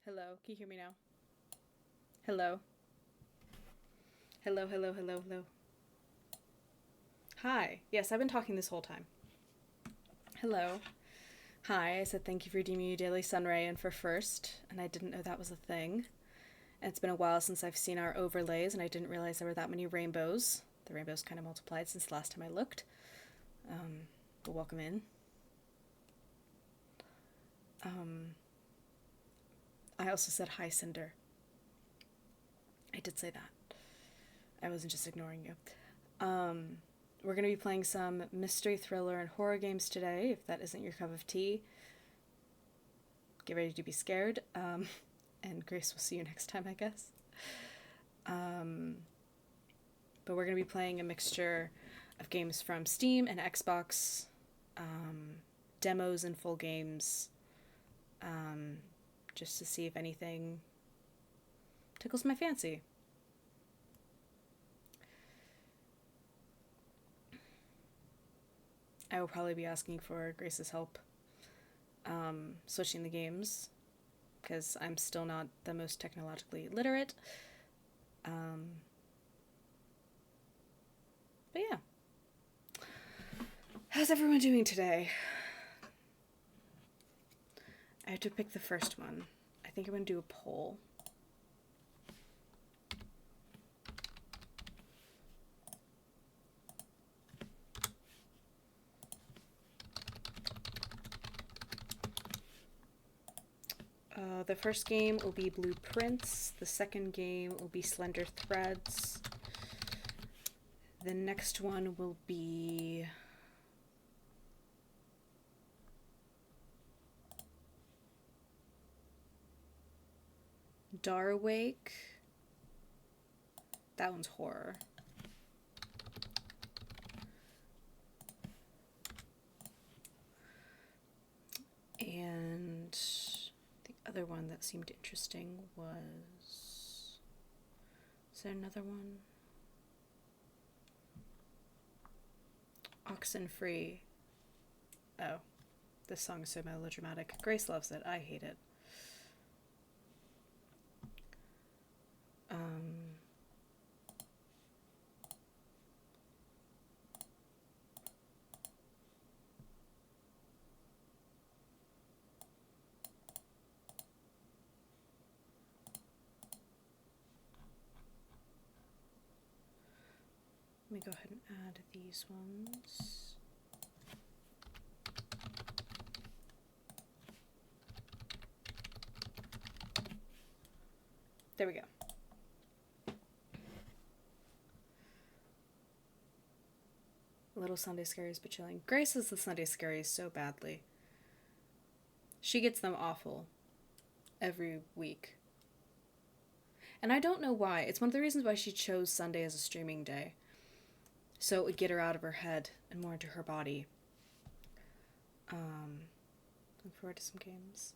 Hello, can you hear me now? Hello. Hello, hello, hello, hello. Hi. Yes, I've been talking this whole time. Hello. Hi, I said thank you for redeeming your daily sunray and for first, and I didn't know that was a thing. And it's been a while since I've seen our overlays, and I didn't realize there were that many rainbows. The rainbows kind of multiplied since the last time I looked. But welcome in. I also said hi, Cinder. I did say that. I wasn't just ignoring you. We're going to be playing some mystery, thriller, and horror games today. If that isn't your cup of tea, get ready to be scared. And Grace will see you next time, I guess. But we're going to be playing a mixture of games from Steam and Xbox, demos and full games, just to see if anything tickles my fancy. I will probably be asking for Grace's help switching the games because I'm still not the most technologically literate. But yeah. How's everyone doing today? I have to pick the first one. I think I'm going to do a poll. The first game will be Blueprints. The second game will be Slender Threads. The next one will be Darwake. That one's horror. And the other one that seemed interesting was... Is there another one? Oxenfree. Oh, this song is so melodramatic. Grace loves it. I hate it. Let me go ahead and add these ones. There we go. Little Sunday Scaries but chilling. Grace is the Sunday Scaries so badly. She gets them awful every week. And I don't know why. It's one of the reasons why she chose Sunday as a streaming day. So it would get her out of her head and more into her body. Look forward to some games.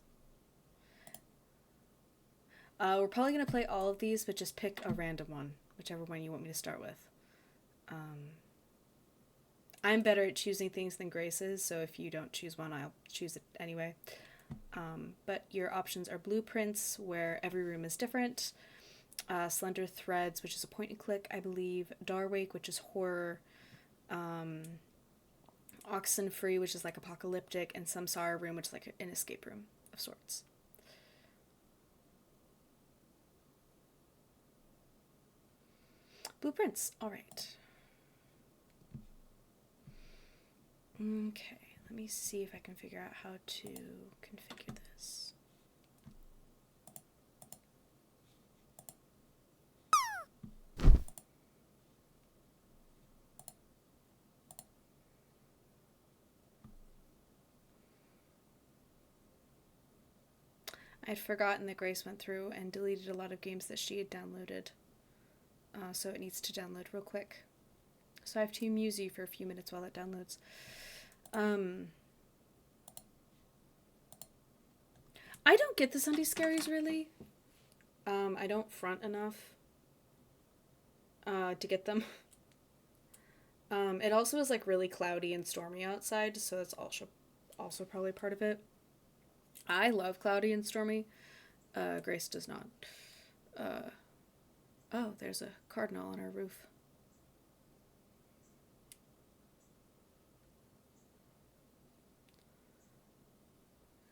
We're probably going to play all of these, but just pick a random one. Whichever one you want me to start with. I'm better at choosing things than Grace is, so if you don't choose one, I'll choose it anyway. But your options are Blueprints, where every room is different. Slender Threads, which is a point and click, I believe. Darwake, which is horror. Oxenfree, which is like apocalyptic. And Samsara Room, which is like an escape room of sorts. Blueprints. All right. Okay, let me see if I can figure out how to configure this. I'd forgotten that Grace went through and deleted a lot of games that she had downloaded. So it needs to download real quick. So I have to amuse you for a few minutes while it downloads. I don't get the Sunday Scaries, really. I don't front enough to get them. It also is like really cloudy and stormy outside, so that's also probably part of it. I love cloudy and stormy. Grace does not. Oh, there's a cardinal on our roof.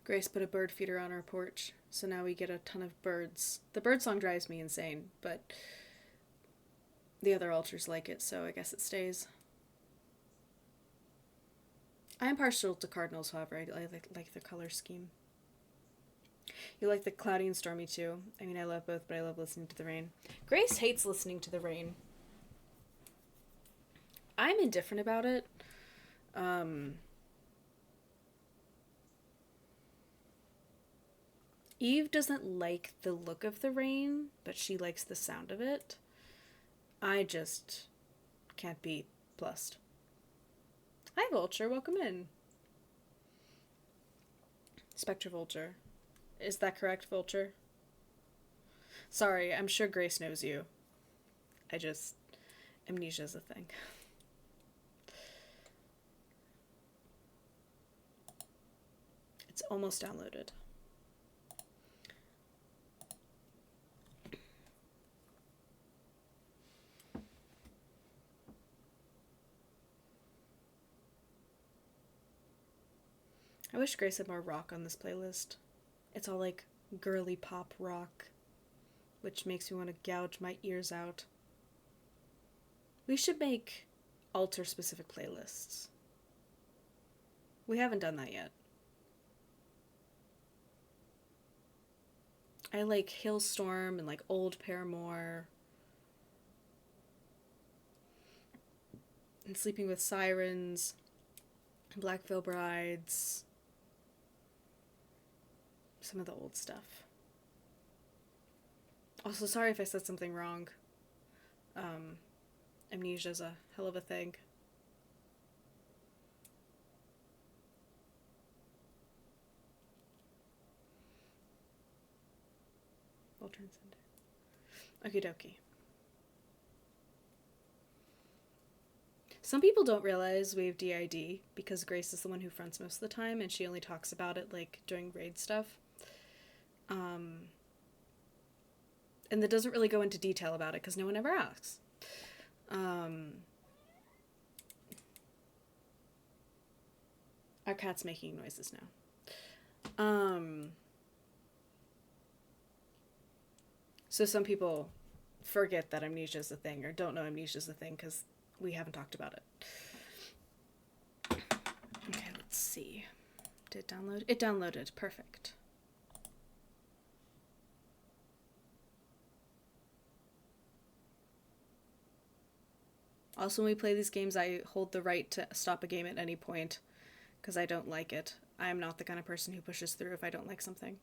Grace put a bird feeder on our porch, so now we get a ton of birds. The bird song drives me insane, but the other altars like it, so I guess it stays. I am partial to cardinals, however. I like the color scheme. You like the cloudy and stormy too. I mean, I love both, but I love listening to the rain. Grace hates listening to the rain. I'm indifferent about it. Eve doesn't like the look of the rain, but she likes the sound of it. I just can't be plussed. Hi, Vulture. Welcome in. Spectre Vulture. Is that correct, Vulture? Sorry, I'm sure Grace knows you. Amnesia's a thing. It's almost downloaded. I wish Grace had more rock on this playlist. It's all like girly pop rock, which makes me want to gouge my ears out. We should make altar specific playlists. We haven't done that yet. I like Hailstorm and like Old Paramore. And Sleeping with Sirens. Black Veil Brides. Some of the old stuff. Also, sorry if I said something wrong. Amnesia's a hell of a thing. I'll transcend it. Okie dokie. Some people don't realize we have DID because Grace is the one who fronts most of the time and she only talks about it like during raid stuff. And that doesn't really go into detail about it because no one ever asks. Our cat's making noises now. So some people forget that amnesia is a thing or don't know amnesia is a thing because we haven't talked about it. Okay, let's see. Did it download? It downloaded. Perfect. Also, when we play these games, I hold the right to stop a game at any point because I don't like it. I am not the kind of person who pushes through if I don't like something.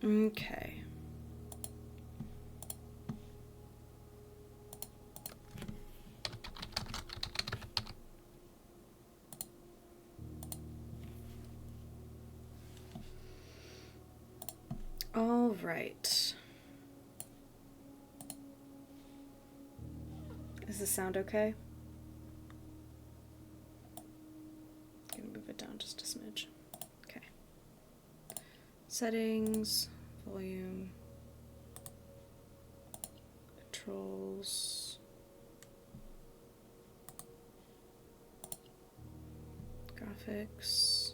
Okay. All right. Does this sound okay? I'm gonna move it down just a smidge. Okay. Settings, volume, controls, graphics.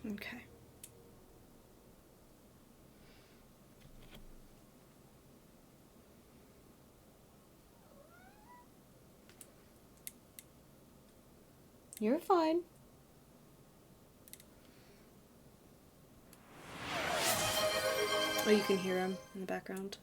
Okay. You're fine. Oh, you can hear him in the background.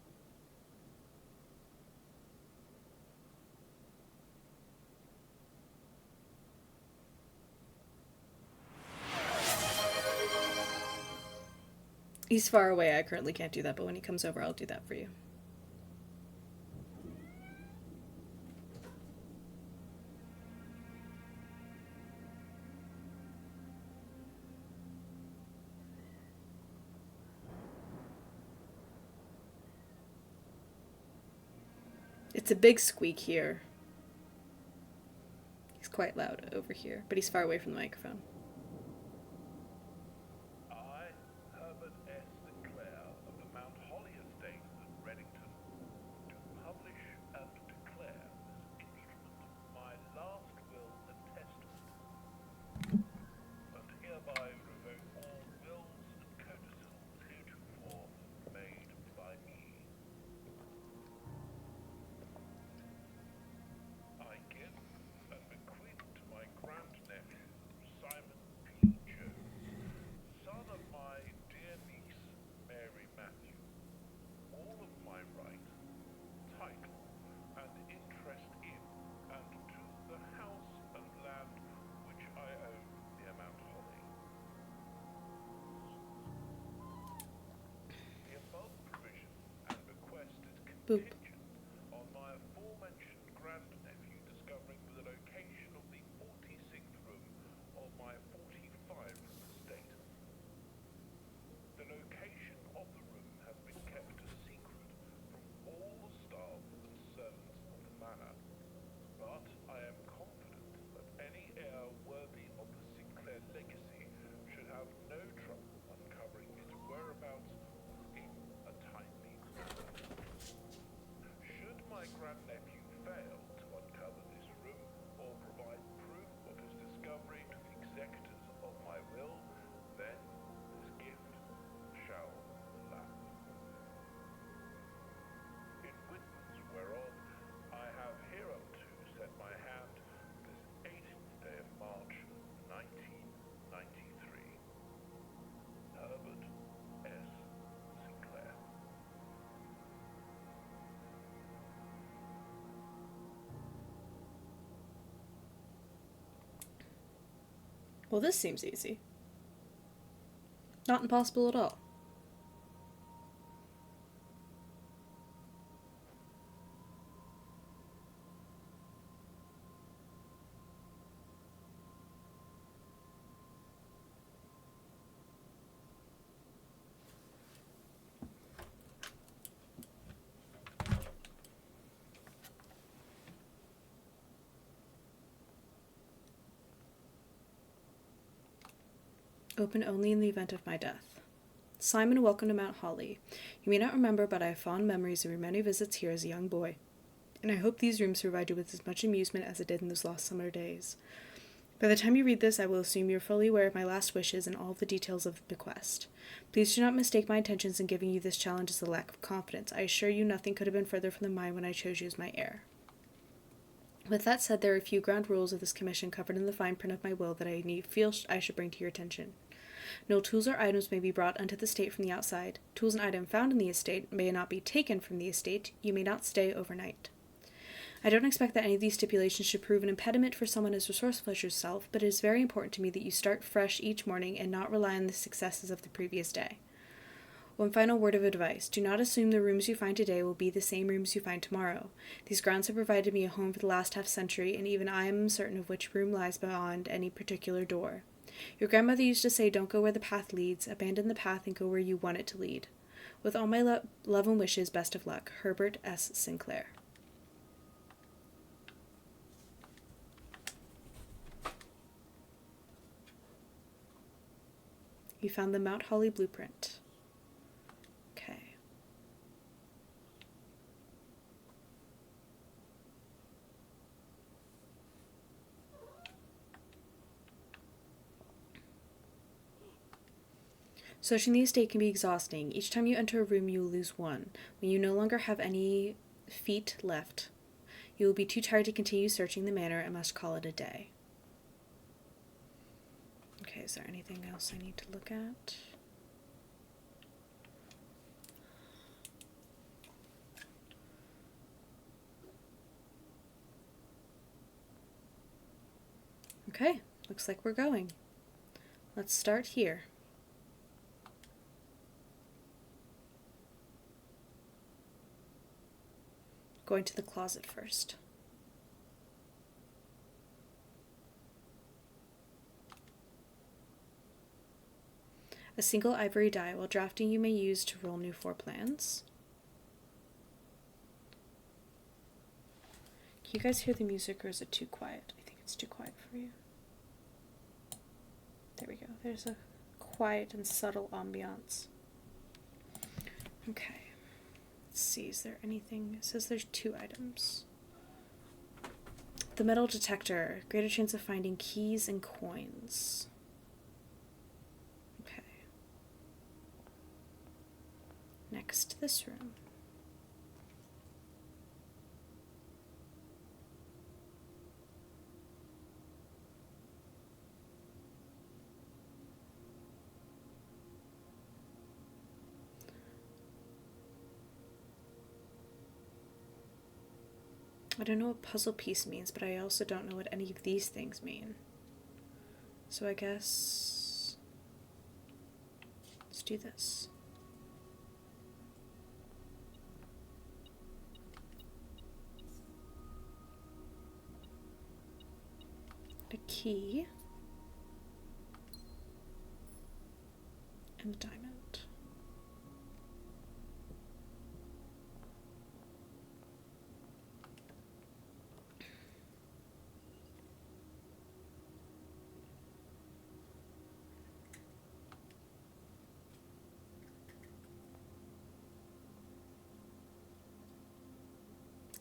He's far away. I currently can't do that, but when he comes over, I'll do that for you. It's a big squeak here. He's quite loud over here, but he's far away from the microphone. Boop. On my aforementioned grandnephew discovering the location of the 46th room of my 45th estate. The location of the room has been kept a secret from all the staff and servants of the manor, but I am confident that any heir worthy of the Sinclair legacy should have no trouble uncovering its whereabouts within a timely manner. Should my grandnephew fail to uncover this room or provide proof of his discovery to the executors of my will, then this gift shall lapse. In witness whereof I have hereunto set my hand this 18th day of March, 1993. Herbert S. Sinclair. Well, this seems easy. Not impossible at all. Open only in the event of my death. Simon, welcome to Mount Holly. You may not remember, but I have fond memories of your many visits here as a young boy, and I hope these rooms provide you with as much amusement as it did in those lost summer days. By the time you read this, I will assume you are fully aware of my last wishes and all the details of the bequest. Please do not mistake my intentions in giving you this challenge as a lack of confidence. I assure you nothing could have been further from the mind when I chose you as my heir. With that said, there are a few ground rules of this commission covered in the fine print of my will that I feel I should bring to your attention. No tools or items may be brought unto the estate from the outside. Tools and items found in the estate may not be taken from the estate. You may not stay overnight. I don't expect that any of these stipulations should prove an impediment for someone as resourceful as yourself, but it is very important to me that you start fresh each morning and not rely on the successes of the previous day. One final word of advice. Do not assume the rooms you find today will be the same rooms you find tomorrow. These grounds have provided me a home for the last half-century, and even I am uncertain of which room lies beyond any particular door. Your grandmother used to say, don't go where the path leads, abandon the path and go where you want it to lead. With all my love and wishes, best of luck. Herbert S. Sinclair. You found the Mount Holly blueprint. Okay. Searching the estate can be exhausting. Each time you enter a room, you will lose one. When you no longer have any feet left, you will be too tired to continue searching the manor and must call it a day. Okay, is there anything else I need to look at? Okay, looks like we're going. Let's start here. Going to the closet first. A single ivory die. While drafting, you may use to roll new floor plans. Can you guys hear the music, or is it too quiet? I think it's too quiet for you. There we go. There's a quiet and subtle ambiance. Okay. Let's see. Is there anything? It says there's 2 items. The metal detector. Greater chance of finding keys and coins. Okay. Next, this room. I don't know what puzzle piece means, but I also don't know what any of these things mean. So I guess let's do this. A key and a diamond.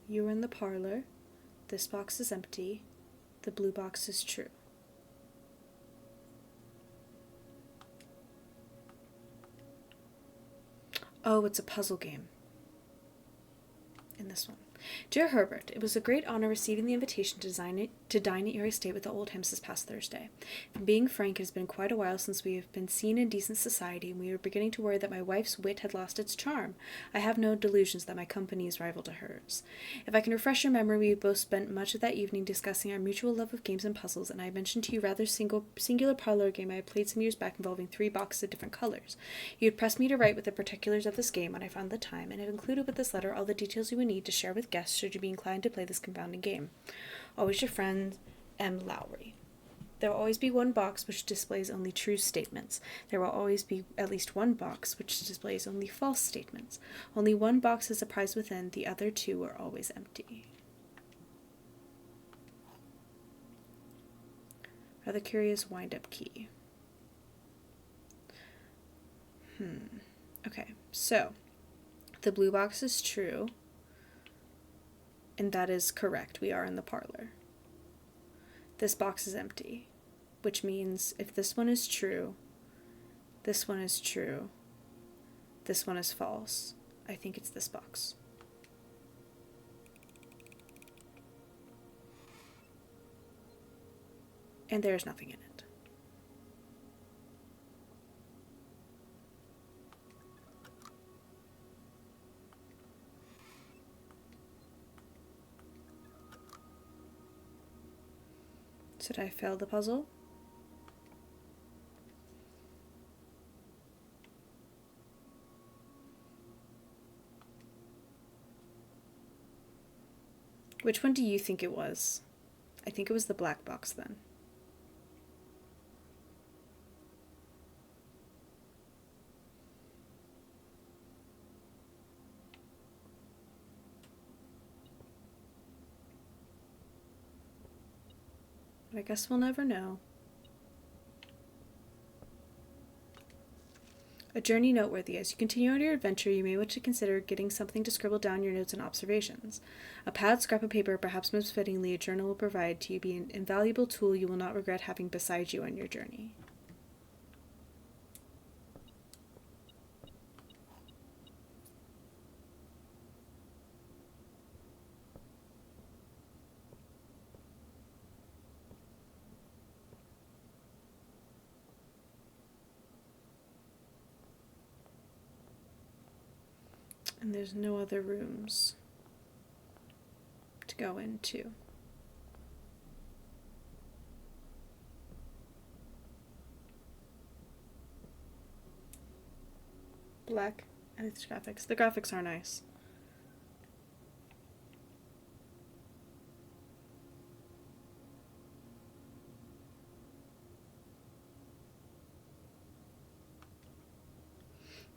You are in the parlor. This box is empty. The blue box is true. Oh, it's a puzzle game. In this one. Dear Herbert, it was a great honor receiving the invitation to dine at your estate with the Oldhams this past Thursday. From being frank, it has been quite a while since we have been seen in decent society, and we were beginning to worry that my wife's wit had lost its charm. I have no delusions that my company is rival to hers. If I can refresh your memory, we both spent much of that evening discussing our mutual love of games and puzzles, and I mentioned to you rather singular parlor game I had played some years back involving 3 boxes of different colors. You had pressed me to write with the particulars of this game when I found the time, and have included with this letter all the details you would need to share with guests should you be inclined to play this confounding game. Always your friend, M. Lowry. There will always be one box which displays only true statements. There will always be at least one box which displays only false statements. Only one box has a prize within, the other 2 are always empty. Rather curious wind-up key. Okay, so the blue box is true. And that is correct. We are in the parlor. This box is empty, which means if this one is true, this one is true, this one is false. I think it's this box. And there's nothing in it. Did I fail the puzzle? Which one do you think it was? I think it was the black box then. I guess we'll never know. A journey noteworthy. As you continue on your adventure, you may wish to consider getting something to scribble down your notes and observations. A pad, scrap of paper, perhaps most fittingly, a journal will provide to you be an invaluable tool you will not regret having beside you on your journey. And there's no other rooms to go into. Black and its graphics. The graphics are nice.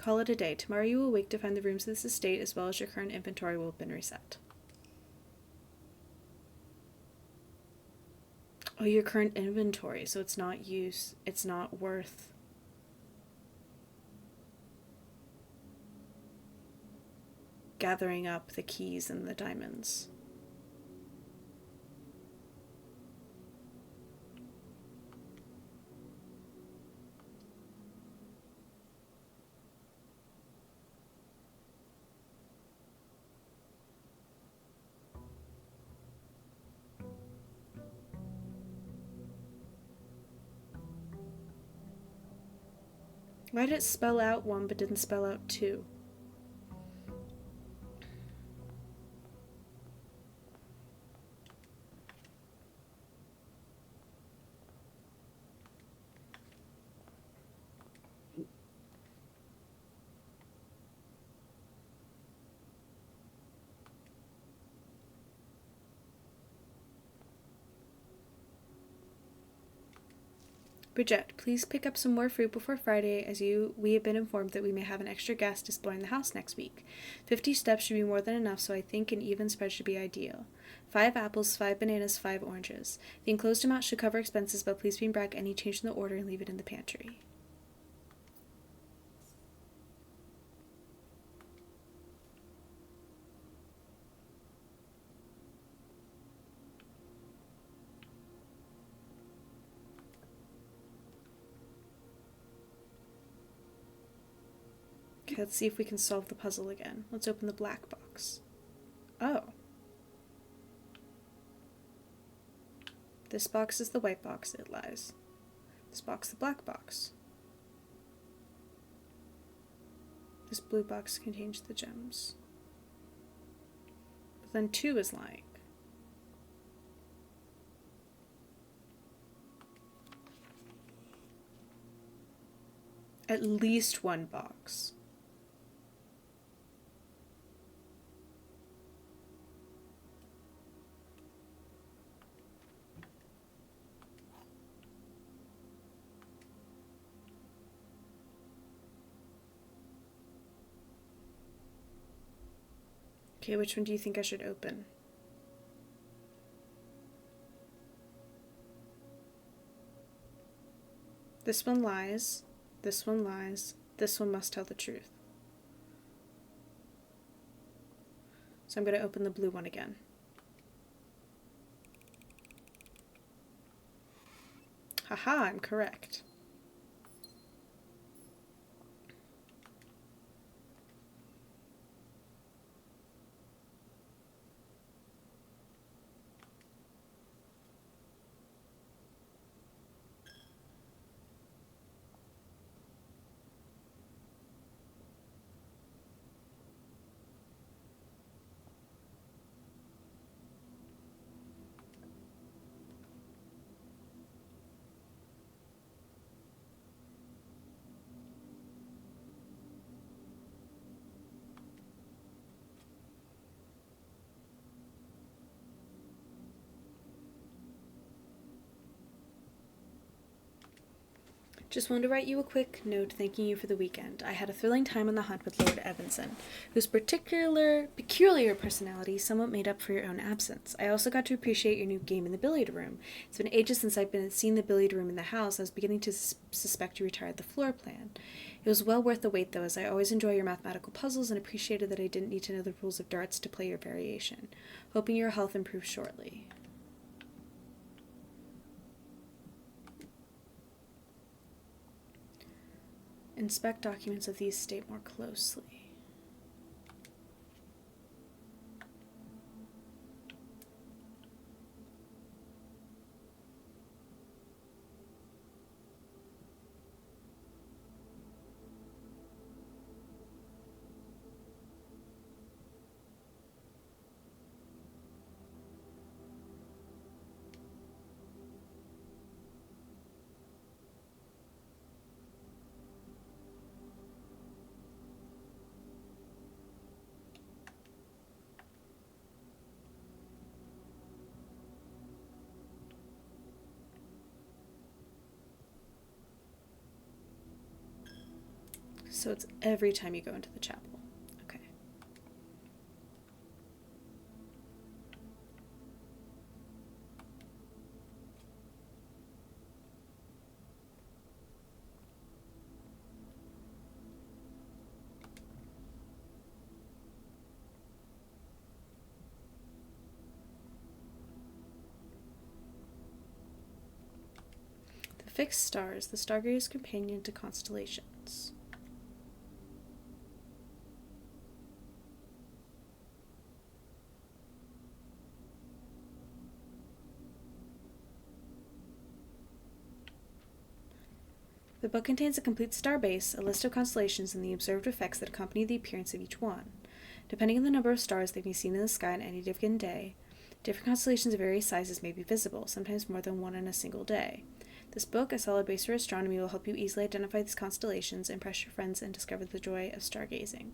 Call it a day. Tomorrow you will awake to find the rooms of this estate as well as your current inventory will have been reset. Oh, your current inventory, so it's not worth... gathering up the keys and the diamonds. Why did it spell out 1 but didn't spell out 2? Bridget, please pick up some more fruit before Friday, as we have been informed that we may have an extra guest exploring the house next week. 50 steps should be more than enough, so I think an even spread should be ideal. 5 apples, 5 bananas, 5 oranges. The enclosed amount should cover expenses, but please bring back any change in the order and leave it in the pantry. Okay, let's see if we can solve the puzzle again. Let's open the black box. Oh. This box is the white box, it lies. This box the black box. This blue box contains the gems. But then 2 is lying. At least 1 box. Okay, which one do you think I should open? This one lies. This one lies. This one must tell the truth. So I'm going to open the blue one again. Haha, I'm correct. Just wanted to write you a quick note thanking you for the weekend. I had a thrilling time on the hunt with Lord Evanson, whose peculiar personality somewhat made up for your own absence. I also got to appreciate your new game in the billiard room. It's been ages since I've seen the billiard room in the house. I was beginning to suspect you retired the floor plan. It was well worth the wait, though, as I always enjoy your mathematical puzzles and appreciated that I didn't need to know the rules of darts to play your variation. Hoping your health improves shortly. Inspect documents of the estate more closely. So it's every time you go into the chapel. Okay. The fixed stars, the stargazer's companion to constellations. The book contains a complete star base, a list of constellations, and the observed effects that accompany the appearance of each one. Depending on the number of stars that can be seen in the sky on any given day, different constellations of various sizes may be visible, sometimes more than one in a single day. This book, a solid base for astronomy, will help you easily identify these constellations, impress your friends, and discover the joy of stargazing.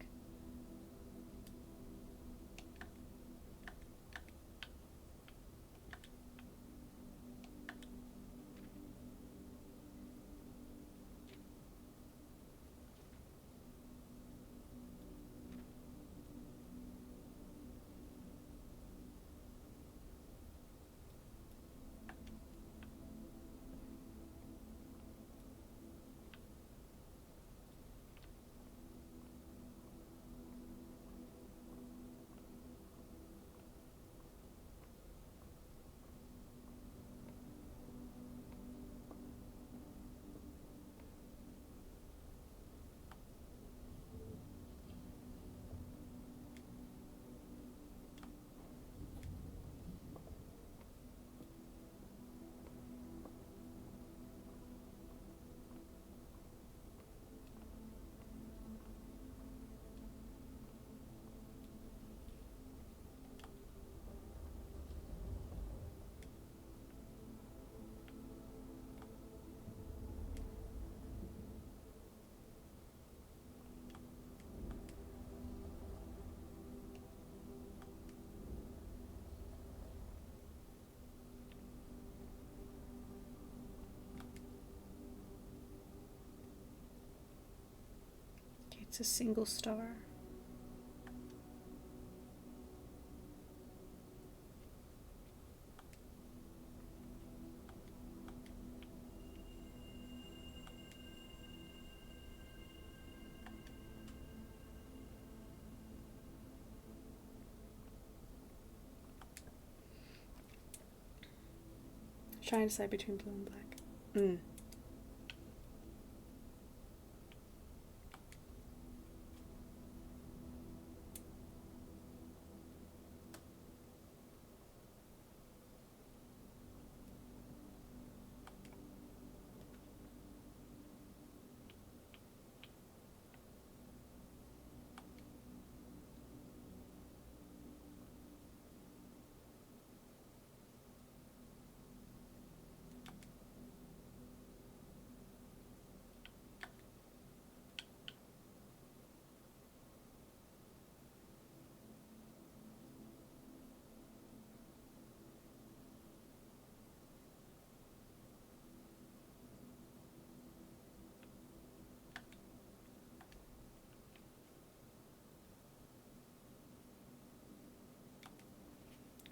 It's a single star. Trying to decide between blue and black.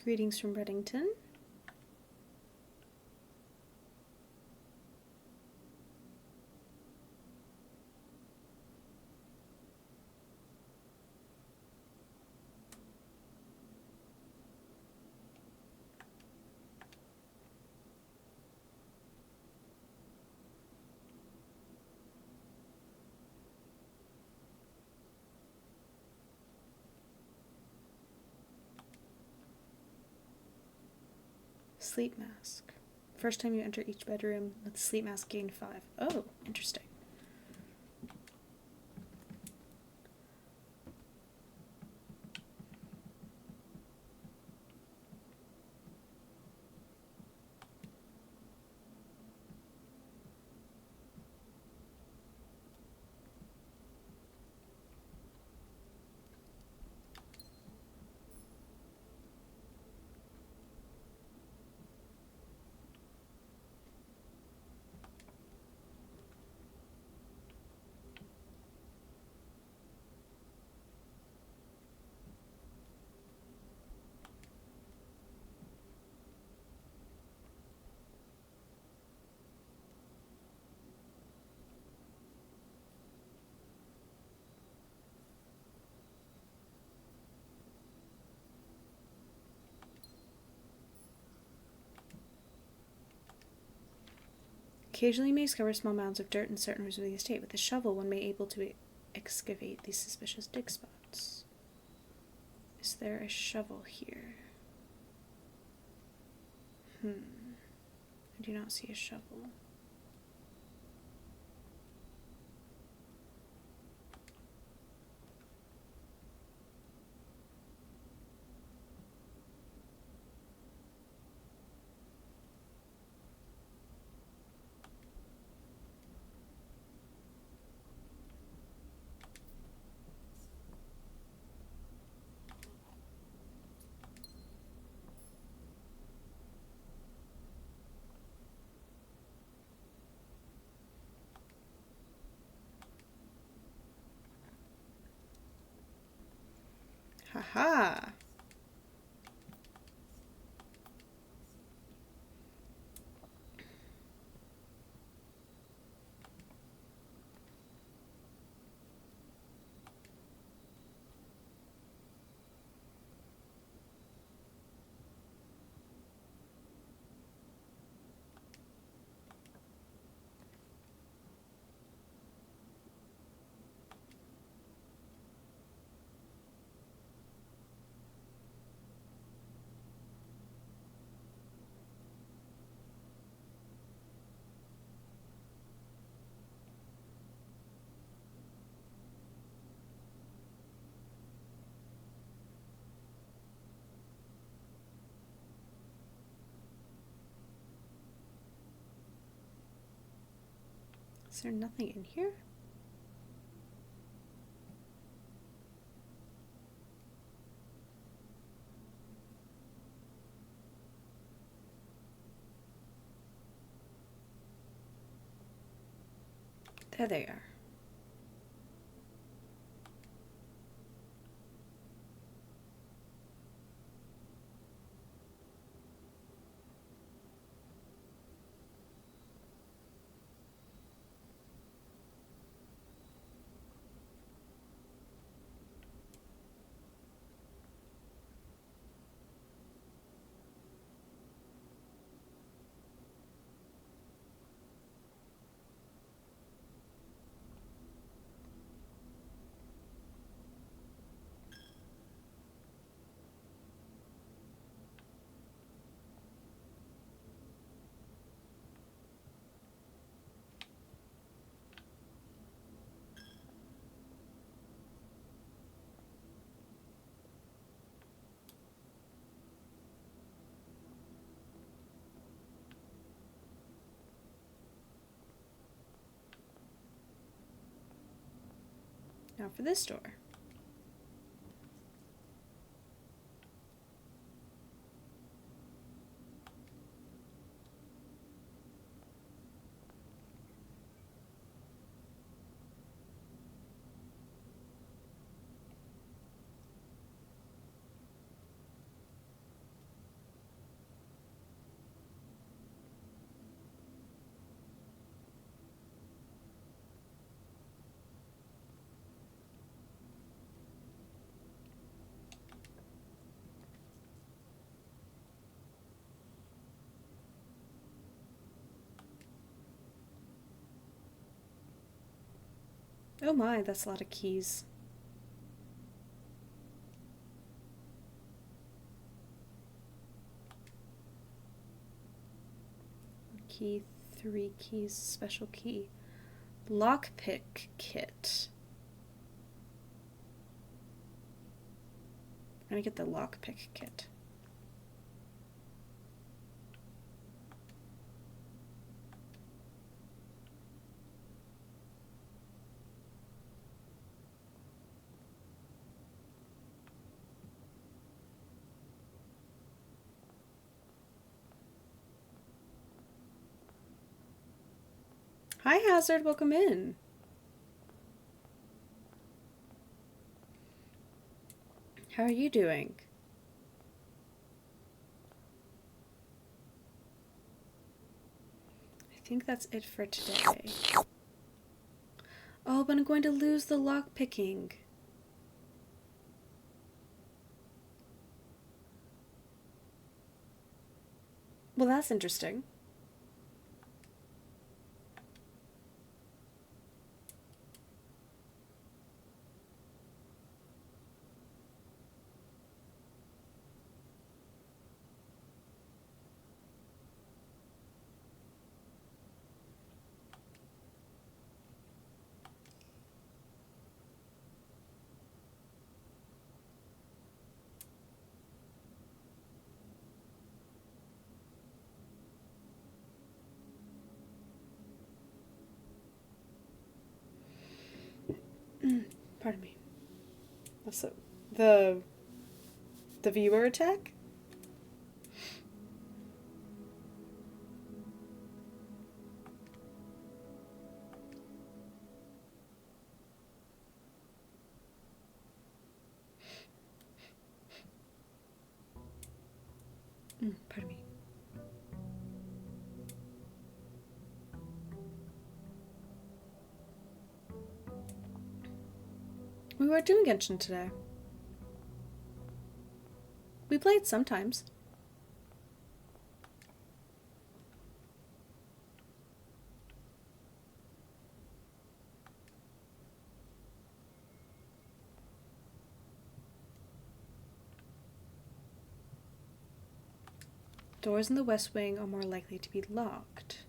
Greetings from Reddington. Sleep mask. First time you enter each bedroom, let the sleep mask gain 5. Oh, interesting. Occasionally you may discover small mounds of dirt in certain rooms of the estate. With a shovel, one may be able to excavate these suspicious dig spots. Is there a shovel here? I do not see a shovel. Haha! Is there nothing in here? There they are. Now for this door. Oh my, that's a lot of keys. Key, 3 keys, special key. Lockpick kit. I'm gonna get the lockpick kit. Hi Hazard, welcome in. How are you doing? I think that's it for today. Oh, but I'm going to lose the lock picking. Well, that's interesting. Pardon me. What's it? The viewer attack? Pardon me. We were doing Genshin today. We played sometimes. Doors in the West Wing are more likely to be locked.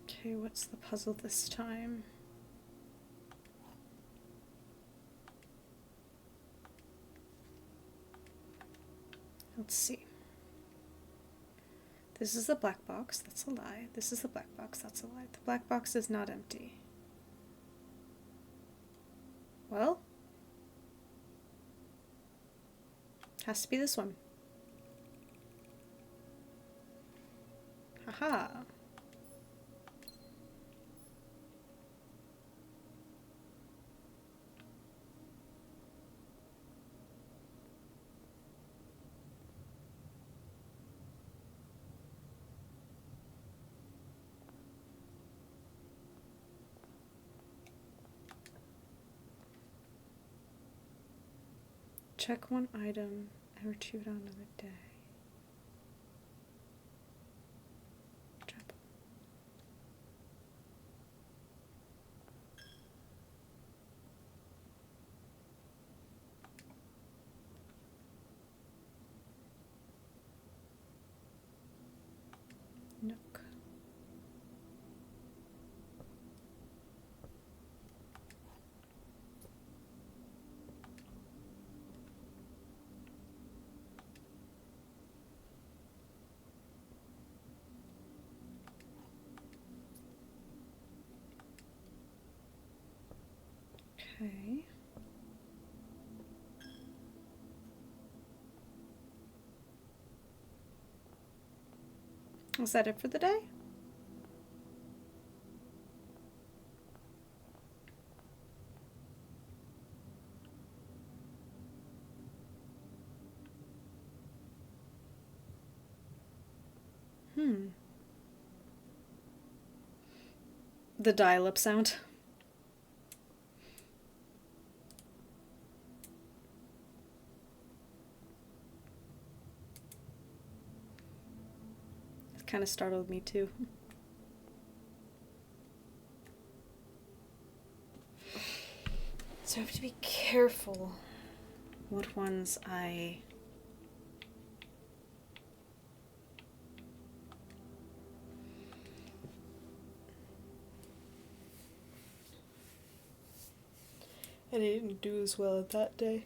Okay, what's the puzzle this time? Let's see. This is the black box, that's a lie. This is the black box, that's a lie. The black box is not empty. Well, has to be this one. Haha. Check one item and retrieve it on another day. Trap. Nook. Okay. Is that it for the day? The dial-up sound. It kind of startled me too. So I have to be careful what ones I And I didn't do as well at that day.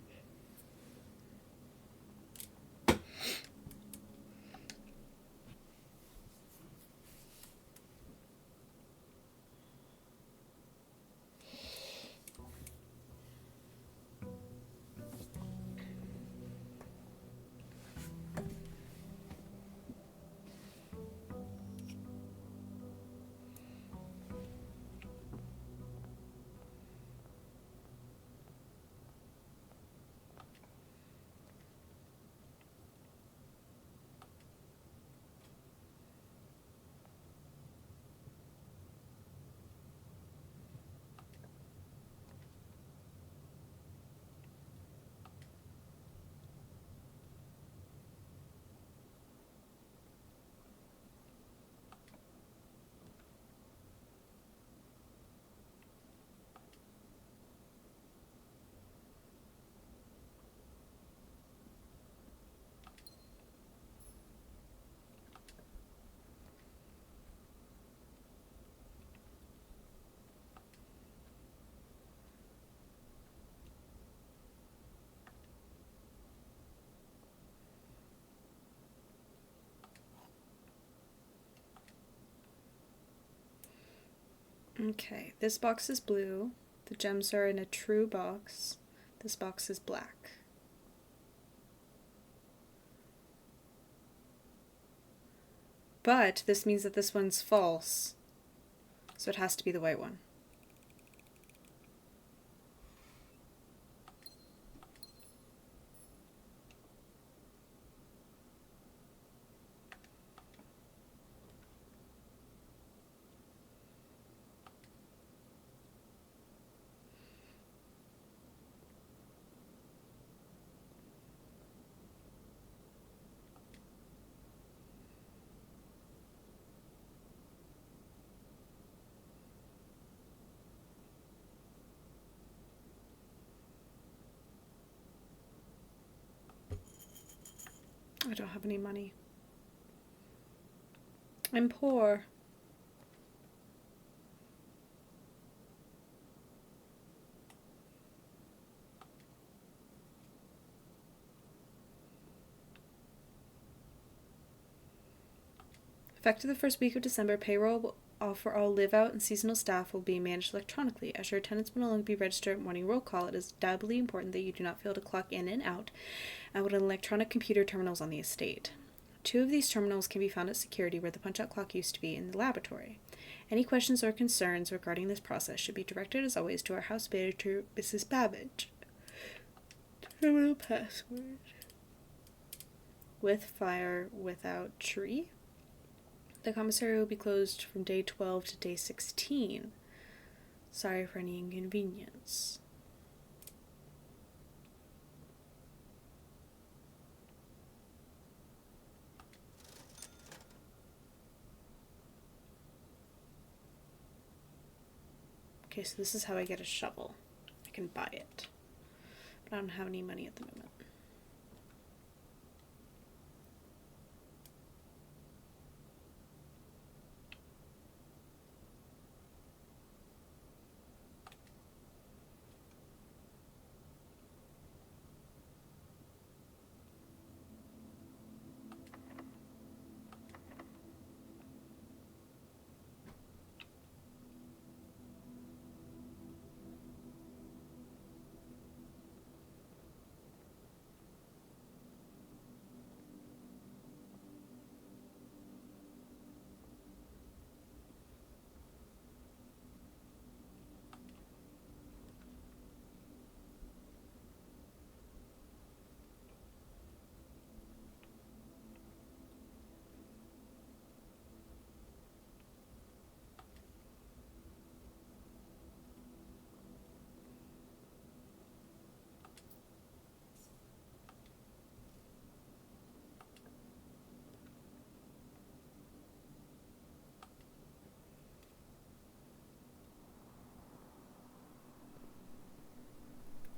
Okay, this box is blue. The gems are in a true box. This box is black. But this means that this one's false. So it has to be the white one. I don't have any money. I'm poor. Effective the first week of December, payroll for all live-out and seasonal staff will be managed electronically. As your attendance will no longer be registered at morning roll call, it is doubly important that you do not fail to clock in and out and with electronic computer terminals on the estate. 2 of these terminals can be found at security where the punch-out clock used to be in the laboratory. Any questions or concerns regarding this process should be directed, as always, to our house manager, Mrs. Babbage. Terminal password. With fire, without tree. The commissary will be closed from day 12 to day 16. Sorry for any inconvenience. Okay, so this is how I get a shovel. I can buy it. But I don't have any money at the moment.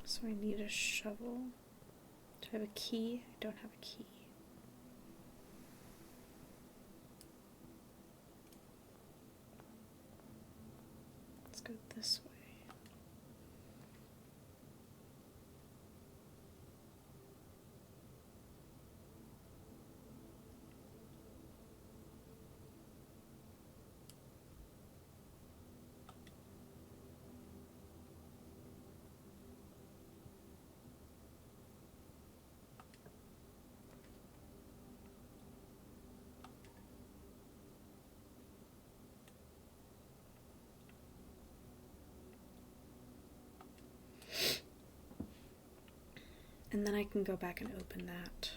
So I need a shovel. Do I have a key? I don't have a key. Let's go this way. And then I can go back and open that.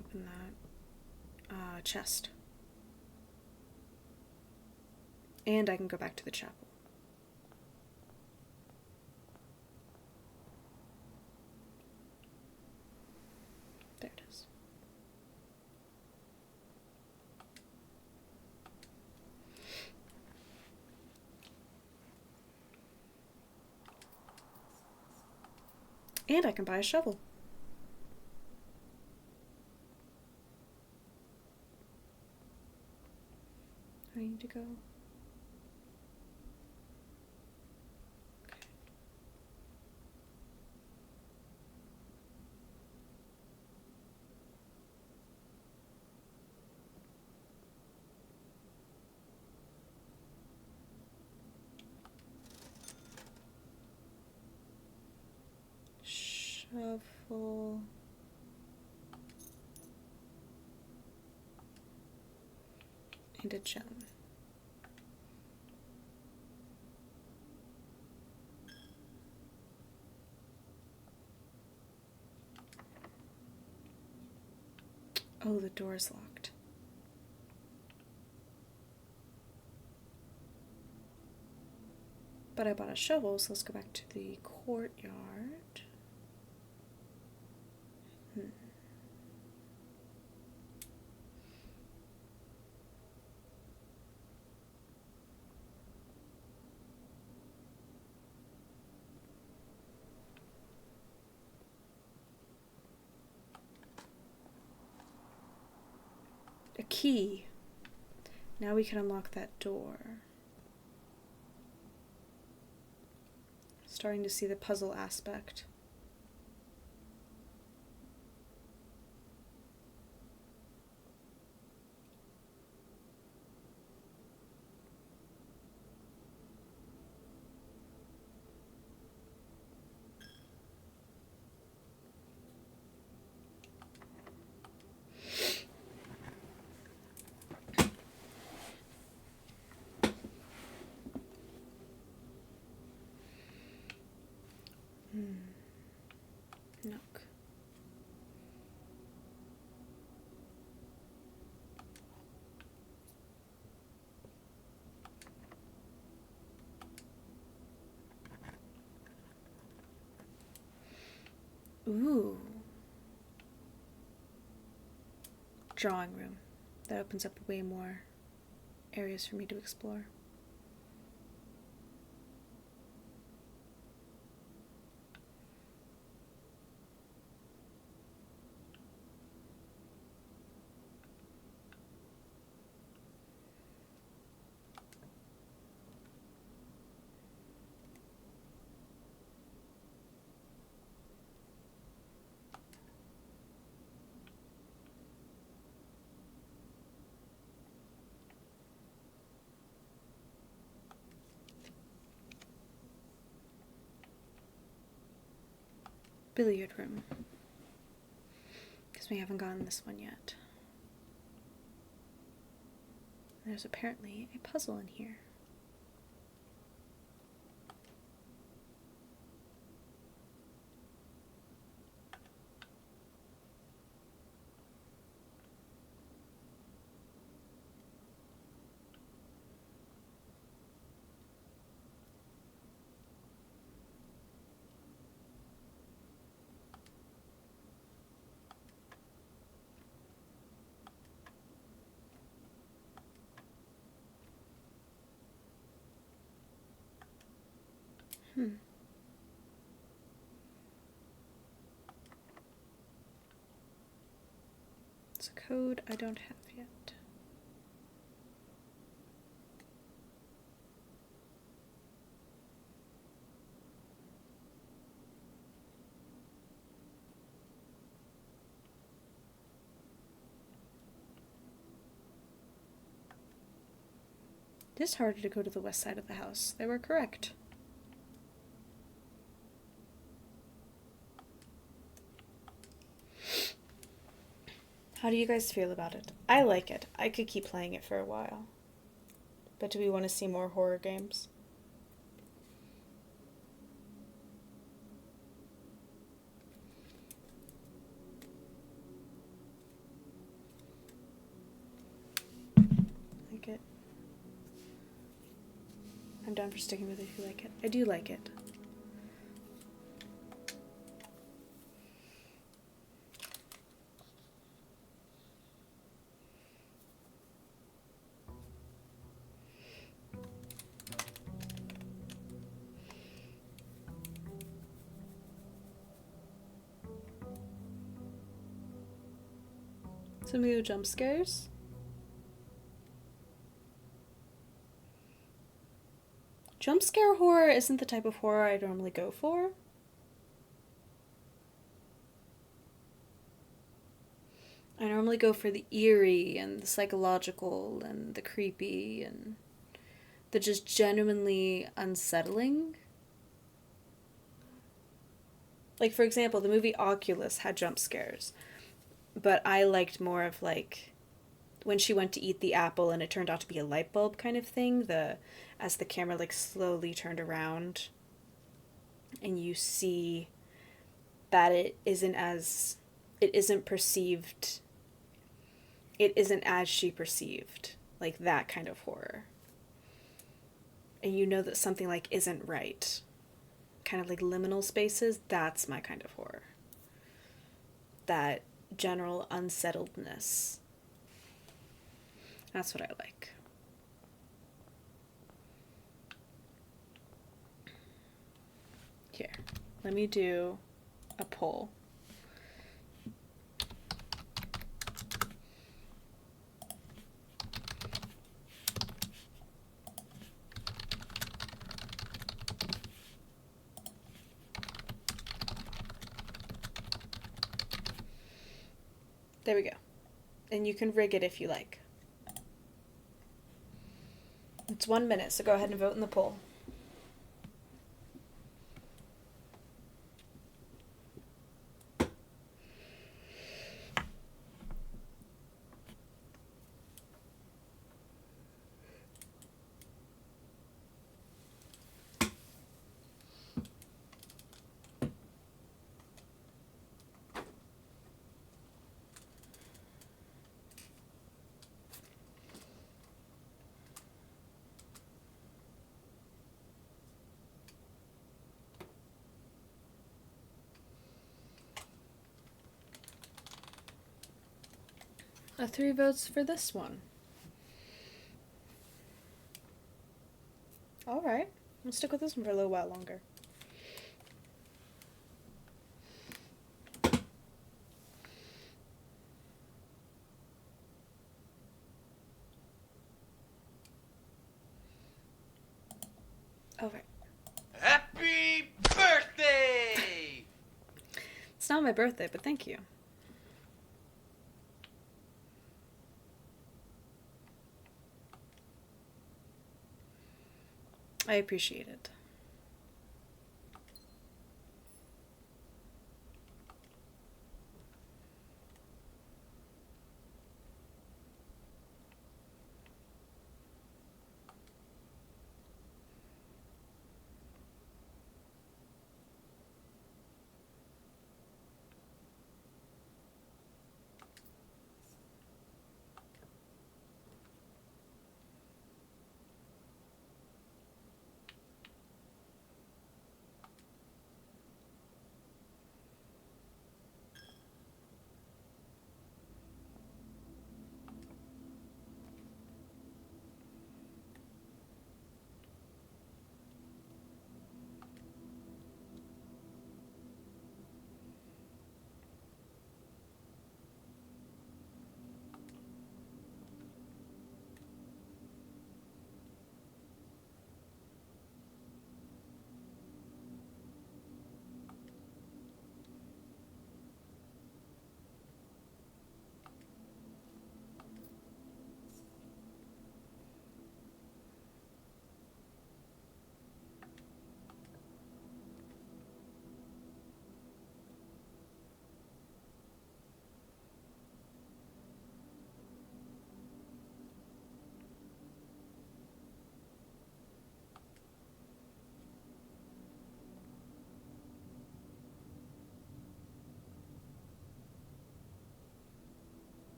Open that. Chest. And I can go back to the chapel. There it is. And I can buy a shovel. I need to go. Shovel. And a gem. Oh, the door is locked. But I bought a shovel, so let's go back to the courtyard. A key. Now we can unlock that door. Starting to see the puzzle aspect. Nook. Ooh. Drawing room. That opens up way more areas for me to explore. Billiard room. Because we haven't gotten this one yet. There's apparently a puzzle in here. It's a code I don't have yet. It is harder to go to the west side of the house. They were correct. How do you guys feel about it? I like it. I could keep playing it for a while. But do we want to see more horror games? I'm down for sticking with it if you like it. I do like it. Some new jump scares. Jump scare horror isn't the type of horror I normally go for. I normally go for the eerie and the psychological and the creepy and the just genuinely unsettling. Like, for example, the movie Oculus had jump scares, but I liked more of like when she went to eat the apple and it turned out to be a light bulb kind of thing, as the camera like slowly turned around and you see that it isn't perceived, it isn't as she perceived, like that kind of horror. And you know that something like isn't right. Kind of like liminal spaces, that's my kind of horror. That general unsettledness. That's what I like. Here, let me do a poll. There we go. And you can rig it if you like. It's 1 minute, so go ahead and vote in the poll. A 3 votes for this one. Alright, we'll stick with this one for a little while longer. Alright. Happy birthday! It's not my birthday, but thank you. I appreciate it.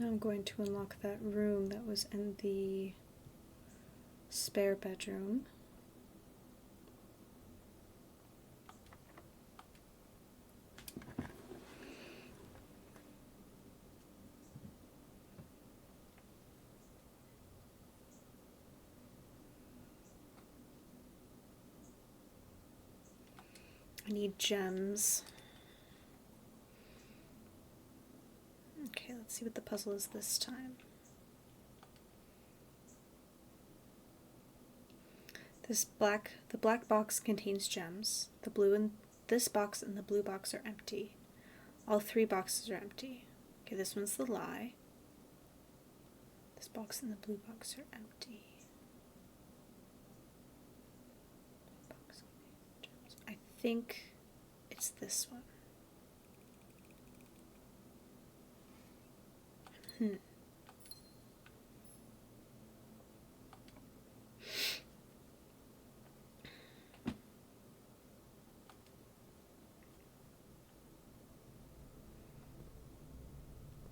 I'm going to unlock that room that was in the spare bedroom. I need gems. Okay, let's see what the puzzle is this time. The black box contains gems. The blue in this box and the blue box are empty. All 3 boxes are empty. Okay, this one's the lie. This box and the blue box are empty. I think it's this one.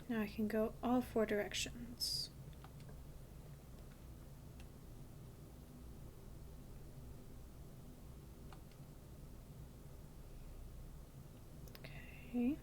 Now I can go all 4 directions. Okay.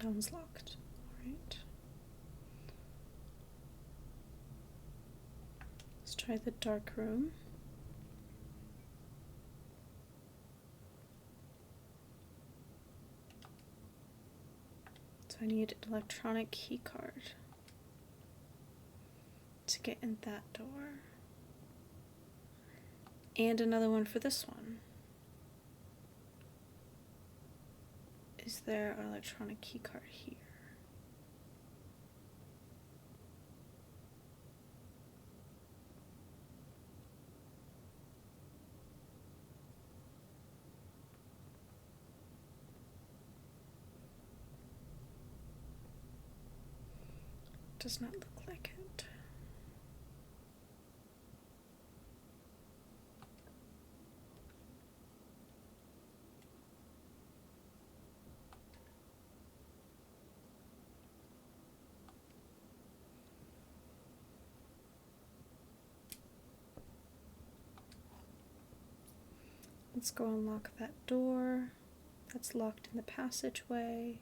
That one's locked. Alright. Let's try the dark room. So I need an electronic key card to get in that door. And another one for this one. Is there an electronic key card here? Does not look like it. Let's go unlock that door. That's locked in the passageway.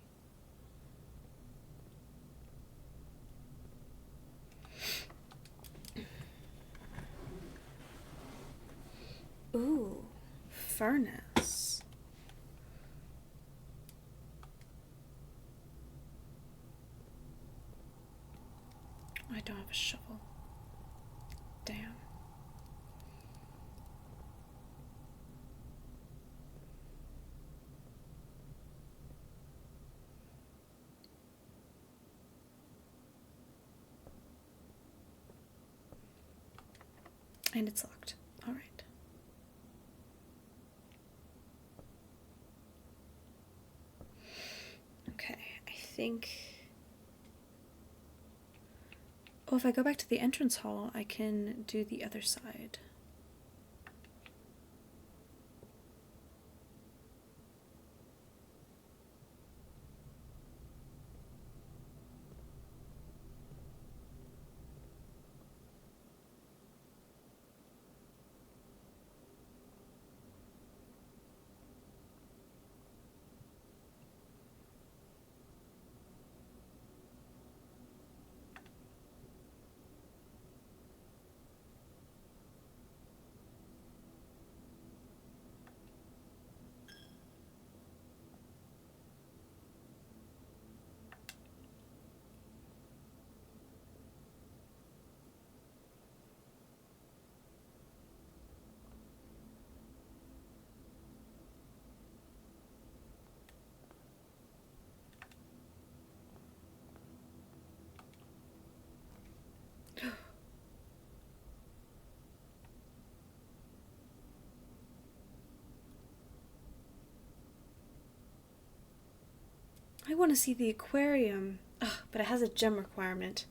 Ooh, furnace. I don't have a shovel. Damn. And it's locked. All right. Okay, I think... Oh, if I go back to the entrance hall, I can do the other side. I want to see the aquarium. Ugh, but it has a gem requirement.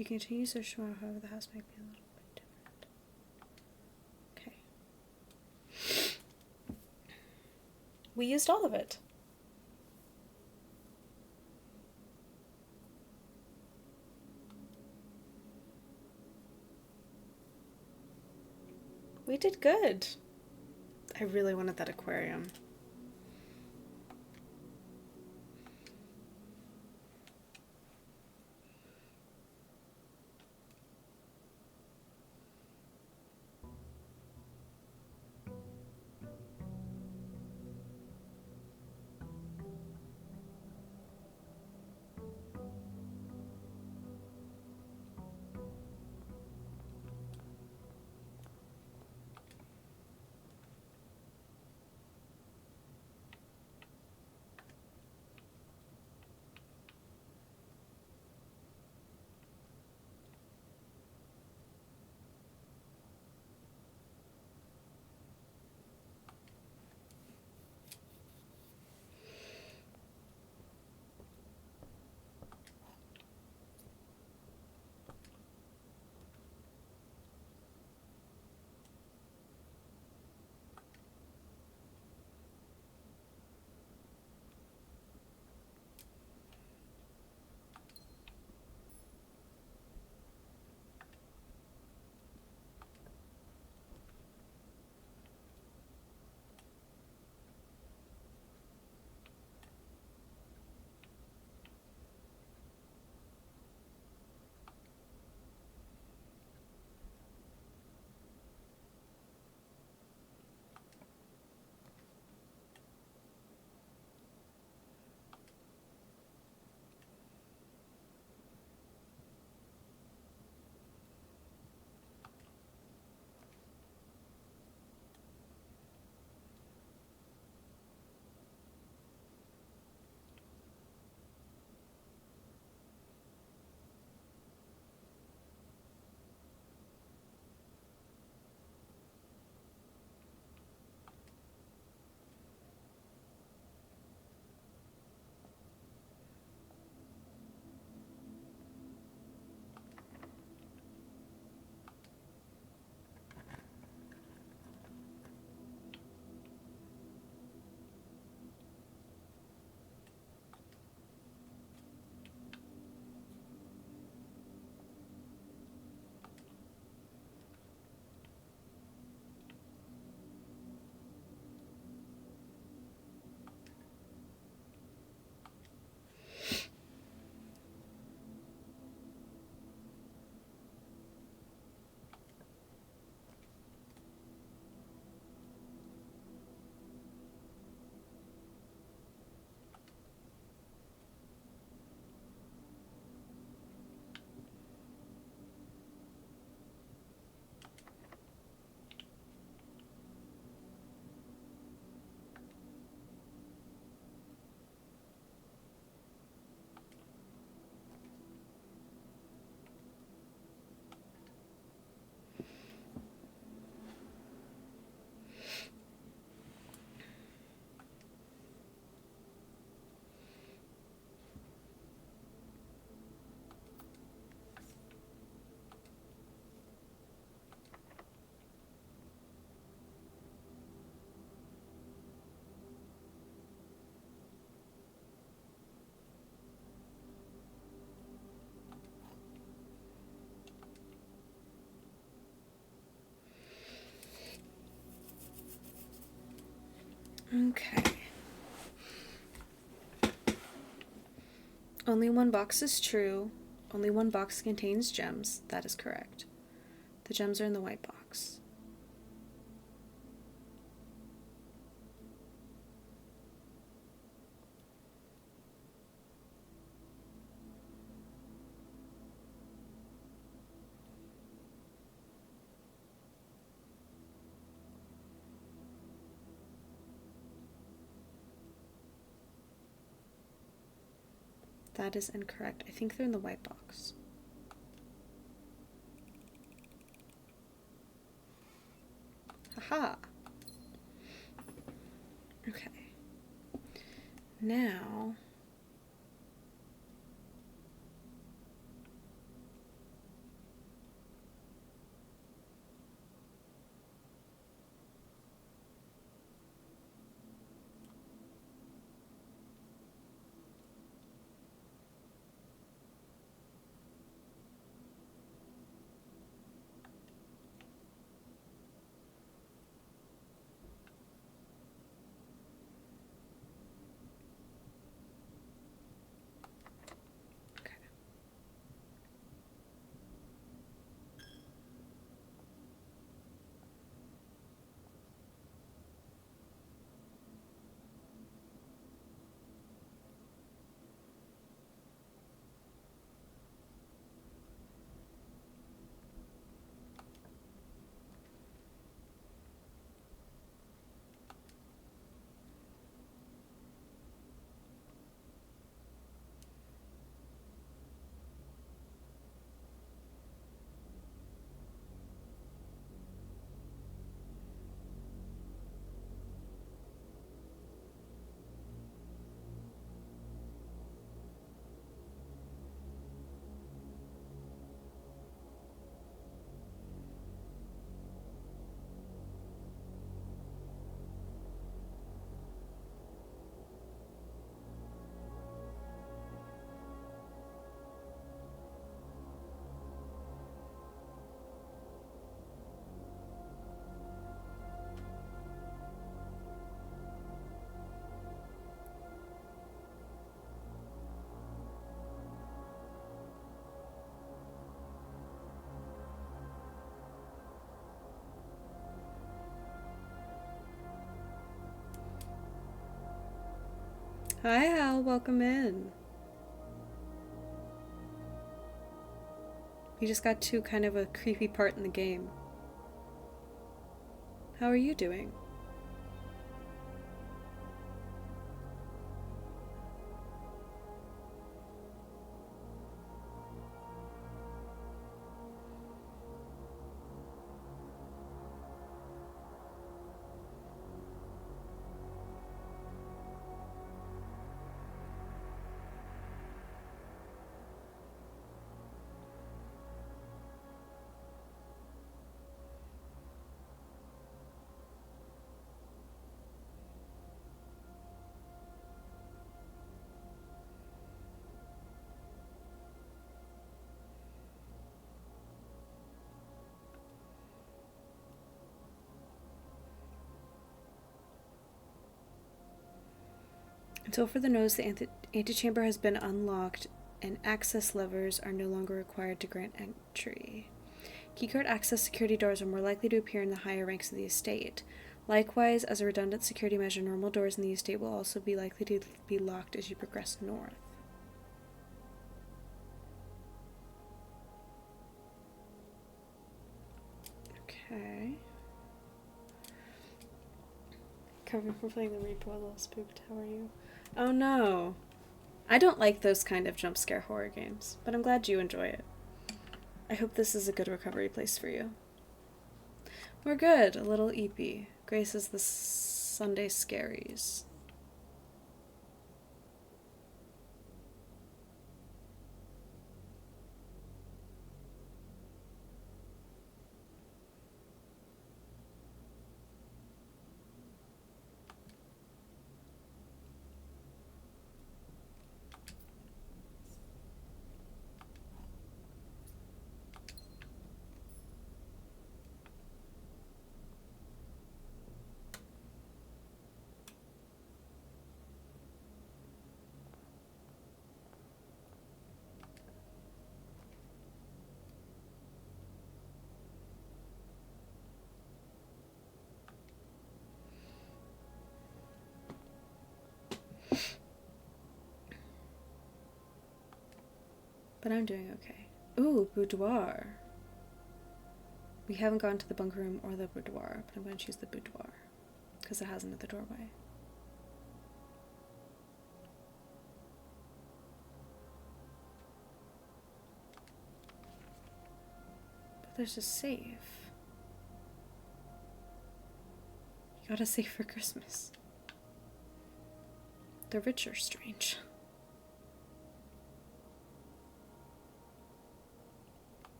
You can continue search tomorrow, however the house might be a little bit different. Okay. We used all of it. We did good. I really wanted that aquarium. Okay. Only one box is true. Only one box contains gems. That is correct. The gems are in the white box. That is incorrect. I think they're in the white box. Haha. Okay. Now... Hi, Hal. Welcome in. You just got to kind of a creepy part in the game. How are you doing? Until further notice, the antechamber has been unlocked and access levers are no longer required to grant entry. Keycard access security doors are more likely to appear in the higher ranks of the estate. Likewise, as a redundant security measure, normal doors in the estate will also be likely to be locked as you progress north. Okay. Covered from playing the repo, a little spooked. How are you? Oh no. I don't like those kind of jump scare horror games, but I'm glad you enjoy it. I hope this is a good recovery place for you. We're good. A little eepy. Grace is the Sunday scaries. But I'm doing okay. Ooh, boudoir. We haven't gone to the bunk room or the boudoir, but I'm going to choose the boudoir because it has another doorway. But there's a safe. You gotta save for Christmas. The rich are strange.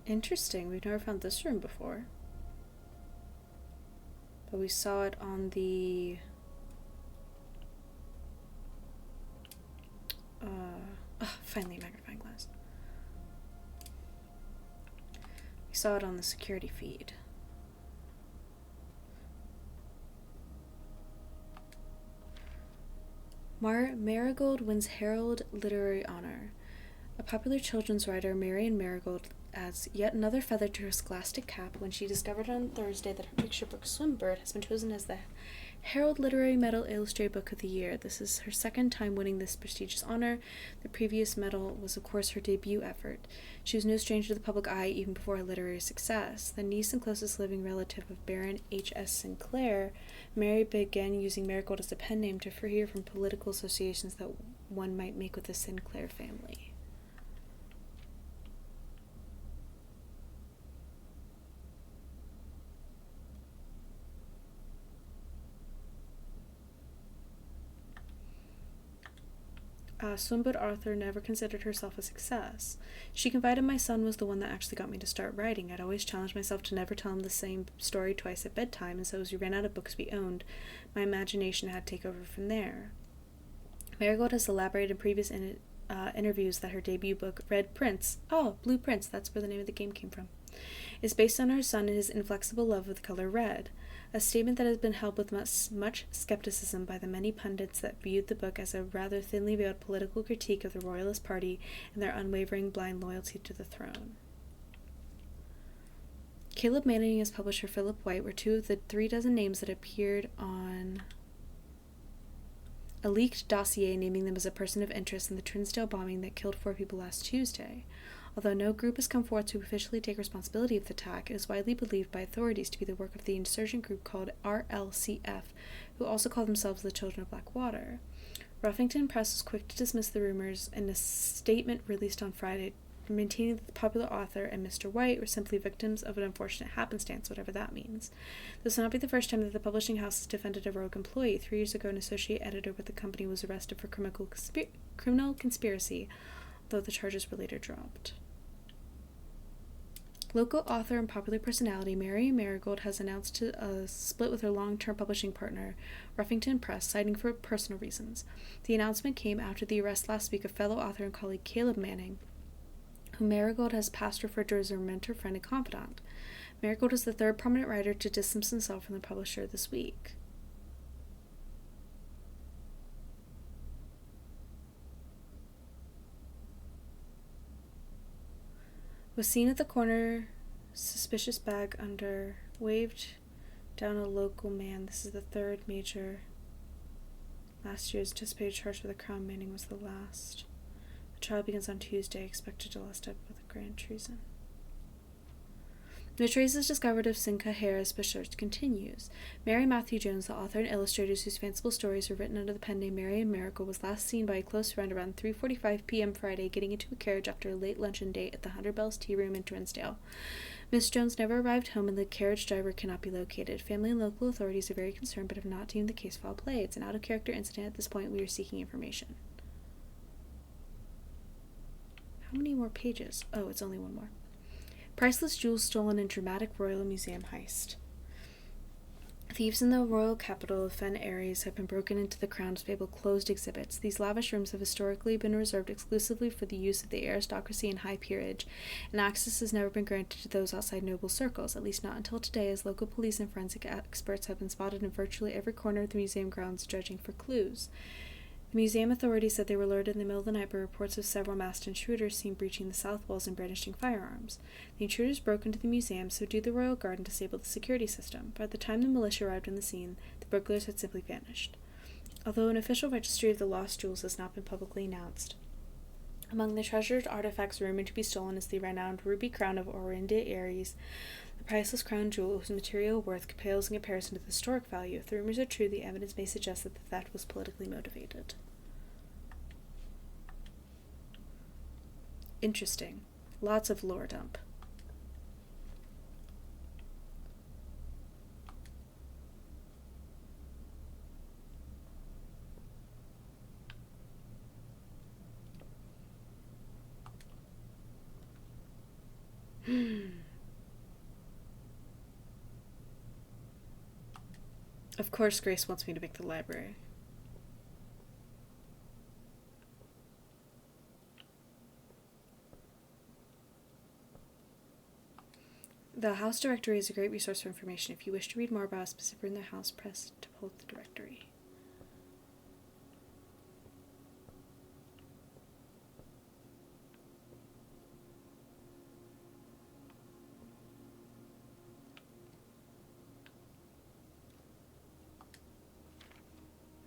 Interesting, we've never found this room before. But we saw it on the... finally a magnifying glass. We saw it on the security feed. Marigold wins Herald Literary Honor. A popular children's writer, Marion Marigold, adds yet another feather to her scholastic cap when she discovered on Thursday that her picture book Swimbird has been chosen as the Herald Literary Medal Illustrated Book of the Year. This is her second time winning this prestigious honor. The previous medal was, of course, her debut effort. She was no stranger to the public eye even before her literary success. The niece and closest living relative of Baron H.S. Sinclair, Mary began using Marigold as a pen name to free her from political associations that one might make with the Sinclair family. Swimbird author never considered herself a success. She confided my son was the one that actually got me to start writing. I'd always challenged myself to never tell him the same story twice at bedtime, and so as we ran out of books we owned, my imagination had to take over from there. Marigold has elaborated in previous interviews that her debut book, Red Prince, Blue Prince, that's where the name of the game came from, is based on her son and his inflexible love of the color red, a statement that has been held with much skepticism by the many pundits that viewed the book as a rather thinly veiled political critique of the Royalist Party and their unwavering blind loyalty to the throne. Caleb Manning and his publisher Philip White were two of the 36 names that appeared on a leaked dossier naming them as a person of interest in the Trinsdale bombing that killed 4 people last Tuesday. Although no group has come forth to officially take responsibility of the attack, it is widely believed by authorities to be the work of the insurgent group called RLCF, who also call themselves the Children of Blackwater. Ruffington Press was quick to dismiss the rumors in a statement released on Friday, maintaining that the popular author and Mr. White were simply victims of an unfortunate happenstance, whatever that means. This will not be the first time that the publishing house has defended a rogue employee. 3 years ago, an associate editor with the company was arrested for criminal conspiracy, though the charges were later dropped. Local author and popular personality Mary Marigold has announced a split with her long-term publishing partner, Ruffington Press, citing for personal reasons. The announcement came after the arrest last week of fellow author and colleague Caleb Manning, whom Marigold has past referred to as her mentor, friend, and confidant. Marigold is the 3rd prominent writer to distance himself from the publisher this week. Was seen at the corner, suspicious bag under, waved down a local man. This is the 3rd major. Last year's anticipated charge for the Crown Manning was the last. The trial begins on Tuesday, expected to last up with a grand treason. The traces discovered of Sinka Harris Bashert continues. Mary Matthew Jones, the author and illustrator whose fanciful stories were written under the pen name Marion Marigold, was last seen by a close friend around 3:45 p.m. Friday, getting into a carriage after a late luncheon date at the 100 Bells Tea Room in Trinsdale. Miss Jones never arrived home, and the carriage driver cannot be located. Family and local authorities are very concerned, but have not deemed the case foul play. It's an out-of-character incident. At this point, we are seeking information. How many more pages? Oh, it's only one more. Priceless jewels stolen in dramatic Royal Museum heist. Thieves in the royal capital of Fen Ares have been broken into the crown's fabled closed exhibits. These lavish rooms have historically been reserved exclusively for the use of the aristocracy and high peerage, and access has never been granted to those outside noble circles, at least not until today, as local police and forensic experts have been spotted in virtually every corner of the museum grounds judging for clues. The museum authorities said they were alerted in the middle of the night by reports of several masked intruders seen breaching the south walls and brandishing firearms. The intruders broke into the museum, subdued the royal guard, and disabled the security system. But at the time the militia arrived on the scene, the burglars had simply vanished. Although an official registry of the lost jewels has not been publicly announced, among the treasured artifacts rumored to be stolen is the renowned ruby crown of Orinda Ares, the priceless crown jewel whose material worth pales in comparison to the historic value. If the rumors are true, the evidence may suggest that the theft was politically motivated. Interesting. Lots of lore dump. Of course, Grace wants me to make the library. The house directory is a great resource for information. If you wish to read more about a specific room in the house, press to pull the directory.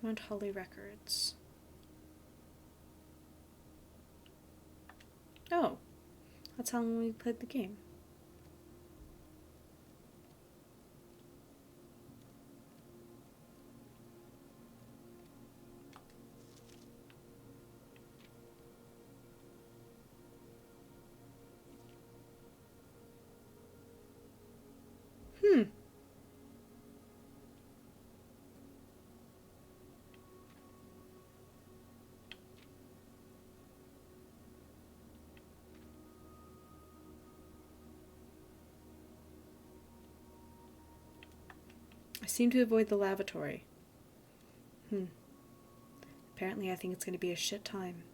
Mount Holly Records. Oh, that's how long we played the game. I seem to avoid the lavatory. Apparently I think it's going to be a shit time.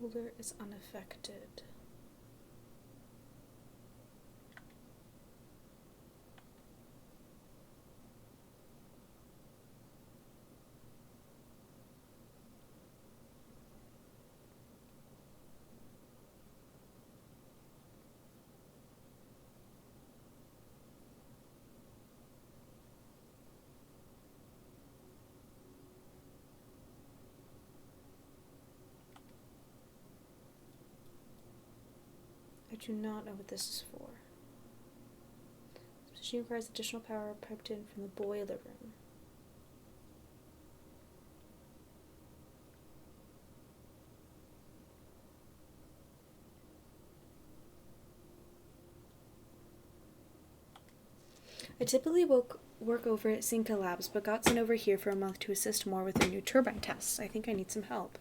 Cooler is unaffected. I do not know what this is for. This machine requires additional power piped in from the boiler room. I typically work over at Cinca Labs, but got sent over here for a month to assist more with the new turbine tests. I think I need some help.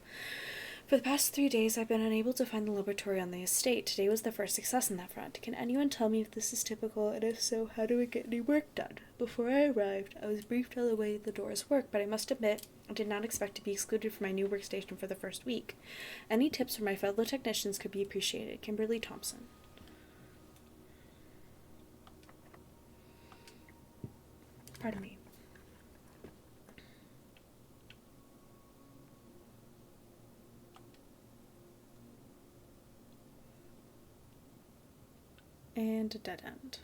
For the past 3 days, I've been unable to find the laboratory on the estate. Today was the first success in that front. Can anyone tell me if this is typical, and if so, how do we get any work done? Before I arrived, I was briefed on the way the doors work, but I must admit, I did not expect to be excluded from my new workstation for the first week. Any tips from my fellow technicians could be appreciated. Kimberly Thompson. Pardon me. And a dead end.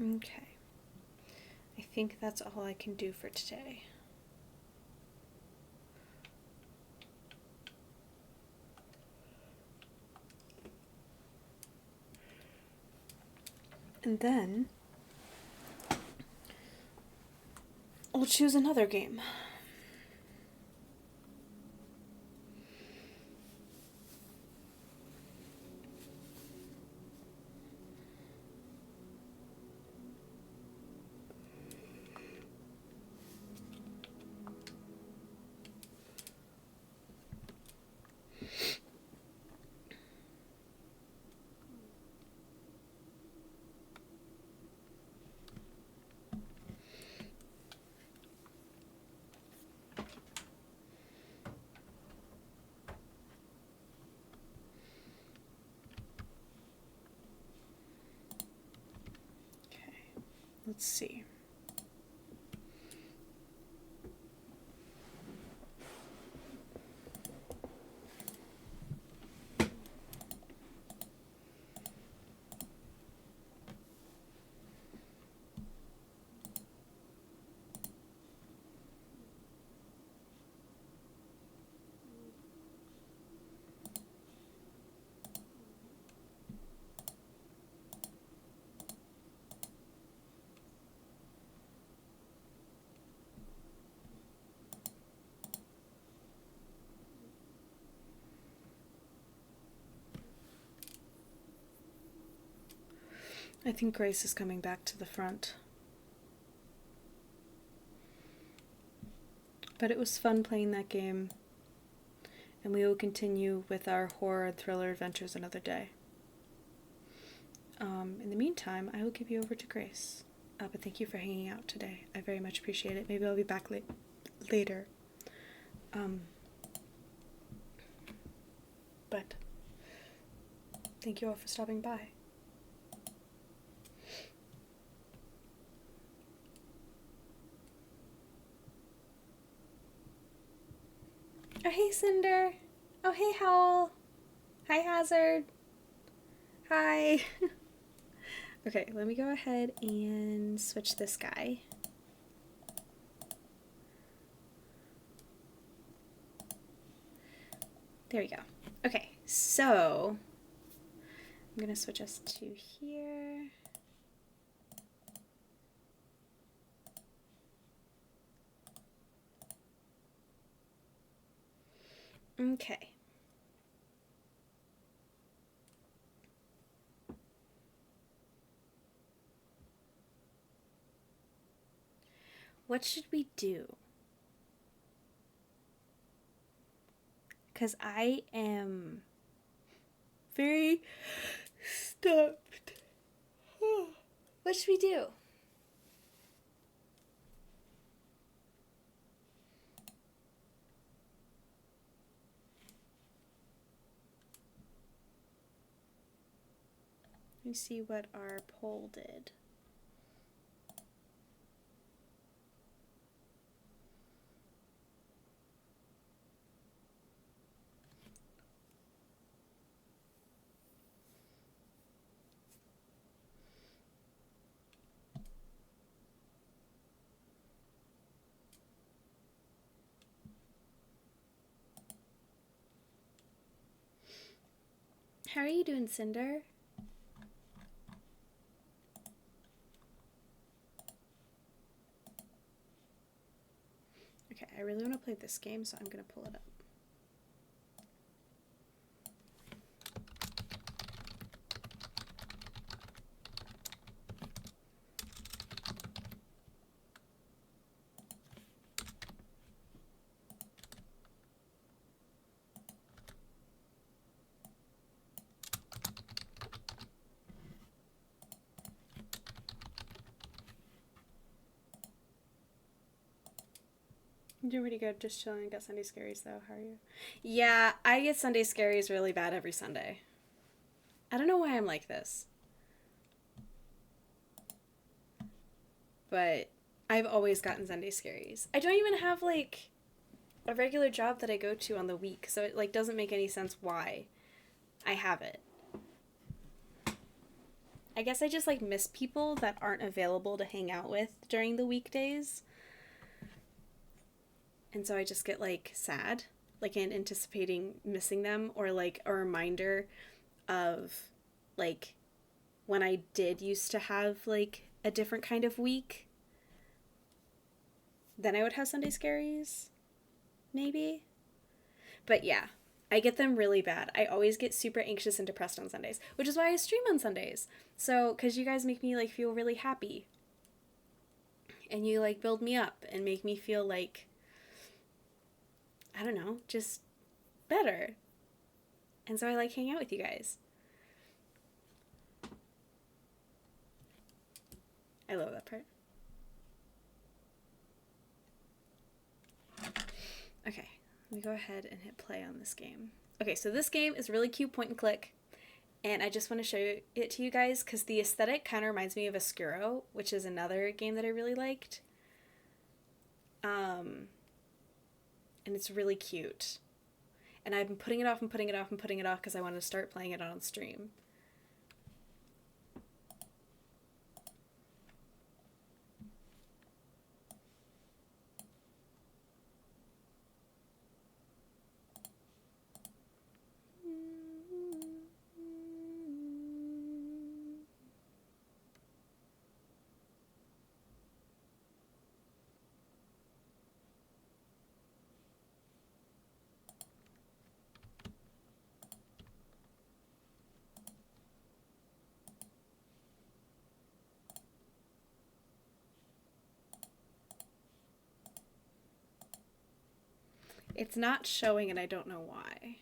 Okay. I think that's all I can do for today. And then I'll choose another game. Let's see. I think Grace is coming back to the front. But it was fun playing that game, and we will continue with our horror and thriller adventures another day. In the meantime, I will give you over to Grace. But thank you for hanging out today. I very much appreciate it. Maybe I'll be back later. But thank you all for stopping by. Oh, hey, Cinder. Oh, hey, Howl. Hi, Hazard. Hi. Okay, let me go ahead and switch this guy. There we go. Okay, so I'm going to switch us to here. Okay. What should we do? Because I am very stuffed. What should we do? Let me see what our poll did. How are you doing, Cinder? Okay, I really want to play this game, so I'm going to pull it up. I'm doing pretty good, just chilling. I got Sunday scaries though. How are you? Yeah, I get Sunday scaries really bad every Sunday. I don't know why I'm like this. But I've always gotten Sunday scaries. I don't even have like a regular job that I go to on the week, so it like doesn't make any sense why I have it. I guess I just like miss people that aren't available to hang out with during the weekdays. And so I just get like sad, like in anticipating missing them, or like a reminder of like when I did used to have like a different kind of week. Then I would have Sunday scaries, maybe. But yeah, I get them really bad. I always get super anxious and depressed on Sundays, which is why I stream on Sundays. So, because you guys make me like feel really happy. And you like build me up and make me feel like, I don't know, just better. And so I like hanging out with you guys. I love that part. Okay, let me go ahead and hit play on this game. Okay, so this game is really cute point and click. And I just want to show it to you guys because the aesthetic kind of reminds me of Oscuro, which is another game that I really liked. And it's really cute. And I've been putting it off and putting it off and putting it off because I want to start playing it on stream. It's not showing and I don't know why.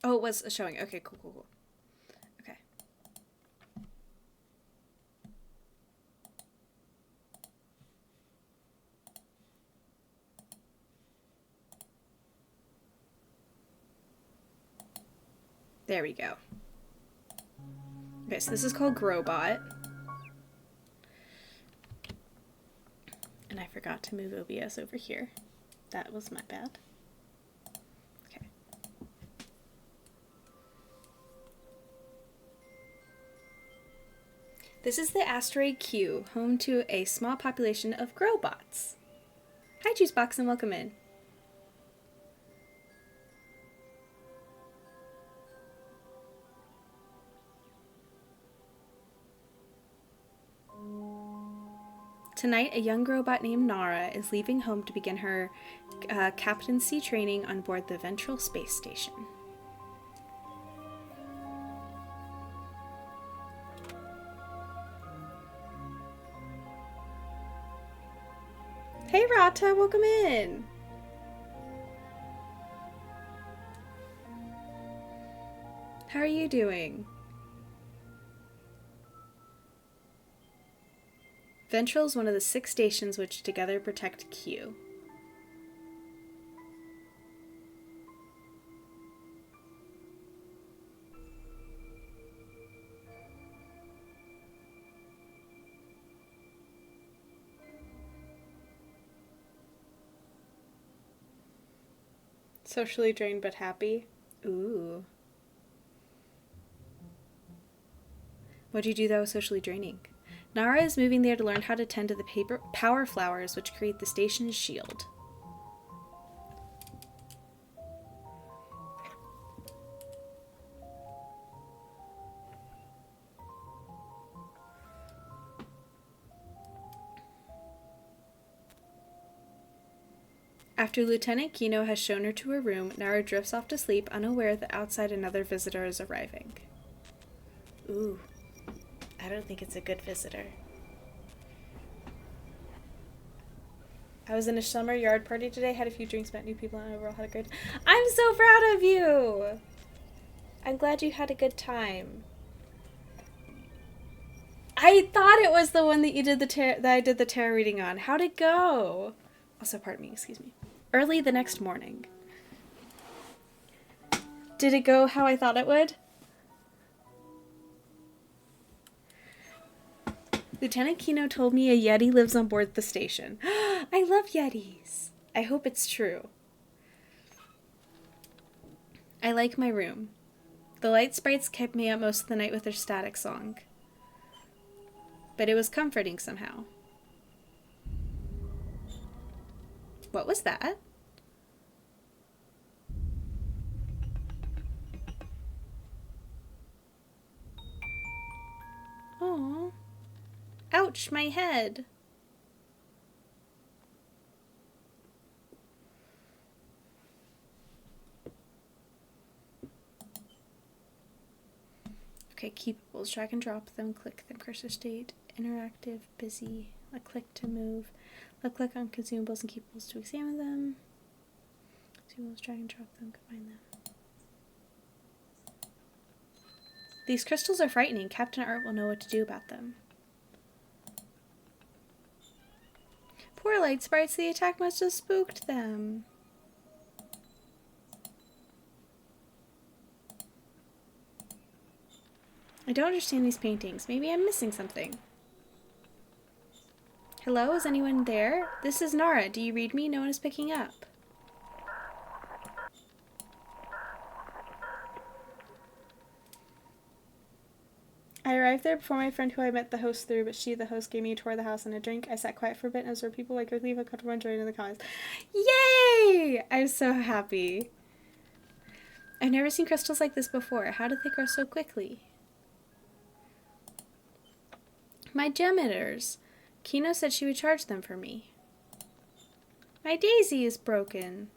Oh, it was showing. Okay, cool. Okay. There we go. Okay, so this is called Growbot. And I forgot to move OBS over here. That was my bad. Okay. This is the asteroid Q, home to a small population of Growbots. Hi, Juicebox, and welcome in. Tonight, a young Growbot named Nara is leaving home to begin her captaincy training on board the Ventral Space Station. Hey Rata, welcome in! How are you doing? Ventral is one of the 6 stations which together protect Q. Socially drained but happy? Ooh. What'd you do that was socially draining? Nara is moving there to learn how to tend to the power flowers which create the station's shield. After Lieutenant Kino has shown her to her room, Nara drifts off to sleep, unaware that outside another visitor is arriving. Ooh. I don't think it's a good visitor. I was in a summer yard party today, had a few drinks, met new people, and overall had a great time. I'm so proud of you! I'm glad you had a good time. I thought it was the one that you did that I did the tarot reading on. How'd it go? Also, pardon me, excuse me. Early the next morning. Did it go how I thought it would? Lieutenant Kino told me a Yeti lives on board the station. I love Yetis. I hope it's true. I like my room. The light sprites kept me up most of the night with their static song. But it was comforting somehow. What was that? Aww. Ouch, my head. Okay, keepables. Drag and drop them. Click them. Cursor state. Interactive. Busy. A click to move. Left click on consumables and keepables to examine them. Consumables. Drag and drop them. Combine them. These crystals are frightening. Captain Art will know what to do about them. Poor light sprites. The attack must have spooked them. I don't understand these paintings. Maybe I'm missing something. Hello, is anyone there? This is Nara. Do you read me? No one is picking up. I arrived there before my friend who I met the host through, but the host, gave me a tour of the house and a drink. I sat quiet for a bit and observed people. I quickly felt comfortable and joined in the comments. Yay! I'm so happy. I've never seen crystals like this before. How did they grow so quickly? My gem emitters. Kino said she would charge them for me. My daisy is broken.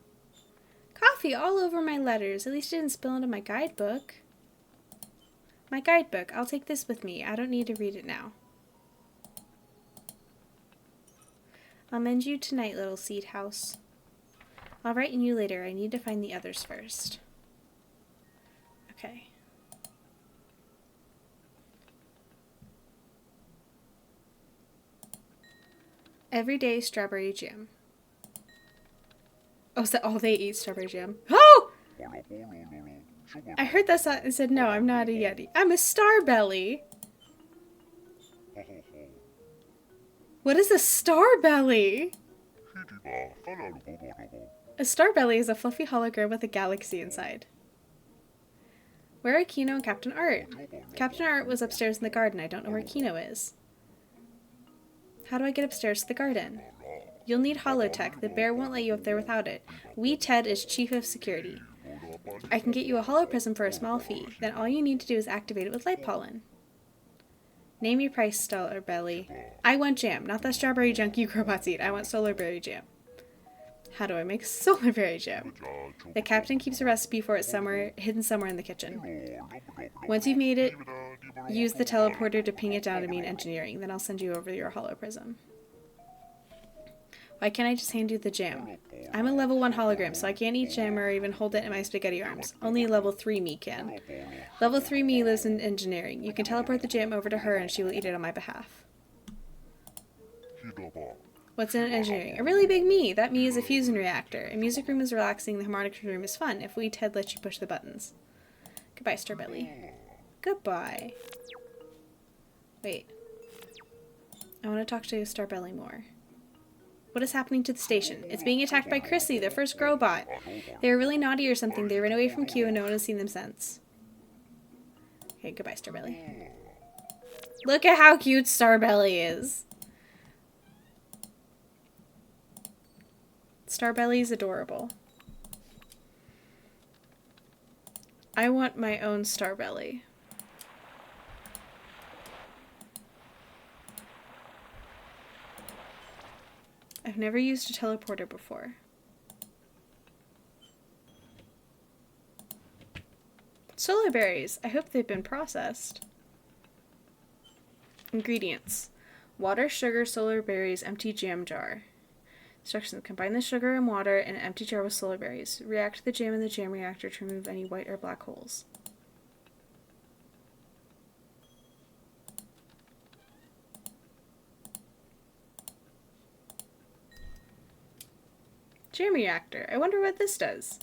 Coffee all over my letters. At least it didn't spill into my guidebook. My guidebook. I'll take this with me. I don't need to read it now. I'll mend you tonight, little seed house. I'll write in you later. I need to find the others first. Okay. Every day, strawberry jam. Oh, is that all they eat? Strawberry jam? Oh! I heard that and said, no, I'm not a Yeti. I'm a starbelly. What is a starbelly? A starbelly is a fluffy hologram with a galaxy inside. Where are Kino and Captain Art? Captain Art was upstairs in the garden. I don't know where Kino is. How do I get upstairs to the garden? You'll need holotech. The bear won't let you up there without it. Wee Ted is chief of security. I can get you a holo prism for a small fee. Then all you need to do is activate it with light pollen. Name your price, Starbelly. I want jam, not that strawberry junk you Growbots eat. I want solar berry jam. How do I make solar berry jam? The captain keeps a recipe for it hidden somewhere in the kitchen. Once you've made it, use the teleporter to ping it down to me in engineering. Then I'll send you over your holo prism. Why can't I just hand you the jam? I'm a level 1 hologram, so I can't eat jam or even hold it in my spaghetti arms. Only level 3 me can. Level 3 me lives in engineering. You can teleport the jam over to her and she will eat it on my behalf. What's in engineering? A really big me. That me is a fusion reactor. A music room is relaxing. The harmonic room is fun. If we Ted lets you push the buttons. Goodbye, Starbelly. Goodbye. Wait. I want to talk to Starbelly more. What is happening to the station? It's being attacked by Chrissy, the first Growbot. They were really naughty or something. They ran away from Q and no one has seen them since. Okay, goodbye, Starbelly. Look at how cute Starbelly is. Starbelly's adorable. I want my own Starbelly. I've never used a teleporter before. Solar berries. I hope they've been processed. Ingredients. Water, sugar, solar berries, empty jam jar. Instructions. Combine the sugar and water in an empty jar with solar berries. React the jam in the jam reactor to remove any white or black holes. Jam reactor. I wonder what this does.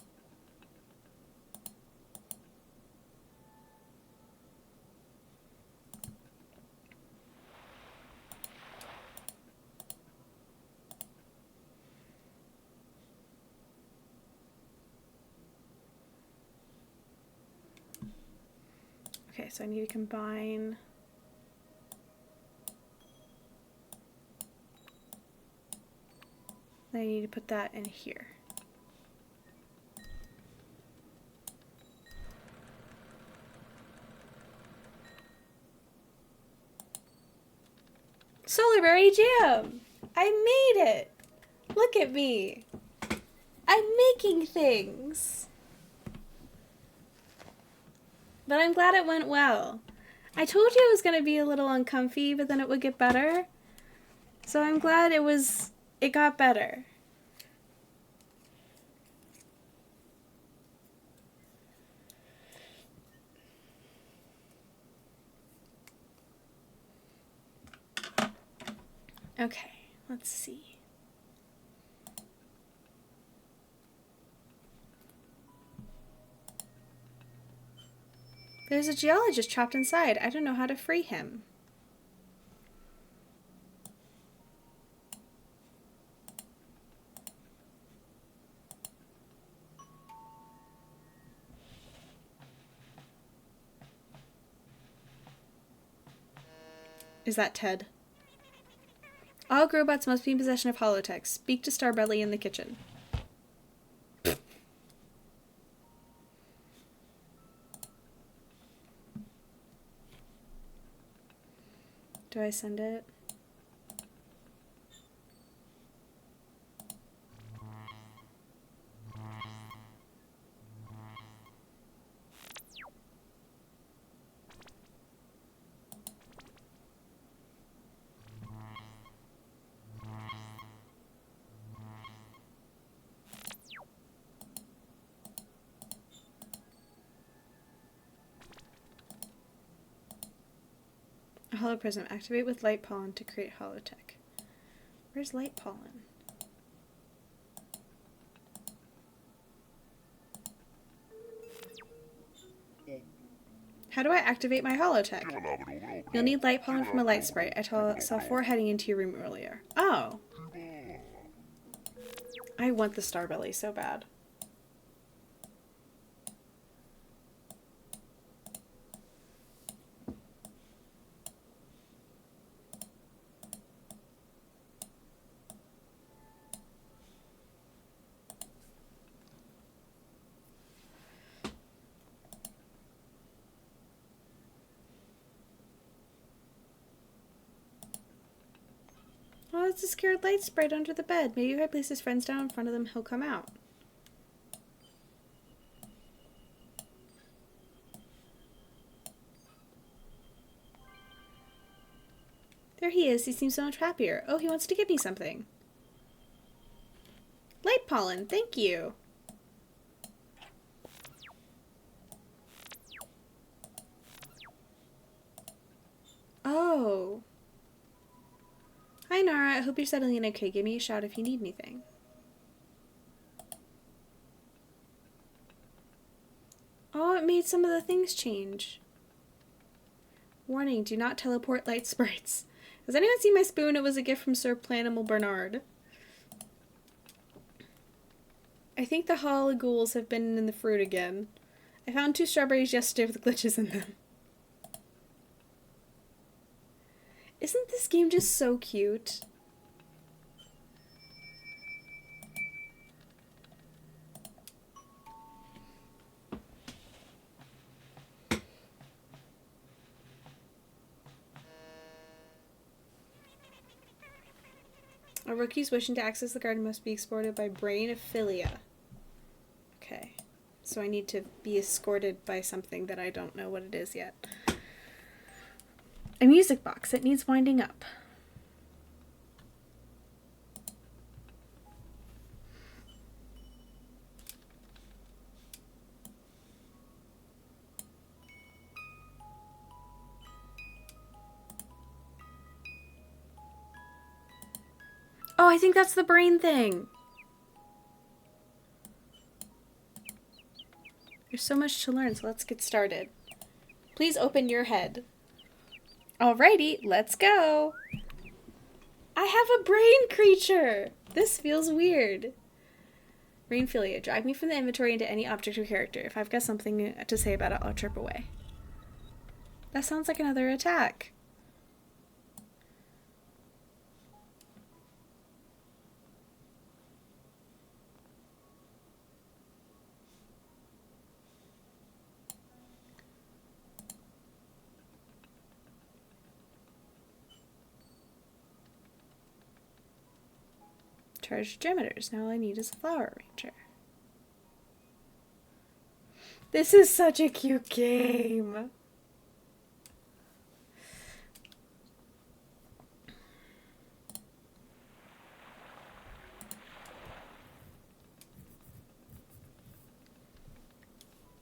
Okay, so I need to combine. Then I need to put that in here. Solarberry Jam! I made it! Look at me! I'm making things! But I'm glad it went well. I told you it was gonna be a little uncomfy, but then it would get better. So I'm glad it got better. Okay, let's see. There's a geologist trapped inside. I don't know how to free him. Is that Ted? All Growbots must be in possession of holotech. Speak to Starbelly in the kitchen. Do I send it? A hollow prism. Activate with light pollen to create holotech. Where's light pollen? How do I activate my holotech? You'll need light pollen from a light sprite. I saw 4 heading into your room earlier. Oh! I want the Starbelly so bad. Oh, it's a scared light sprite under the bed. Maybe if I place his friends down in front of them, he'll come out. There he is. He seems so much happier. Oh, he wants to give me something. Light pollen, thank you. Oh. Hi, Nara. I hope you're settling in okay. Give me a shout if you need anything. Oh, it made some of the things change. Warning, do not teleport light sprites. Has anyone seen my spoon? It was a gift from Sir Planimal Bernard. I think the hologhouls have been in the fruit again. I found 2 strawberries yesterday with glitches in them. Isn't this game just so cute? A rookie's wishing to access the garden must be escorted by Brain Ophilia. Okay. So I need to be escorted by something that I don't know what it is yet. A music box. It needs winding up. Oh, I think that's the brain thing. There's so much to learn, so let's get started. Please open your head. Alrighty, let's go. I have a brain creature. This feels weird. Brainphilia, drag me from the inventory into any object or character. If I've got something to say about it, I'll chirp away. That sounds like another attack. Charged gemmeters. Now all I need is a flower arranger. This is such a cute game.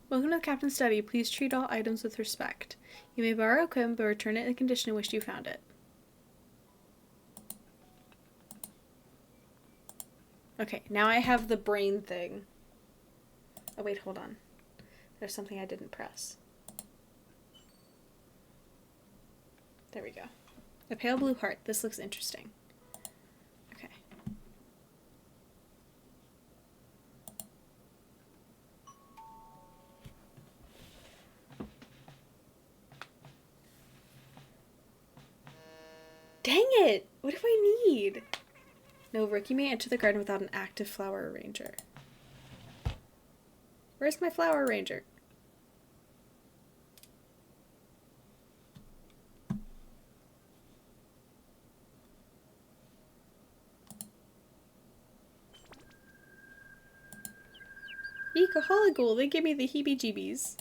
Welcome to the Captain's Study. Please treat all items with respect. You may borrow equipment, but return it in the condition in which you found it. Okay, now I have the brain thing. Oh wait, hold on. There's something I didn't press. There we go. A pale blue heart. This looks interesting. Okay. Dang it! What do I need? No, Rook, you may enter the garden without an active flower arranger. Where's my flower arranger? Ecoholigool, they give me the heebie-jeebies.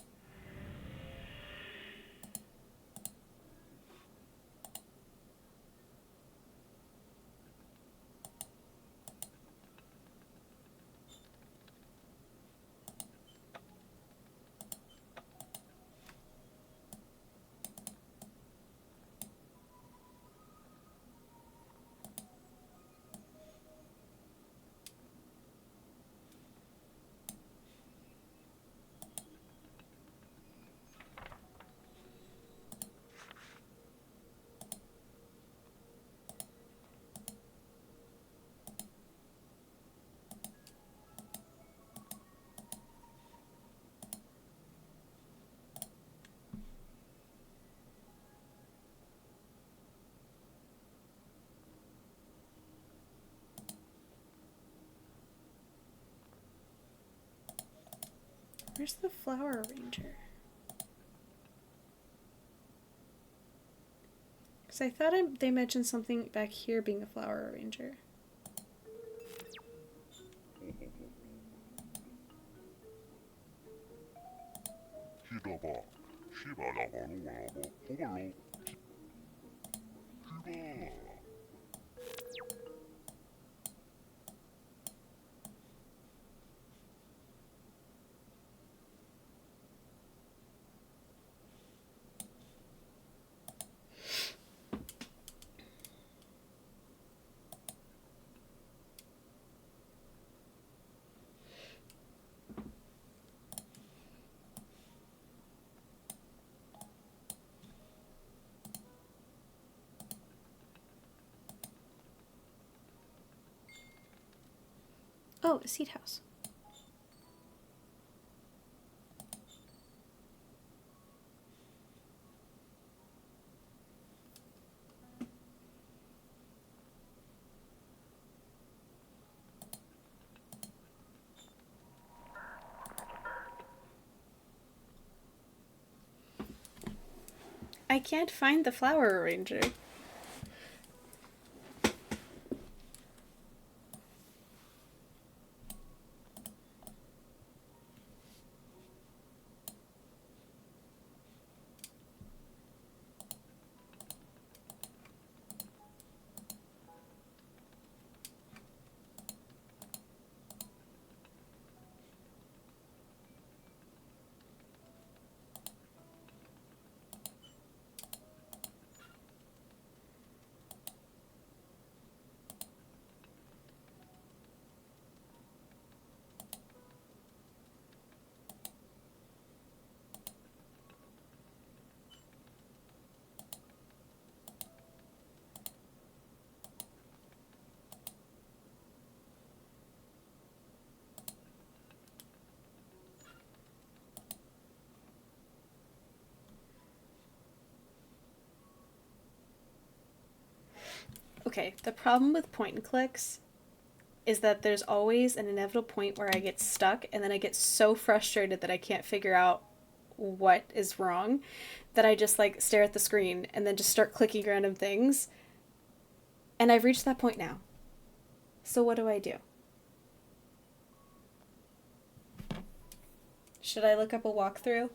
Where's the flower arranger? Because I thought they mentioned something back here being a flower arranger. Oh, a seed house. I can't find the flower arranger. Okay, the problem with point and clicks is that there's always an inevitable point where I get stuck and then I get so frustrated that I can't figure out what is wrong that I just like stare at the screen and then just start clicking random things. And I've reached that point now. So what do I do? Should I look up a walkthrough?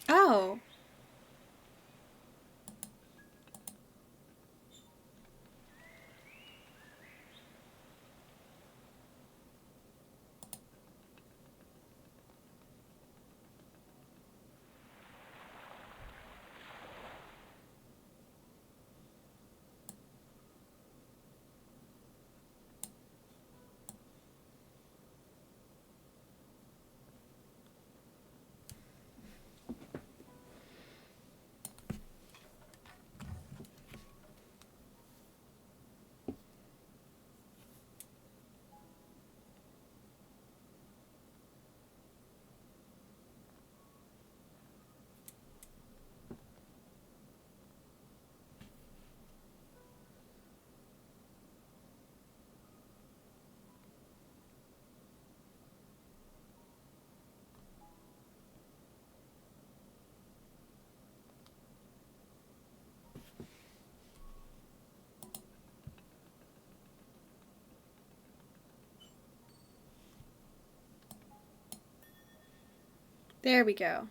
Oh. There we go.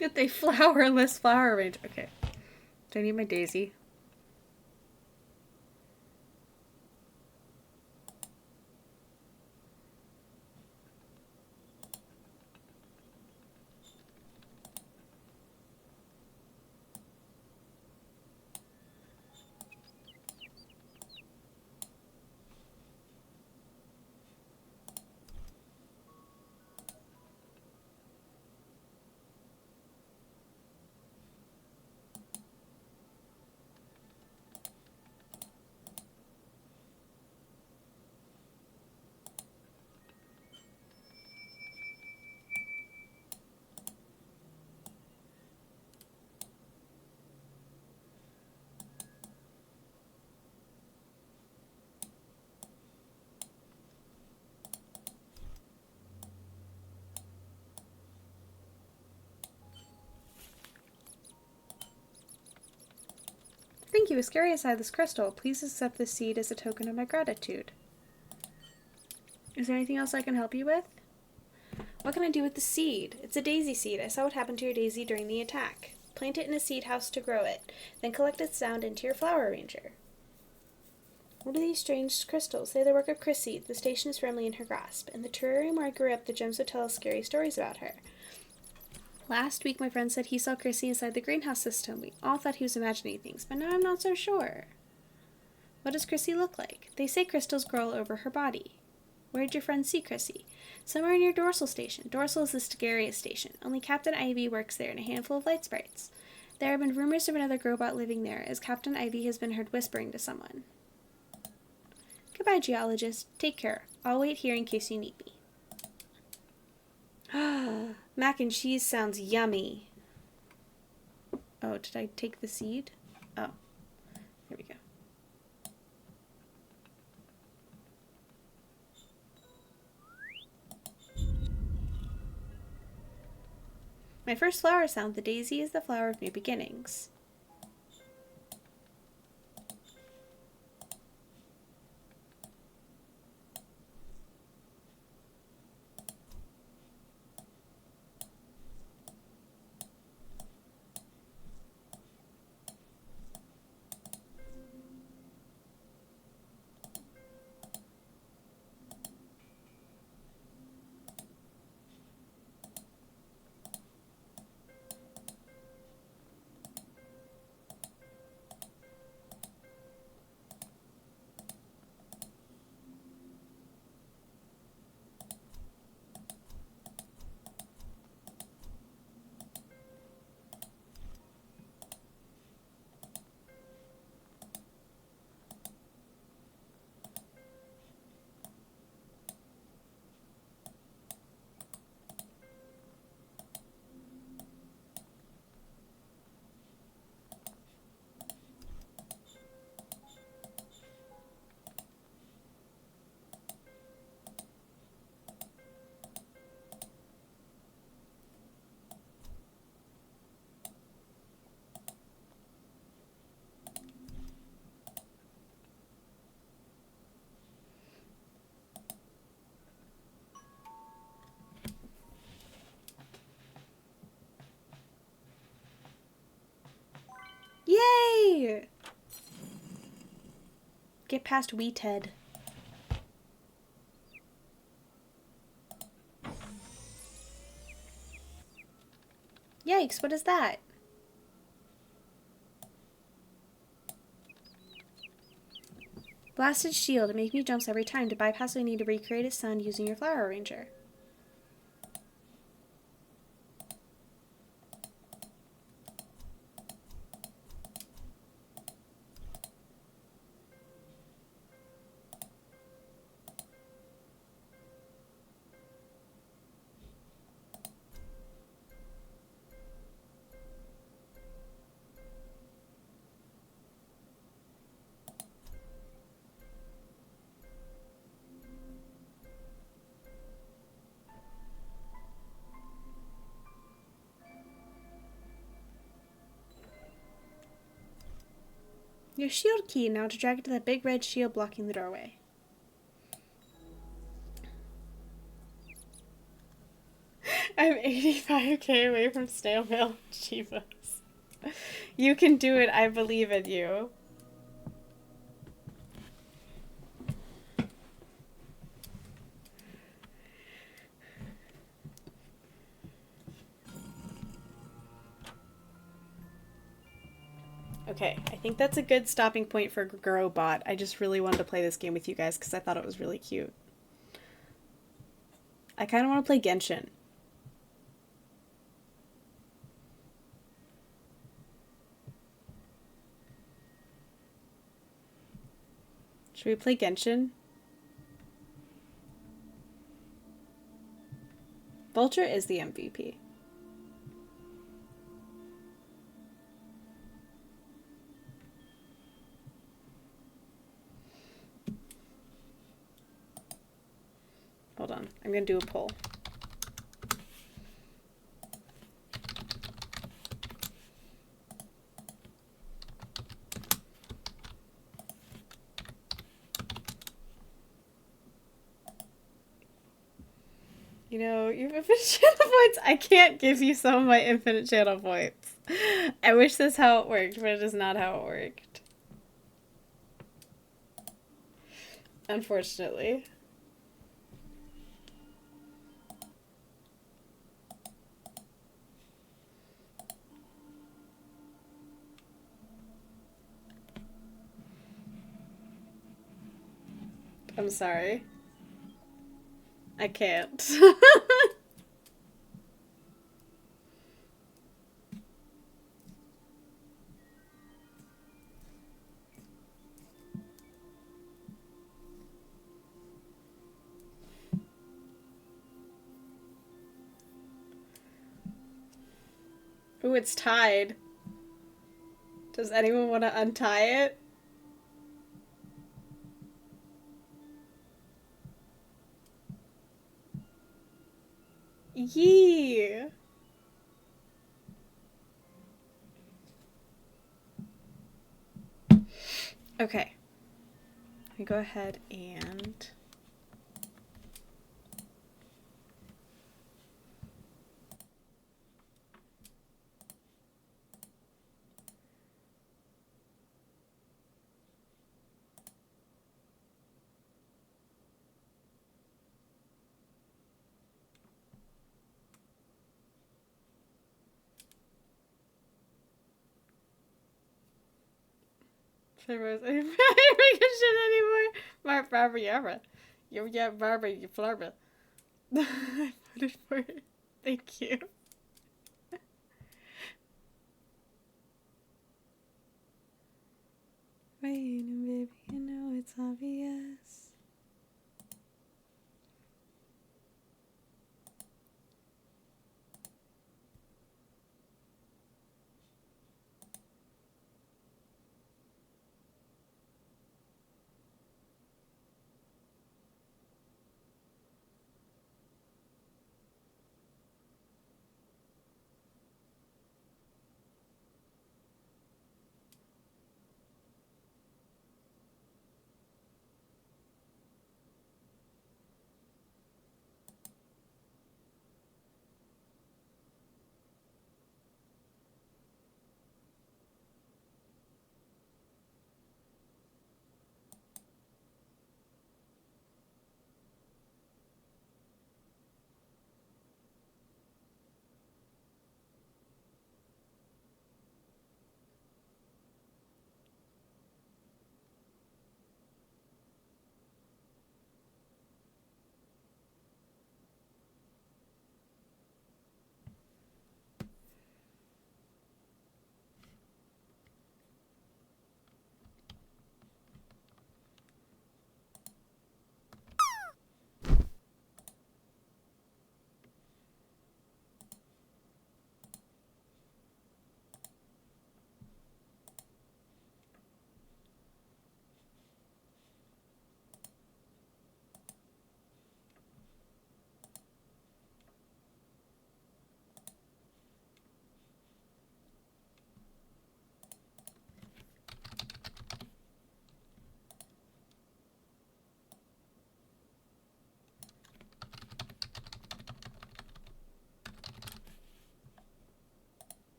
Get the flowerless flower arrange. Okay. Do I need my daisy? Thank you, Iscarius, this crystal. Please accept this seed as a token of my gratitude. Is there anything else I can help you with? What can I do with the seed? It's a daisy seed. I saw what happened to your daisy during the attack. Plant it in a seed house to grow it, then collect its sound into your flower arranger. What are these strange crystals? They're the work of Chrissy. The station is firmly in her grasp. In the terrarium where I grew up, the gems would tell us scary stories about her. Last week, my friend said he saw Chrissy inside the greenhouse system. We all thought he was imagining things, but now I'm not so sure. What does Chrissy look like? They say crystals grow all over her body. Where did your friend see Chrissy? Somewhere near Dorsal Station. Dorsal is the scariest station. Only Captain Ivy works there and a handful of light sprites. There have been rumors of another Growbot living there, as Captain Ivy has been heard whispering to someone. Goodbye, geologist. Take care. I'll wait here in case you need me. Mac and cheese sounds yummy. Oh, did I take the seed? Oh, there we go. My first flower sound. The daisy is the flower of new beginnings. Yay! Get past Weeted. Yikes, what is that? Blasted shield. It makes me jumps every time. To bypass, we need to recreate a sound using your flower arranger. Your shield key. Now to drag it to the big red shield blocking the doorway. I'm 85k away from snail mail. Chivas. You can do it. I believe in you. Okay, I think that's a good stopping point for Growbot. I just really wanted to play this game with you guys because I thought it was really cute. I kind of want to play Genshin. Should we play Genshin? Vulture is the MVP. Hold on, I'm gonna do a poll. You know, your infinite channel points, I can't give you some of my infinite channel points. I wish this how it worked, but it is not how it worked. Unfortunately. I'm sorry. I can't. Ooh, it's tied. Does anyone want to untie it? Yee! Okay. Let me go ahead and... Flurba, I don't make a shit anymore. Mark Barbara Yara. Yeah, Barbara, you Flurba. I voted for it. Thank you. Waiting, baby, you know it's obvious.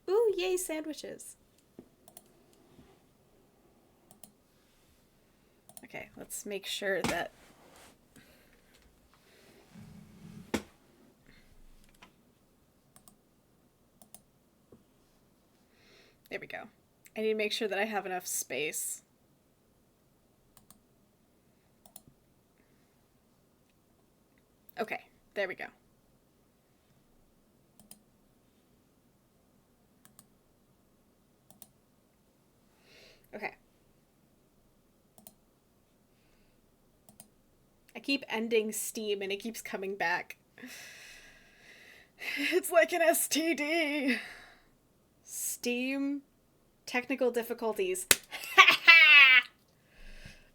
Ooh, yay, sandwiches. Okay, let's make sure that... There we go. I need to make sure that I have enough space. Okay, there we go. Okay. I keep ending Steam and it keeps coming back. It's like an STD. Steam technical difficulties.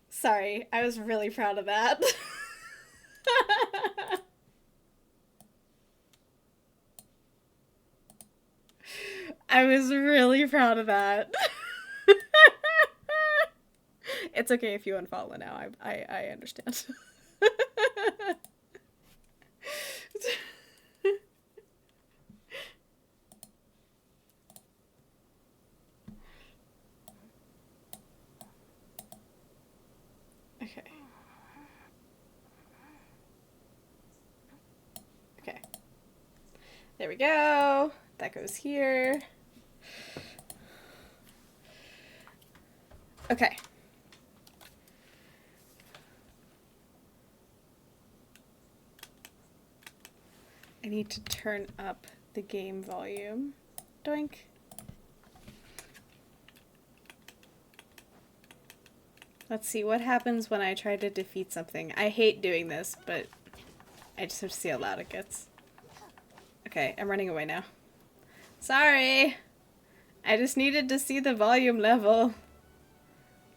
Sorry, I was really proud of that. I was really proud of that. It's okay if you unfollow now. I understand. Okay. Okay. There we go. That goes here. Okay. I need to turn up the game volume. Doink. Let's see what happens when I try to defeat something. I hate doing this, but I just have to see how loud it gets. Okay, I'm running away now. Sorry! I just needed to see the volume level.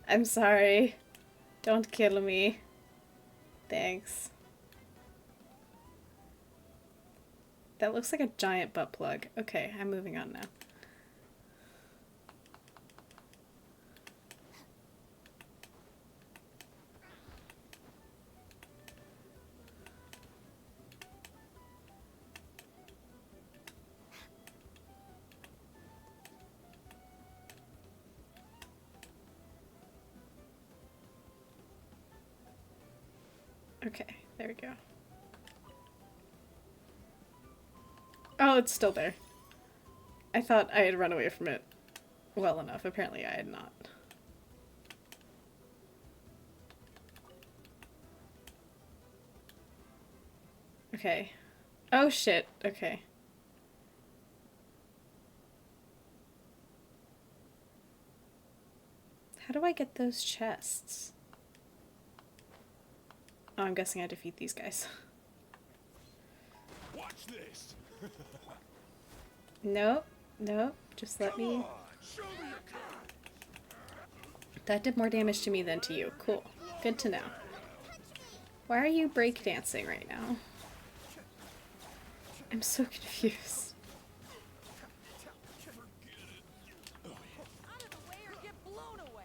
I'm sorry. Don't kill me. Thanks. That looks like a giant butt plug. Okay, I'm moving on now. Okay, there we go. Oh, it's still there. I thought I had run away from it well enough. Apparently I had not. Okay. Oh shit, okay. How do I get those chests? Oh, I'm guessing I defeat these guys. Watch this. Nope, nope. Just let me... Show me your kind. That did more damage to me than to you. Cool. Good to know. Why are you breakdancing right now? I'm so confused. Out of the way or get blown away.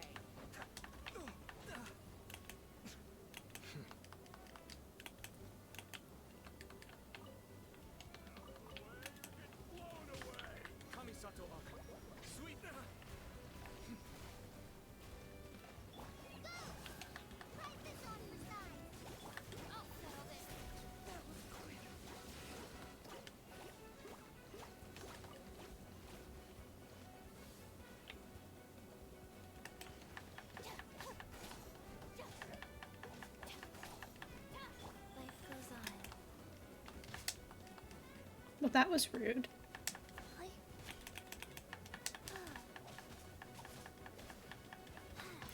Well, that was rude.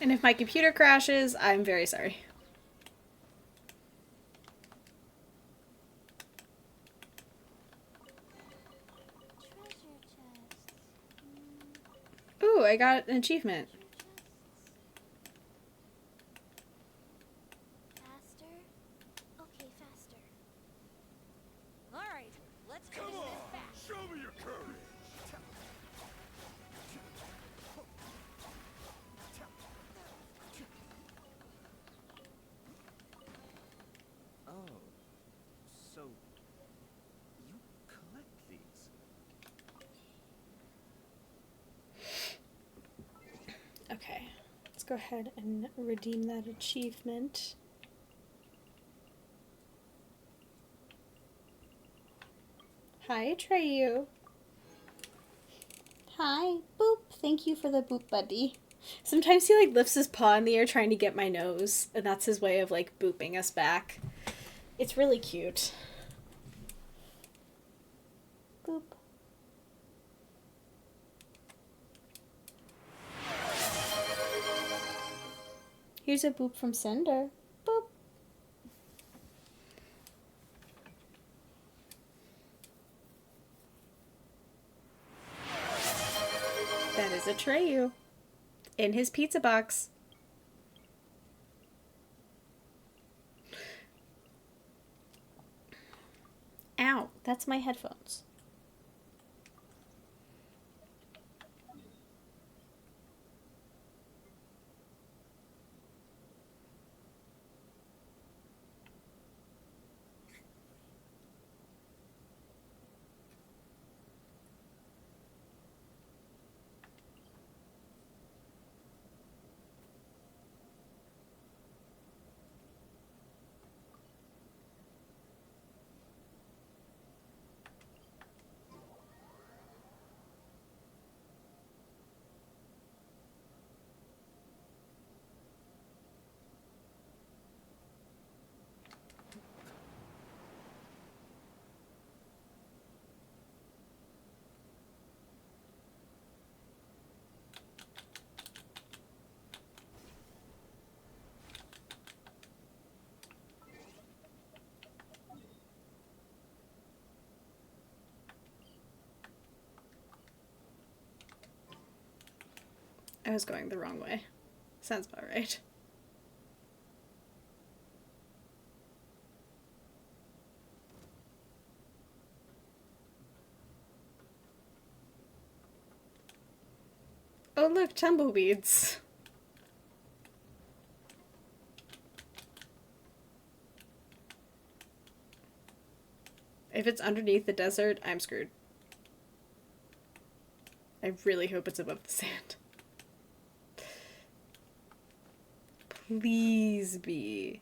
And if my computer crashes, I'm very sorry. Treasure chests. Ooh, I got an achievement. Faster? Okay, faster. Alright, let's Come finish on. this back. Show me your courage. Oh, so you collect these? Okay, let's go ahead and redeem that achievement. Hi, Treyu. Hi, Boop. Thank you for the boop, buddy. Sometimes he like lifts his paw in the air trying to get my nose, and that's his way of like booping us back. It's really cute. Boop. Here's a boop from Cinder. Boop. That is a Treyu. In his pizza box. Ow, that's my headphones. I was going the wrong way. Sounds about right. Oh look, tumbleweeds. If it's underneath the desert, I'm screwed. I really hope it's above the sand. Please be.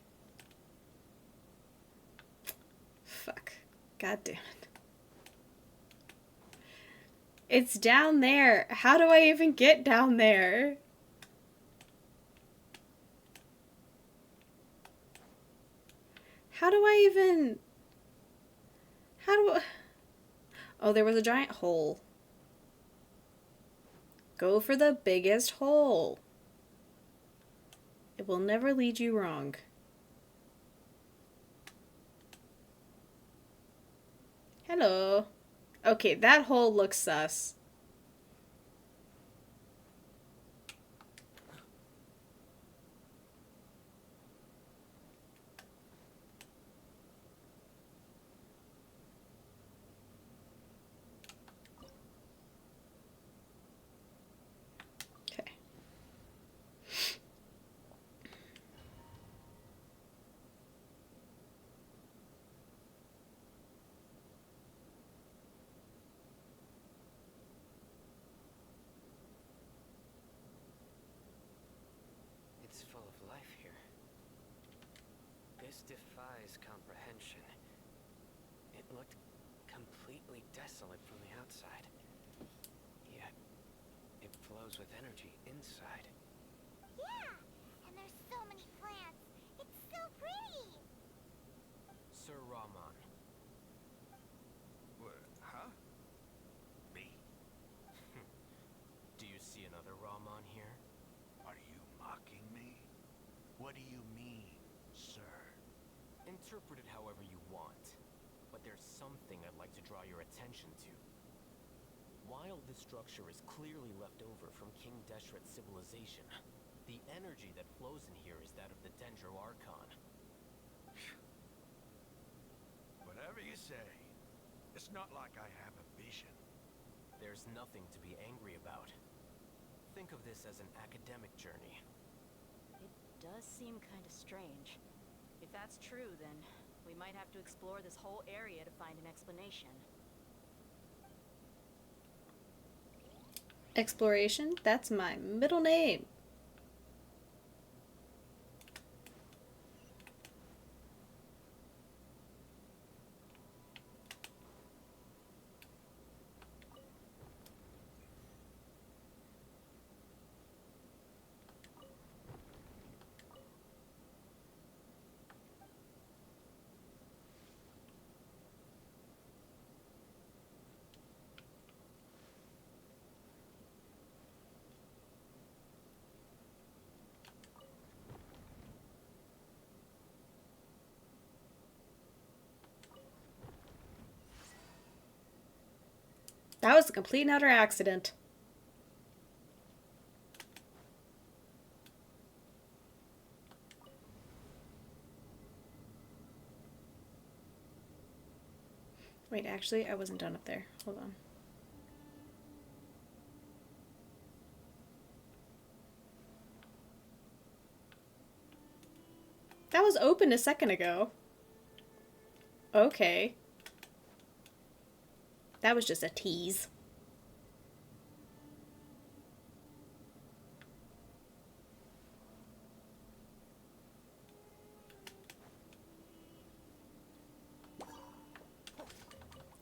Fuck. God damn it. It's down there. How do I even get down there? How do I even... How do I... Oh, there was a giant hole. Go for the biggest hole. It will never lead you wrong. Hello. Okay, that hole looks sus. Okay. It's full of life here. This defies comprehension. It looked completely desolate from the outside. Yet, it flows with energy inside. Yeah! And there's so many plants. It's so pretty! Sir Rahman. What? Huh? Me? Do you see another Rahman here? Are you mocking me? What do you mean, sir? Interpret it however you want. But there's something I'd like to draw your attention to. While this structure is clearly left over from King Deshret's civilization, the energy that flows in here is that of the Dendro Archon. Whatever you say. It's not like I have a vision. There's nothing to be angry about. Think of this as an academic journey. It does seem kind of strange. If that's true, then we might have to explore this whole area to find an explanation. Exploration? That's my middle name. That was a complete and utter accident. Wait, actually, I wasn't done up there. Hold on. That was open a second ago. Okay. That was just a tease.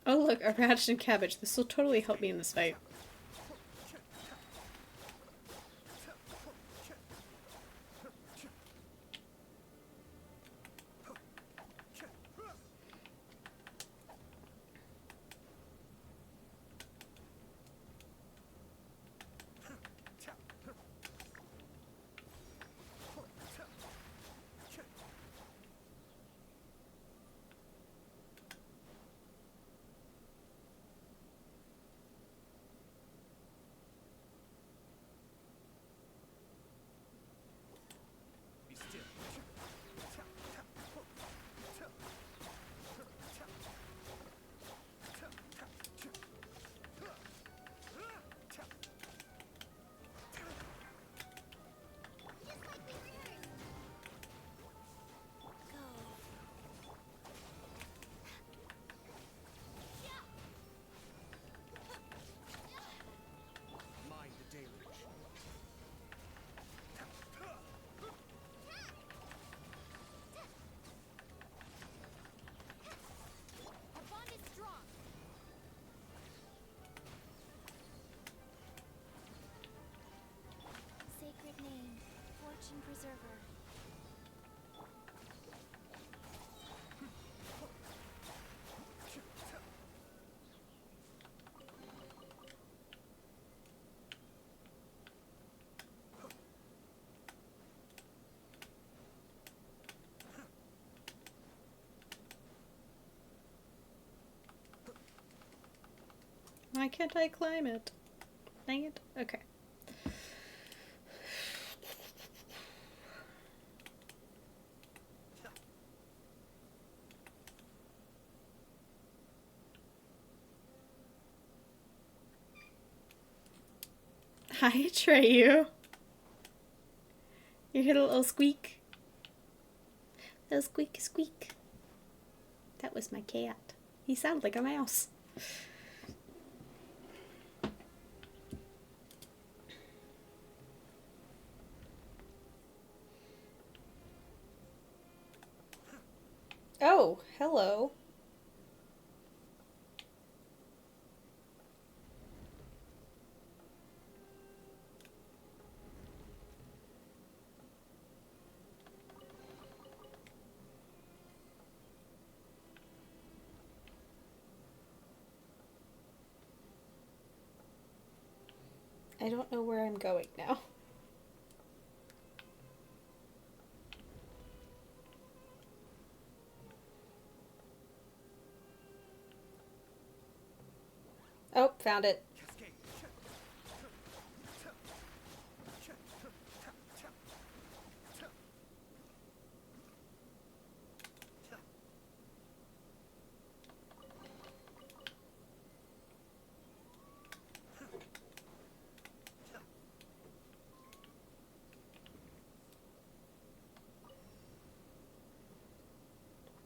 Oh look, a radish and cabbage. This will totally help me in this fight. Why can't I climb it? Dang it. Okay. Hi, Atreyu. You heard a little squeak? Little squeak, squeak. That was my cat. He sounded like a mouse. Oh, hello. I don't know where I'm going now. Oh, found it.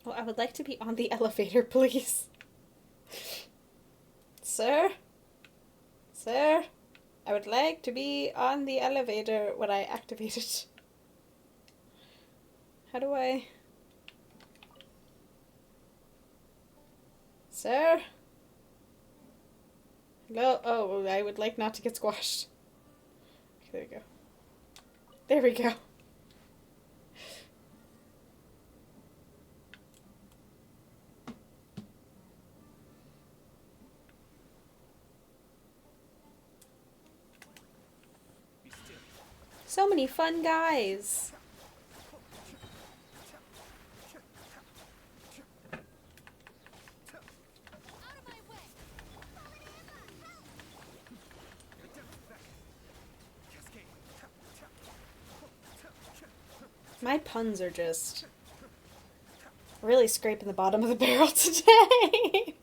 Well, I would like to be on the elevator, please. Sir? Sir? I would like to be on the elevator when I activate it. How do I... Sir? Hello? Oh, I would like not to get squashed. Okay, there we go. There we go. So many fun guys. My puns are just really scraping the bottom of the barrel today.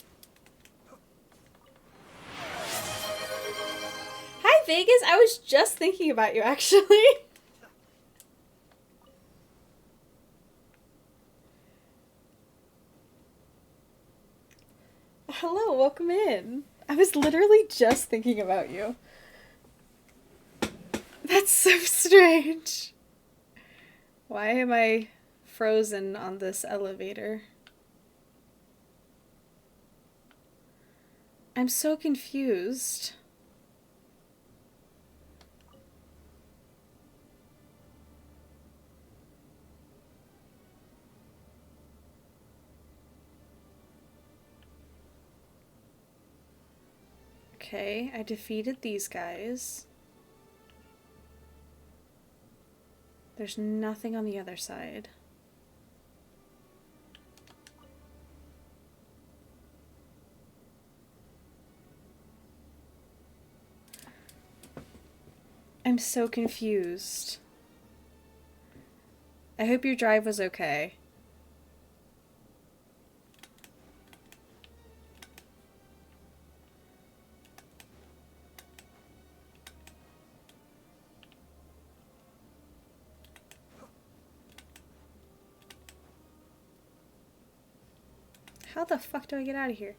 Hi, Vegas. I was just thinking about you, actually. Hello, welcome in. I was literally just thinking about you. That's so strange. Why am I frozen on this elevator? I'm so confused. Okay, I defeated these guys. There's nothing on the other side. I'm so confused. I hope your drive was okay. How the fuck do I get out of here?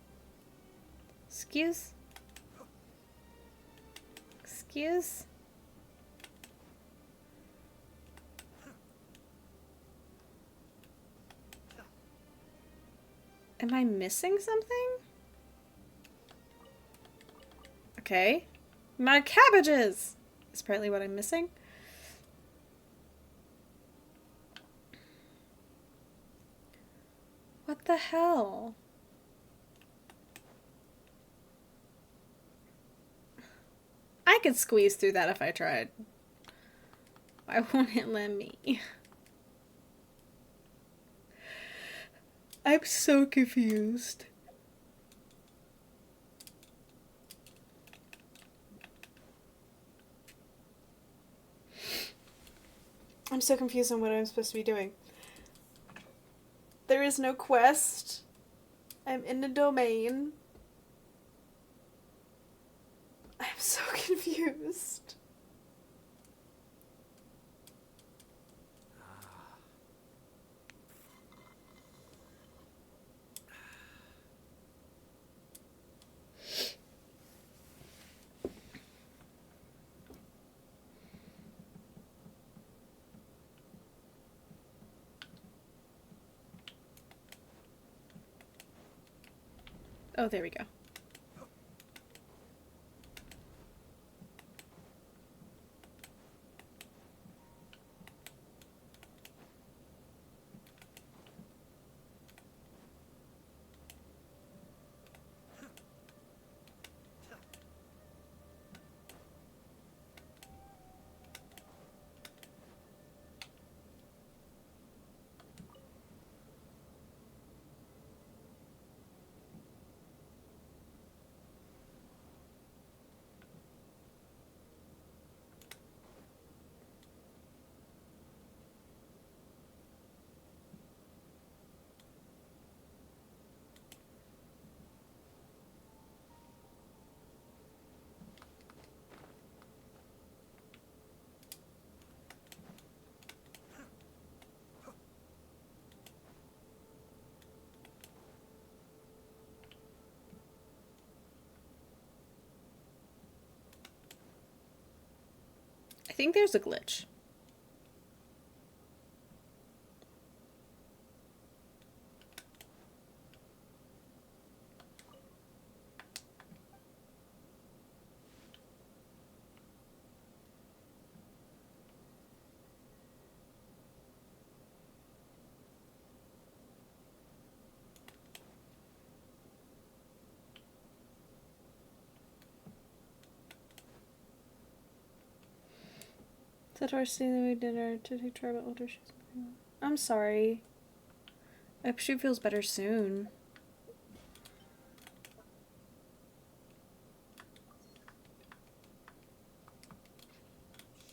Excuse? Excuse? Am I missing something? Okay. My cabbages! Is apparently what I'm missing. What the hell? I could squeeze through that if I tried. Why won't it let me? I'm so confused. I'm so confused on what I'm supposed to be doing. There is no quest. I'm in the domain. I'm so confused. Oh, there we go. I think there's a glitch. That our that we did our to take care about older shoes. I'm sorry. I hope she feels better soon.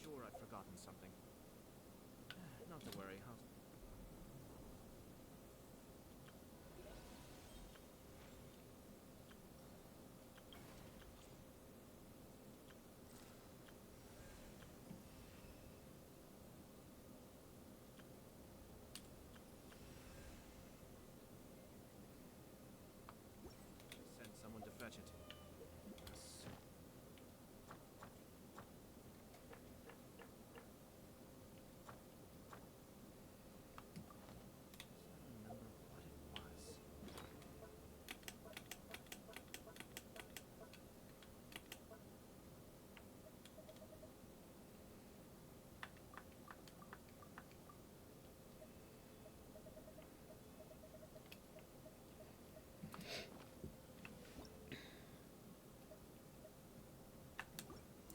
Sure, I've forgotten something. Not to worry, I'll... Send someone to fetch it. Yes. I don't remember what it was.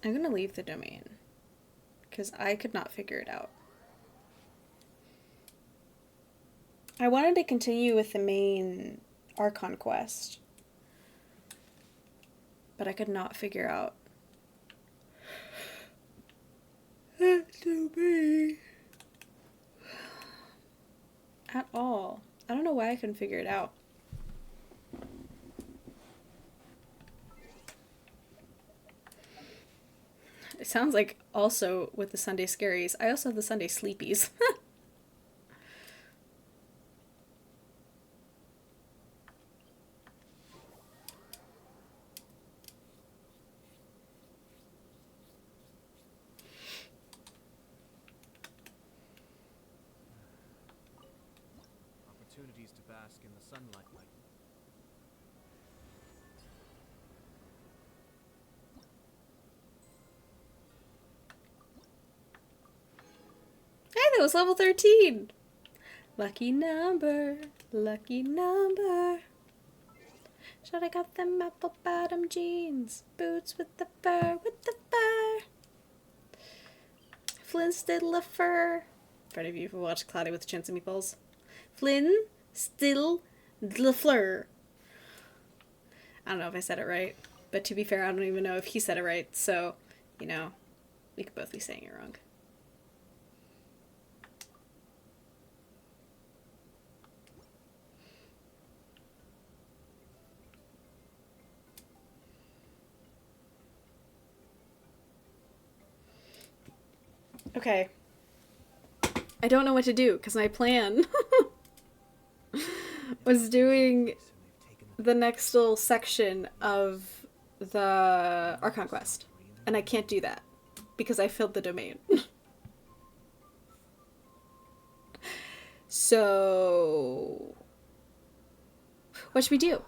I'm gonna leave the domain because I could not figure it out. I wanted to continue with the main Archon quest, but I could not figure out that domain at all. I don't know why I couldn't figure it out. It sounds like also with the Sunday Scaries, I also have the Sunday Sleepies. Opportunities to bask in the sunlight might... Hey, that was level 13! Lucky number, lucky number. Should I got them apple bottom jeans? Boots with the fur, with the fur. Flynn still a fur. For any of you who watched Cloudy with a Chance of Meatballs. Flynn still the fleur. I don't know if I said it right, but to be fair, I don't even know if he said it right, so, you know, we could both be saying it wrong. Okay. I don't know what to do because my plan was doing the next little section of the Archon quest. And I can't do that because I filled the domain. So, what should we do?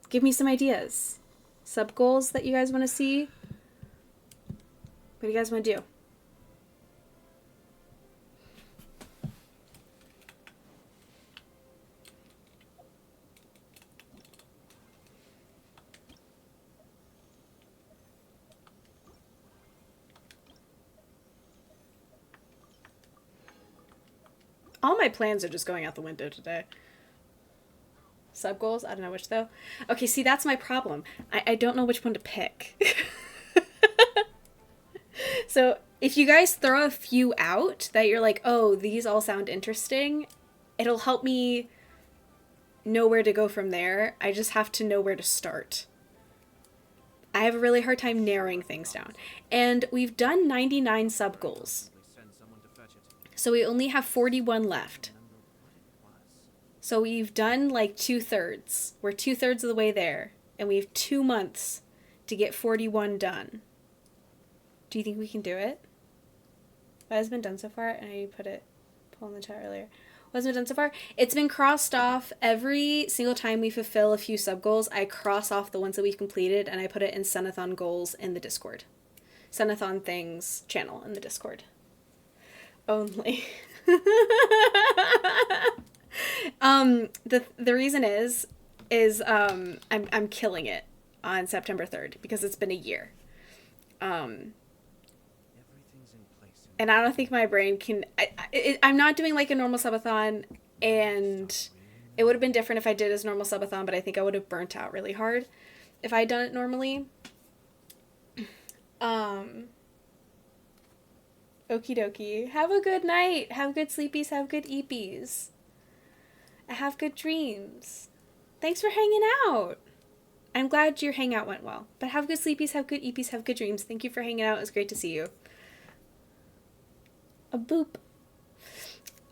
Give me some ideas. Sub goals that you guys want to see? What do you guys want to do? All my plans are just going out the window today. Sub goals? I don't know which though. Okay, see, that's my problem. I don't know which one to pick. So if you guys throw a few out that you're like, oh, these all sound interesting, it'll help me know where to go from there. I just have to know where to start. I have a really hard time narrowing things down. And we've done 99 sub goals. So we only have 41 left. So we've done like 2/3. We're 2/3 of the way there. And we have 2 months to get 41 done. Do you think we can do it? What has been done so far? I know you put it in the chat earlier. What has been done so far? It's been crossed off every single time we fulfill a few sub goals. I cross off the ones that we've completed and I put it in Sunathon goals in the Discord. Sunathon things channel in the Discord. Only. The reason is I'm killing it on September 3rd because it's been a year. And I don't think my brain can... I'm not doing like a normal subathon, and it would have been different if I did as normal subathon, but I think I would have burnt out really hard if I had done it normally. Okie dokie. Have a good night. Have good sleepies. Have good eepies. Have good dreams. Thanks for hanging out. I'm glad your hangout went well. But have good sleepies. Have good eepies. Have good dreams. Thank you for hanging out. It was great to see you. A boop.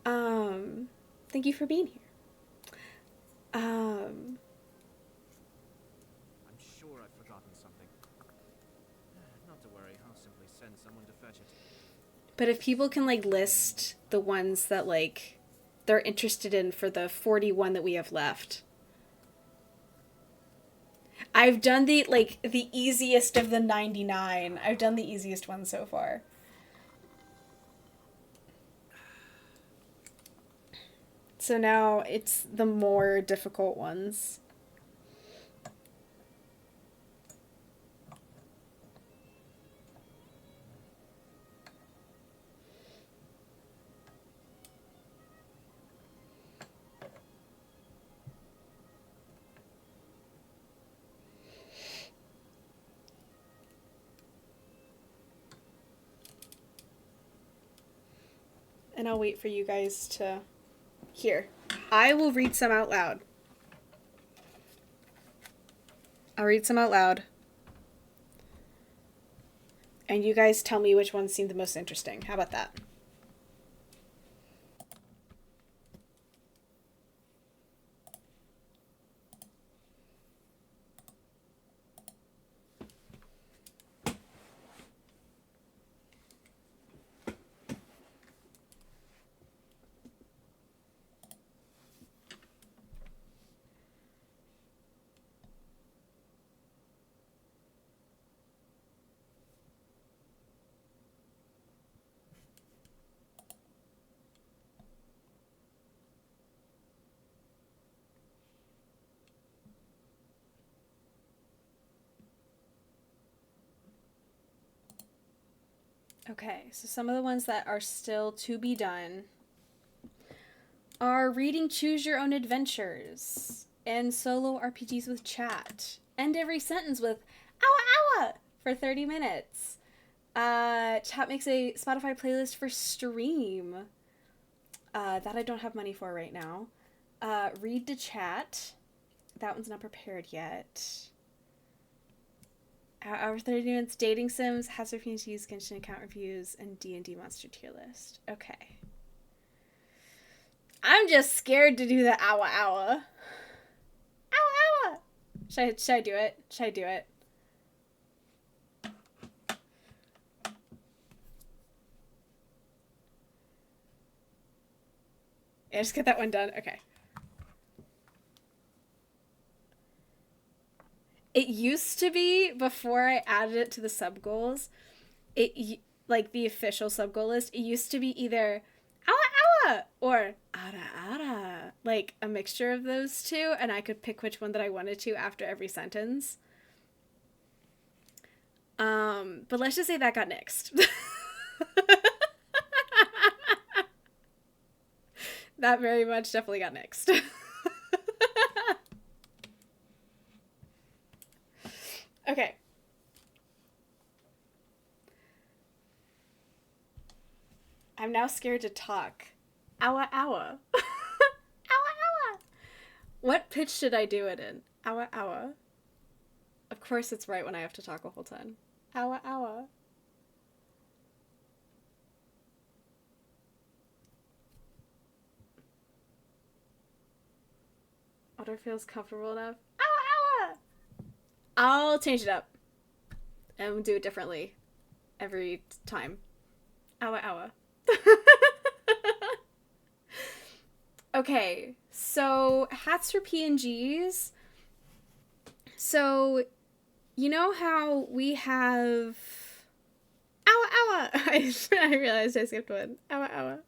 Thank you for being here. I'm sure I've forgotten something. Not to worry, I'll simply send someone to fetch it. But if people can like list the ones that like they're interested in for the 41 that we have left. I've done the easiest of the 99. I've done the easiest one so far. So now it's the more difficult ones. And I'll wait for you guys to... Here, I will read some out loud. I'll read some out loud. And you guys tell me which ones seem the most interesting. How about that? Okay, so some of the ones that are still to be done are reading Choose Your Own Adventures and solo RPGs with chat. End every sentence with "Owa owa" for 30 minutes. Chat makes a Spotify playlist for stream. That I don't have money for right now. Read to chat. That one's not prepared yet. Our 30 minutes dating sims, hats RPGs, Genshin account reviews, and D&D monster tier list. Okay. I'm just scared to do the hour. Hour. Should I do it? Should I do it? Yeah, just get that one done. Okay. It used to be, before I added it to the sub goals, like the official sub goal list, it used to be either awa or ara, like a mixture of those two, and I could pick which one that I wanted to after every sentence. But let's just say that got nixed. That very much definitely got nixed. Okay. I'm now scared to talk. Awa. Awa. What pitch should I do it in? Awa. Of course it's right when I have to talk a whole ton. Awa. Otter feels comfortable enough. Awa. I'll change it up and do it differently every time. Awa. Okay, so hats for PNGs. So, you know how we have... Awa. I realized I skipped one. Awa.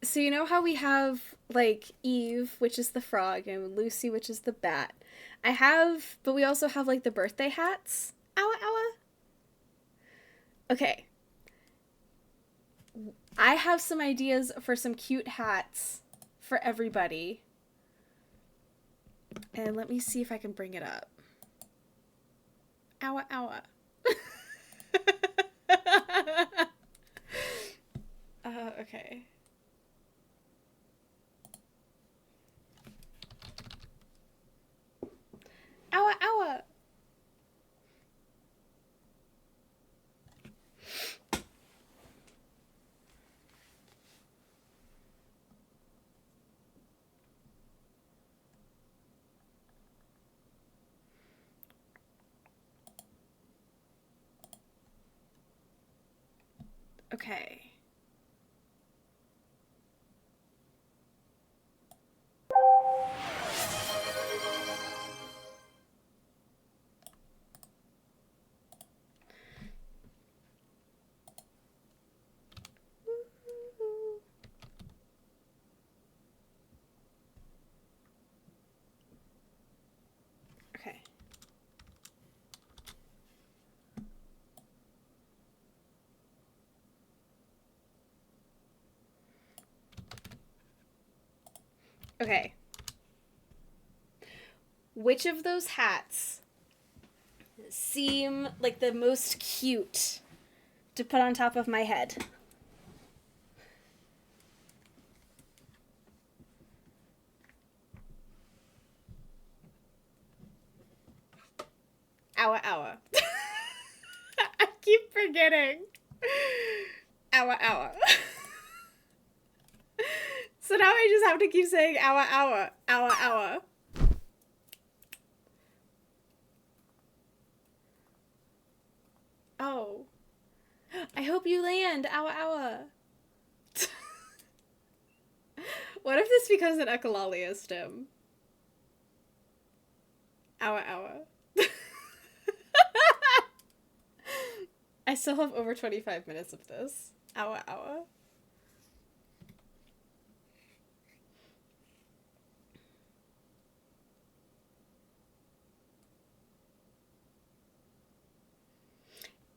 So you know how we have, like, Eve, which is the frog, and Lucy, which is the bat. But we also have, like, the birthday hats. Awa. Okay. I have some ideas for some cute hats for everybody. And let me see if I can bring it up. Awa. Okay. Awa. Okay. Okay. Okay. Which of those hats seem like the most cute to put on top of my head? Awa. I keep forgetting. Awa. So now I just have to keep saying awa. Oh. I hope you land. Awa. What if this becomes an echolalia stem? Awa. I still have over 25 minutes of this. Awa.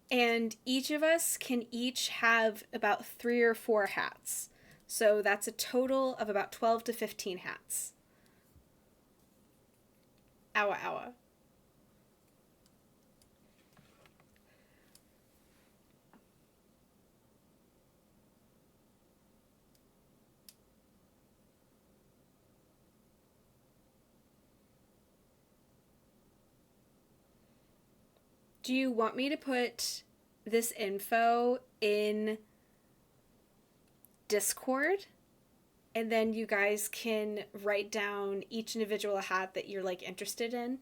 And each of us can each have about 3 or 4 hats. So that's a total of about 12 to 15 hats. Awa. Do you want me to put this info in Discord? And then you guys can write down each individual hat that you're, like, interested in?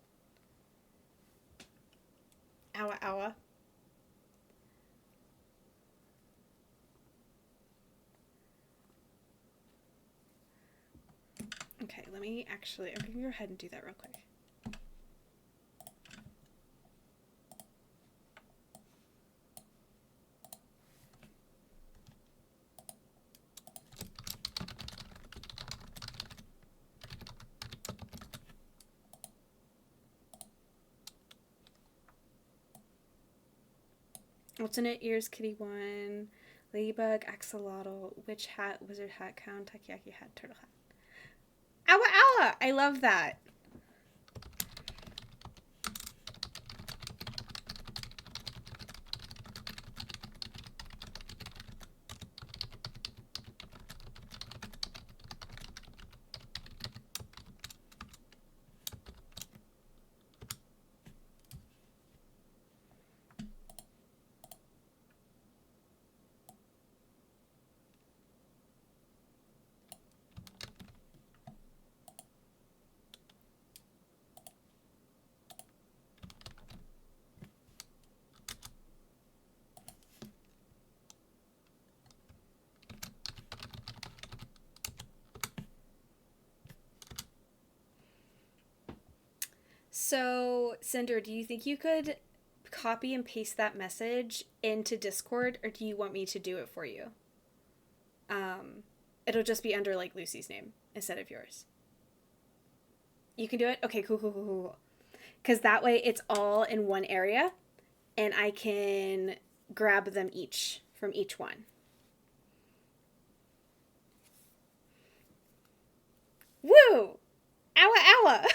Owa, owa. Okay, let me actually... I'm going to go ahead and do that real quick. Alternate ears, kitty one, ladybug, axolotl, witch hat, wizard hat, clown, takoyaki hat, turtle hat. Owa, owa! I love that. So, Cinder, do you think you could copy and paste that message into Discord, or do you want me to do it for you? It'll just be under, like, Lucy's name instead of yours. You can do it? Okay, cool, cool, cool, cool. Because that way it's all in one area, and I can grab them each from each one. Woo! Owa, owa!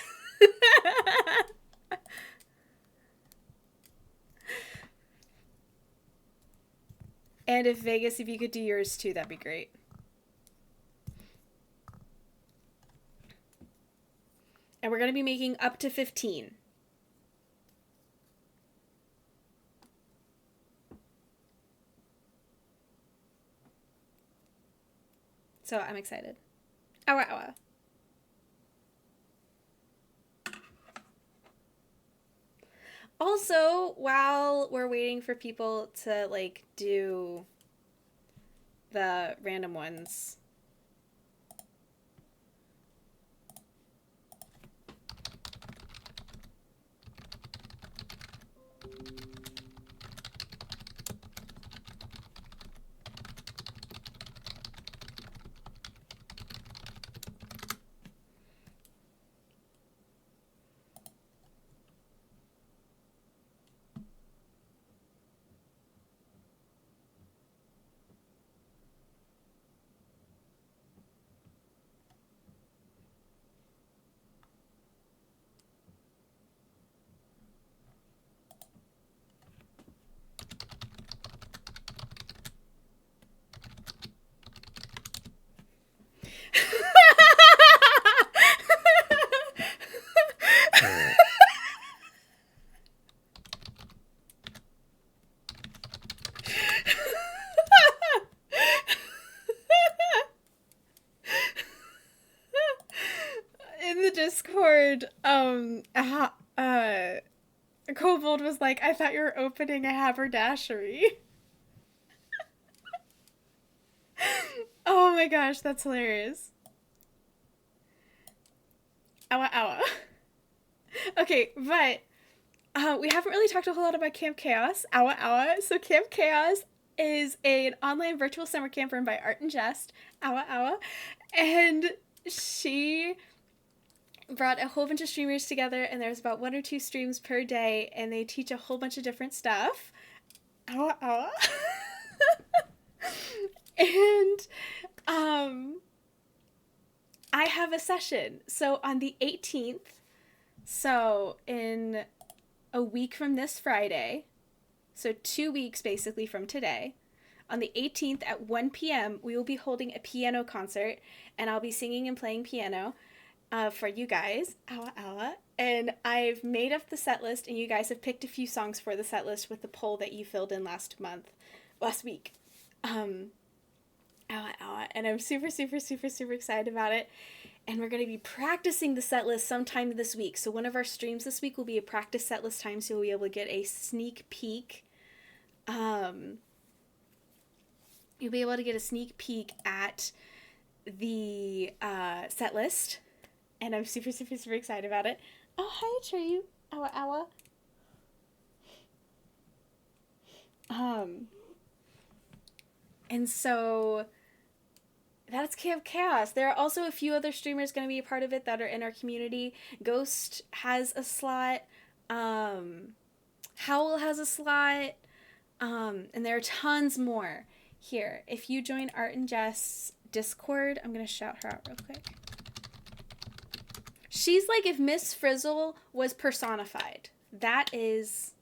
And if Vegas, if you could do yours too, that'd be great. And we're going to be making up to 15. So I'm excited. Owa, owa. Also, while we're waiting for people to, like, do the random ones... In the Discord, Kobold was like, I thought you were opening a haberdashery. Oh my gosh, that's hilarious. Owa, owa. Okay, but we haven't really talked a whole lot about Camp Chaos. Owa, owa. So Camp Chaos is an online virtual summer camp run by Art and Jest. Owa, owa. And she brought a whole bunch of streamers together, and there's about 1 or 2 streams per day, and they teach a whole bunch of different stuff. Owa, owa. And I have a session. So on the 18th, so in a week from this Friday, so 2 weeks basically from today, on the 18th at 1 p.m., we will be holding a piano concert, and I'll be singing and playing piano. for you guys, Awa Awa, and I've made up the set list, and you guys have picked a few songs for the set list with the poll that you filled in last week. Awa Awa, and I'm super, super, super, super excited about it. And we're going to be practicing the set list sometime this week. So one of our streams this week will be a practice set list time, so you'll be able to get a sneak peek. You'll be able to get a sneak peek at the set list, and I'm super, super, super excited about it. Oh, hi, Tree. Awa, awa. And so that's Camp Chaos. There are also a few other streamers going to be a part of it that are in our community. Ghost has a slot. Howl has a slot. And there are tons more. Here, if you join Art and Jess Discord, I'm going to shout her out real quick. She's like if Miss Frizzle was personified. That is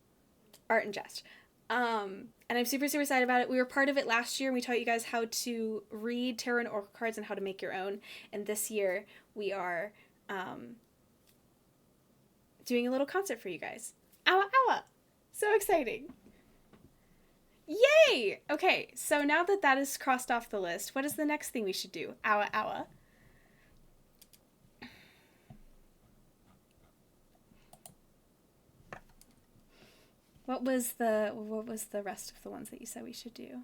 Art and Jess. And I'm super, super excited about it. We were part of it last year, and we taught you guys how to read tarot and oracle cards and how to make your own. And this year, we are doing a little concert for you guys. Awa, awa! So exciting. Yay! Okay, so now that that is crossed off the list, what is the next thing we should do? Awa, awa. What was the rest of the ones that you said we should do?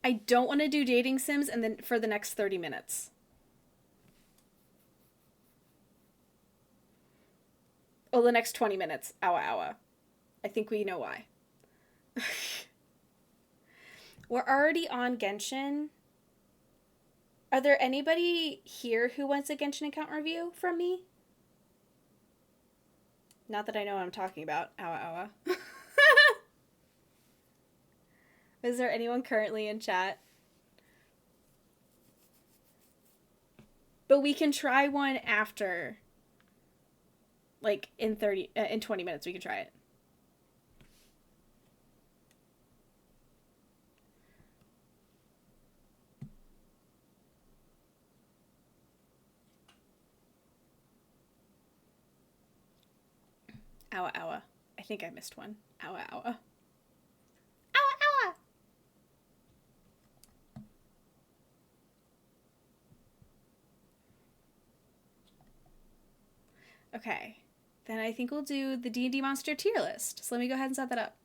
I don't want to do dating sims and then for the next 30 minutes. Oh, the next 20 minutes. Awa, awa. I think we know why. We're already on Genshin. Are there anybody here who wants a Genshin account review from me? Not that I know what I'm talking about. Awa, awa. Is there anyone currently in chat? But we can try one after. Like in 20 minutes we can try it. Awa, awa. I think I missed one. Awa, awa. Awa, awa! Okay. Then I think we'll do the D&D monster tier list. So let me go ahead and set that up.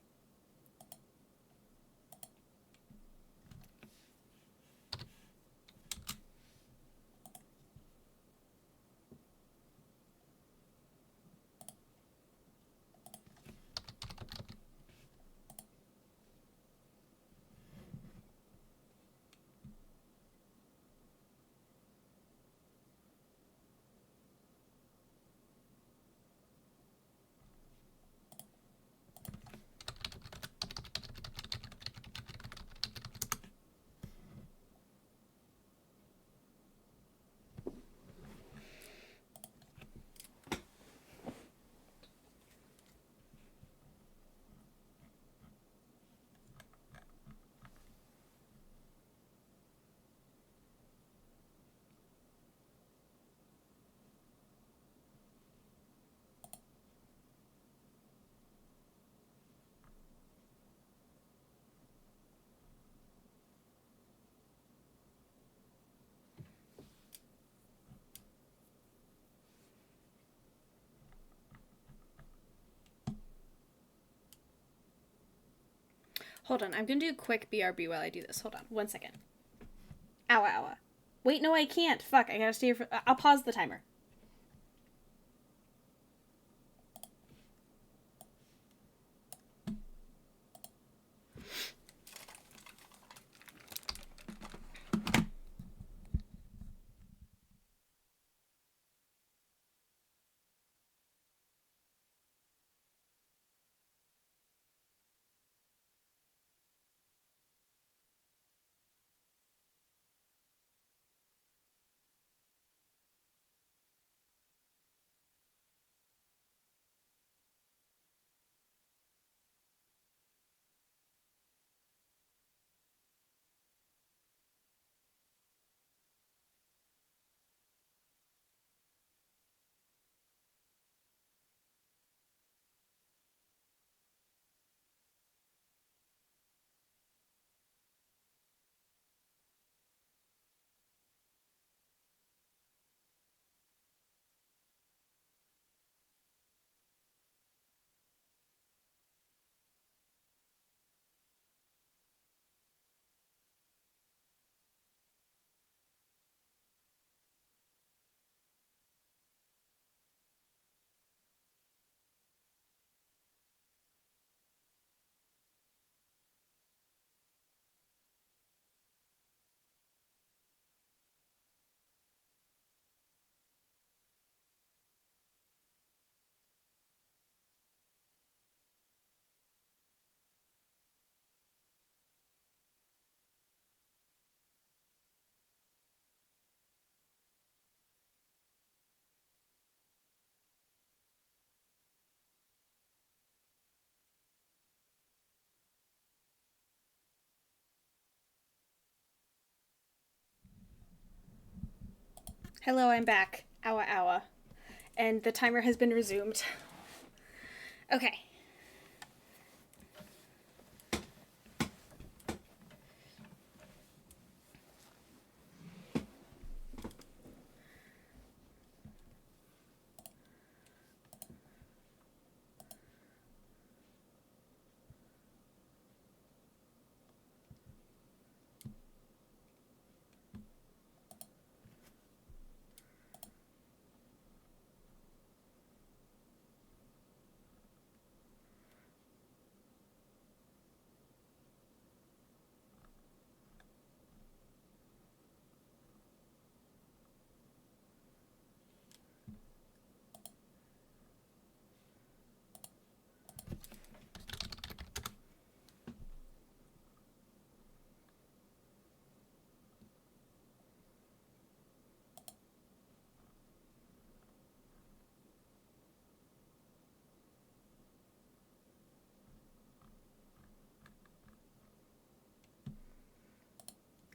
Hold on, I'm gonna do a quick BRB while I do this. Hold on, 1 second. Awa, awa. Wait, no, I can't. Fuck, I gotta stay here for... I'll pause the timer. Hello, I'm back. Awa awa. And the timer has been resumed. Okay.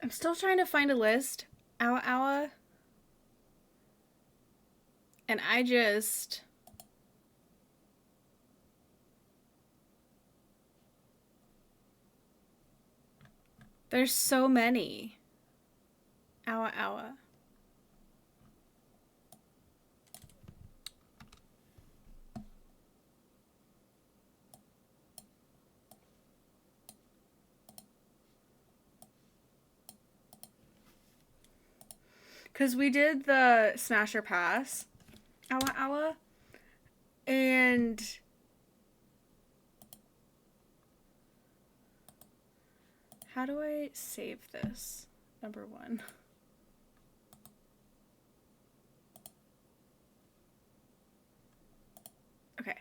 I'm still trying to find a list. Awa awa. And I just... There's so many. Awa awa. Because we did the Smasher Pass. Awa awa. And... How do I save this? Number 1. Okay.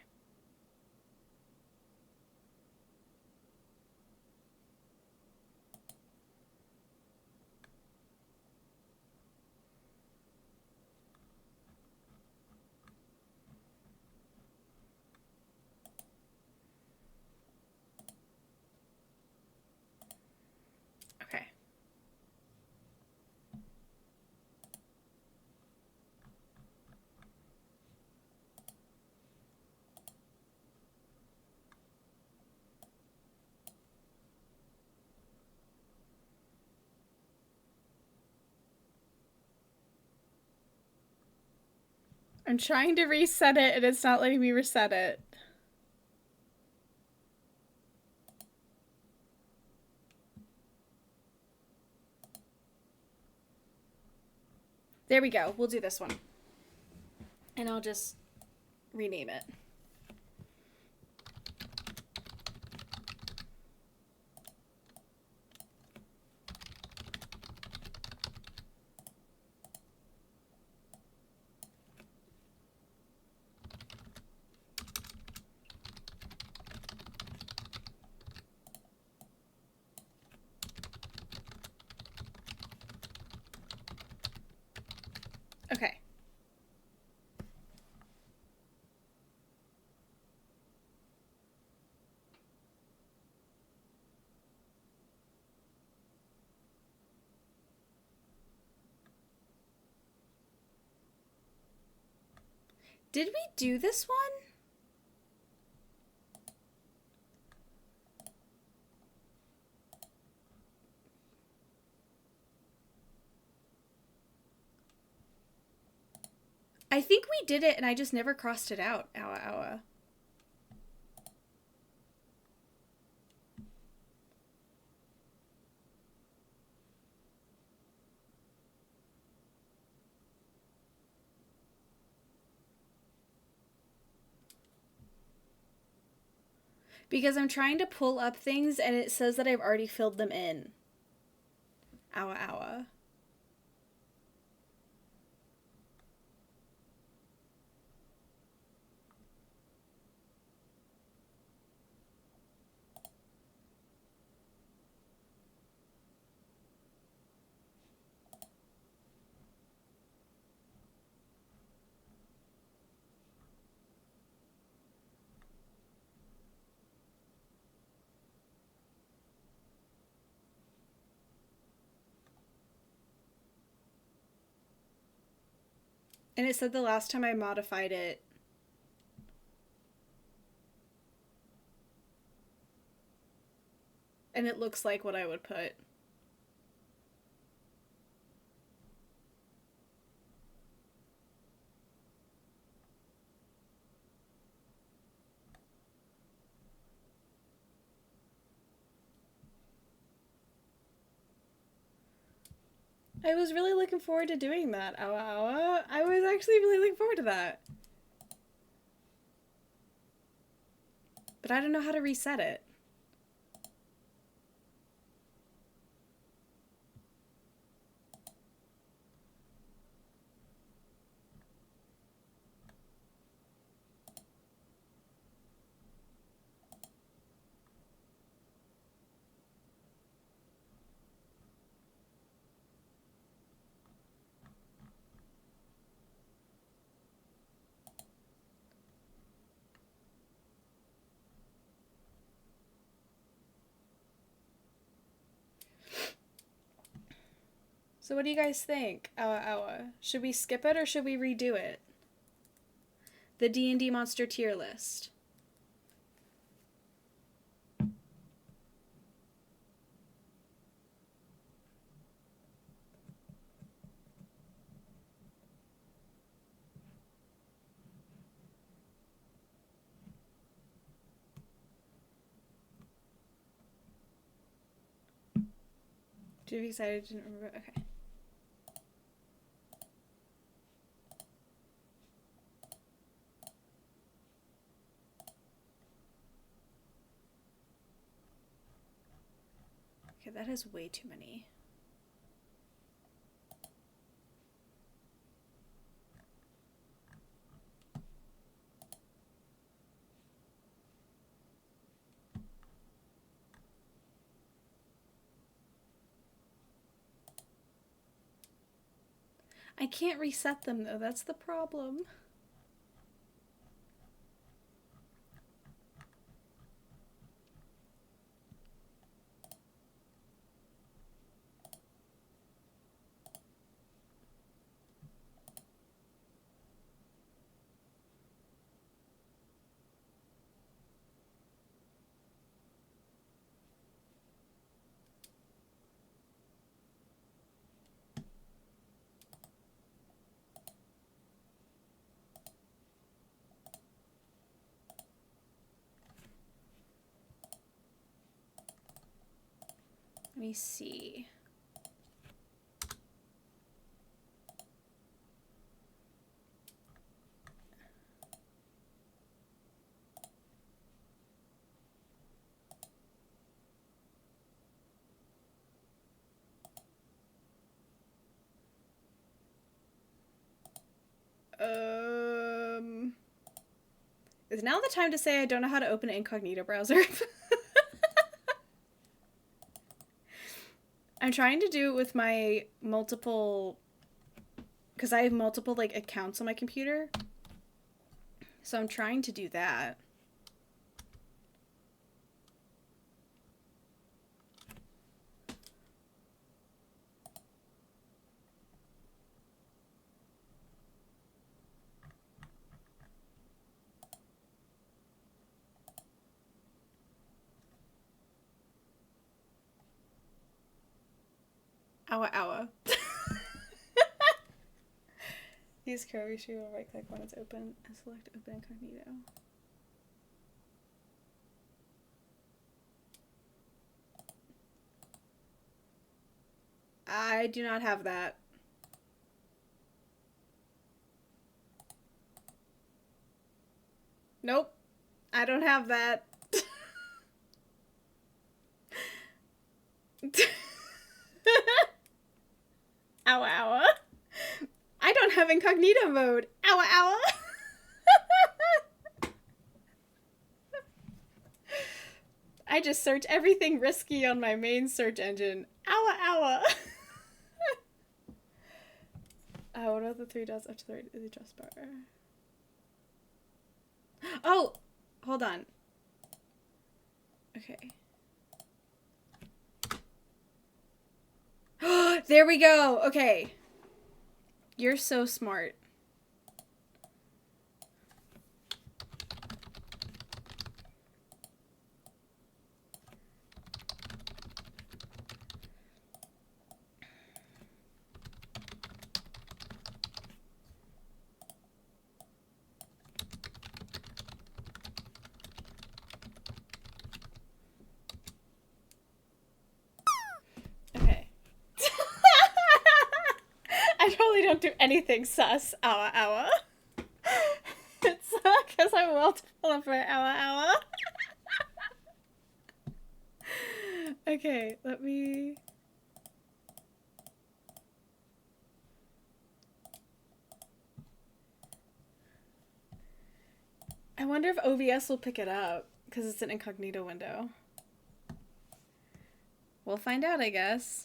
Okay. I'm trying to reset it and it's not letting me reset it. There we go. We'll do this one. And I'll just rename it. Okay. Did we do this one? I think we did it and I just never crossed it out. Awa awa. Because I'm trying to pull up things and it says that I've already filled them in. Awa awa. And it said the last time I modified it, and it looks like what I would put. I was really looking forward to doing that, Awa Awa. I was actually really looking forward to that. But I don't know how to reset it. So what do you guys think, Awa Awa? Should we skip it or should we redo it? The D&D monster tier list. Too excited, didn't remember. Okay. Okay, that is way too many. I can't reset them though, that's the problem. Let me see. Is now the time to say I don't know how to open an incognito browser? I'm trying to do it with my multiple, because I have multiple like accounts on my computer. So I'm trying to do that. Awa Awa. Use curvy shoe or right click when it's open and select open incognito. I do not have that. Nope. I don't have that. Ow, ow. I don't have incognito mode. Ow, ow. I just search everything risky on my main search engine. Ow, ow. What are the 3 dots up to the right of the address bar? Oh, hold on. Okay. There we go. Okay. You're so smart. don't do anything sus. Owa owa. It's because I'm well developed for owa owa. Okay, let me. I wonder if OBS will pick it up because it's an incognito window. We'll find out, I guess.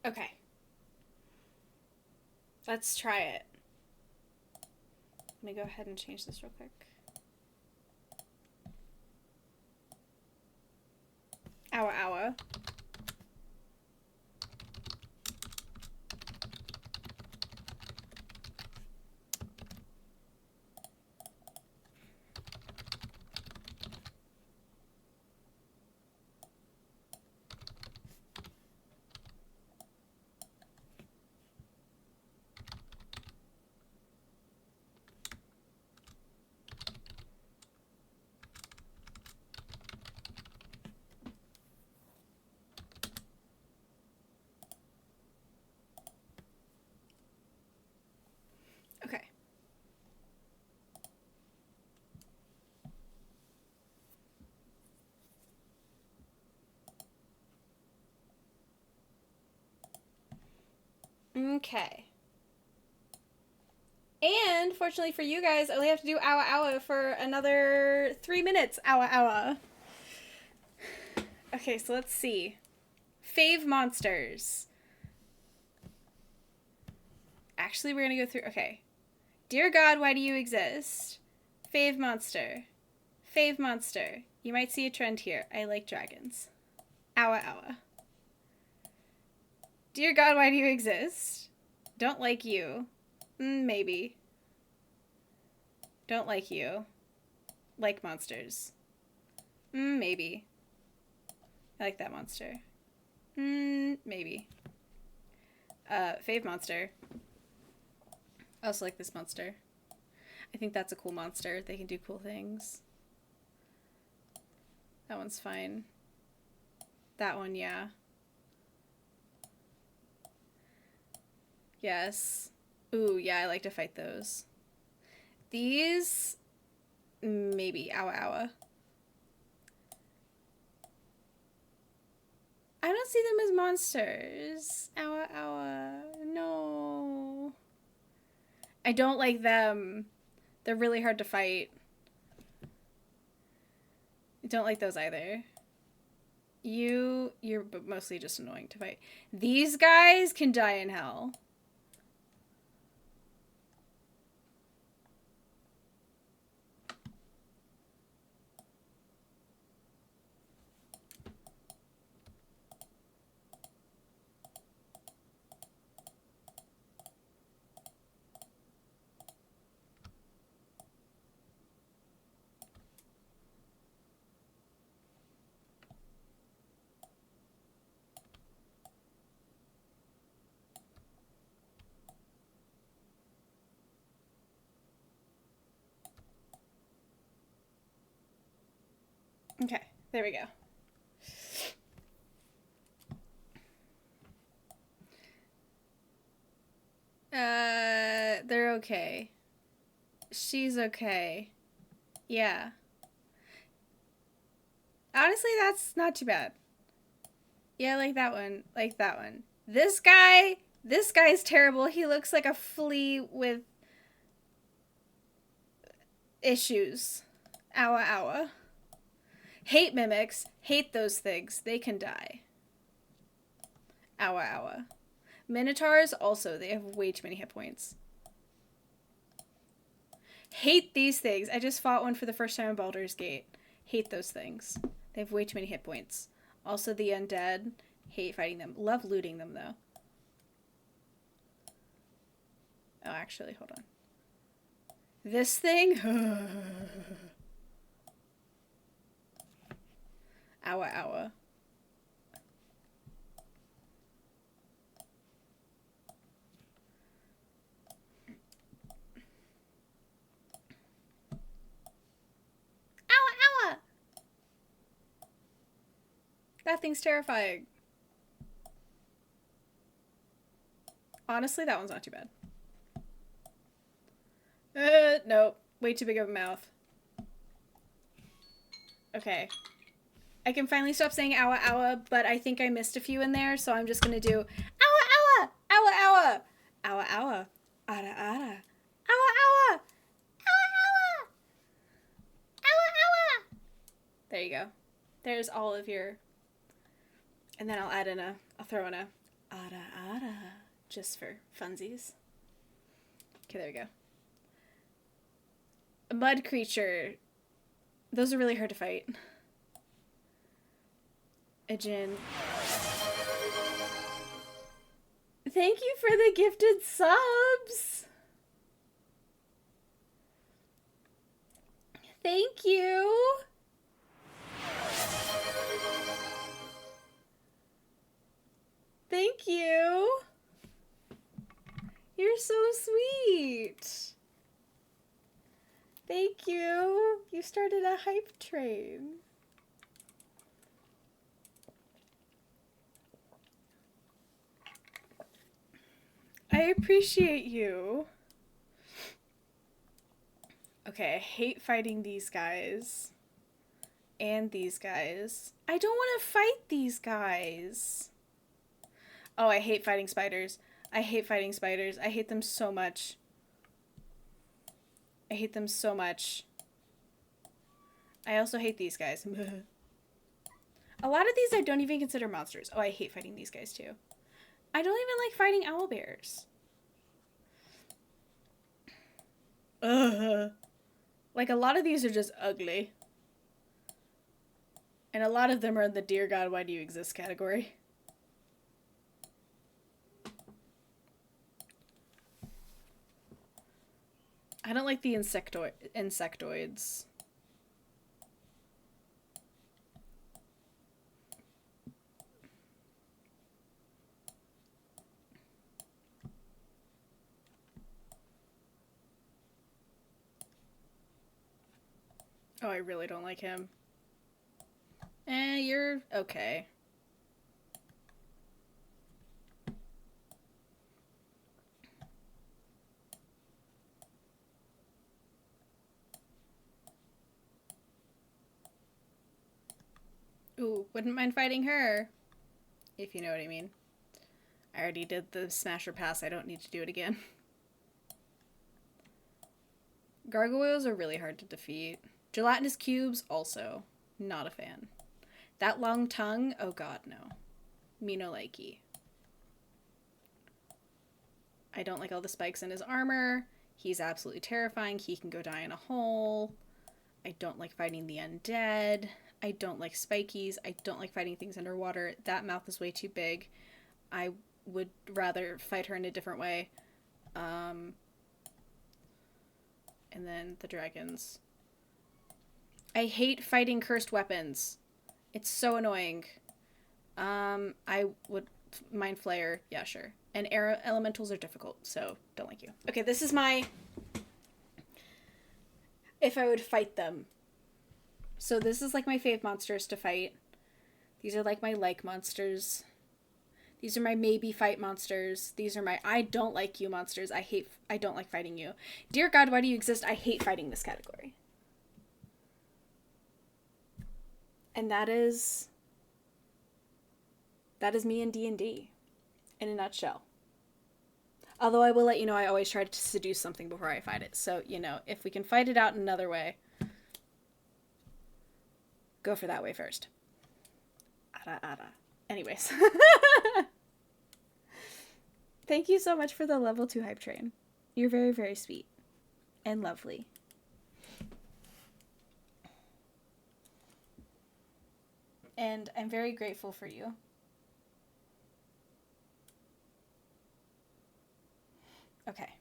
Okay. Let's try it. Let me go ahead and change this real quick. Owa owa. Okay. Okay. And fortunately for you guys, I only have to do owa owa for another 3 minutes. Owa owa. Okay, so let's see. Fave monsters. Actually, we're gonna go through. Okay. Dear God, why do you exist? Fave monster. Fave monster. You might see a trend here. I like dragons. Owa owa. Dear God, why do you exist? Don't like you. Maybe. Don't like you. Like monsters. Maybe. I like that monster. Maybe. Fave monster. I also like this monster. I think that's a cool monster. They can do cool things. That one's fine. That one, yeah. Yes. Ooh, yeah, I like to fight those. These, maybe. Owa owa. I don't see them as monsters. Owa owa. No. I don't like them. They're really hard to fight. I don't like those either. You're mostly just annoying to fight. These guys can die in hell. Okay, there we go. They're okay. She's okay. Yeah. Honestly, that's not too bad. Yeah, like that one. Like that one. This guy's terrible. He looks like a flea with issues. Owa owa. Hate mimics. Hate those things. They can die. Owa owa. Minotaurs, also, they have way too many hit points. Hate these things. I just fought one for the first time in Baldur's Gate. Hate those things. They have way too many hit points. Also, the undead. Hate fighting them. Love looting them, though. Oh, actually, hold on. This thing? Owa owa. Owa owa! That thing's terrifying. Honestly, that one's not too bad. Nope. Way too big of a mouth. Okay. I can finally stop saying owa owa, but I think I missed a few in there, so I'm just gonna do owa owa! Owa owa! Owa owa! Ara ara! Owa owa! Owa owa! Owa owa! There you go. There's all of your... And then I'll throw in a ara ara, just for funsies. Okay, there we go. A mud creature. Those are really hard to fight. A djinn. Thank you for the gifted subs! Thank you! Thank you! You're so sweet! Thank you! You started a hype train. I appreciate you. Okay, I hate fighting these guys. And these guys. I don't want to fight these guys. Oh, I hate fighting spiders. I hate fighting spiders. I hate them so much. I hate them so much. I also hate these guys. A lot of these I don't even consider monsters. Oh, I hate fighting these guys too. I don't even like fighting owlbears. Ugh. Like, a lot of these are just ugly. And a lot of them are in the dear God, why do you exist category. I don't like the insectoids. Oh, I really don't like him. You're okay. Ooh, wouldn't mind fighting her. If you know what I mean. I already did the smasher pass, I don't need to do it again. Gargoyles are really hard to defeat. Gelatinous cubes, also. Not a fan. That long tongue, oh god, no. Me no likey. I don't like all the spikes in his armor. He's absolutely terrifying. He can go die in a hole. I don't like fighting the undead. I don't like spikies. I don't like fighting things underwater. That mouth is way too big. I would rather fight her in a different way. And then the dragons. I hate fighting cursed weapons. It's so annoying. I would... Mind Flayer, yeah, sure. And air elementals are difficult, so don't like you. Okay, this is my... If I would fight them. So this is like my fave monsters to fight. These are like my like monsters. These are my maybe fight monsters. These are my I don't like you monsters. I don't like fighting you. Dear God, why do you exist? I hate fighting this category. And that is That is me in D&D in a nutshell. Although I will let you know, I always try to seduce something before I fight it. So, you know, if we can fight it out another way, go for that way first. Ara. Anyways. Thank you so much for the level 2 hype train. You're very, very sweet and lovely. And I'm very grateful for you. Okay.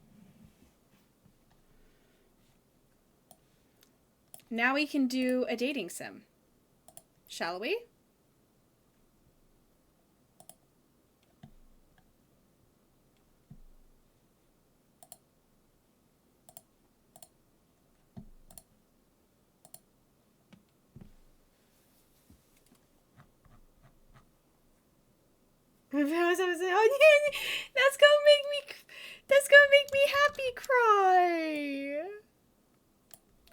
Now we can do a dating sim. Shall we? That's gonna make me happy cry.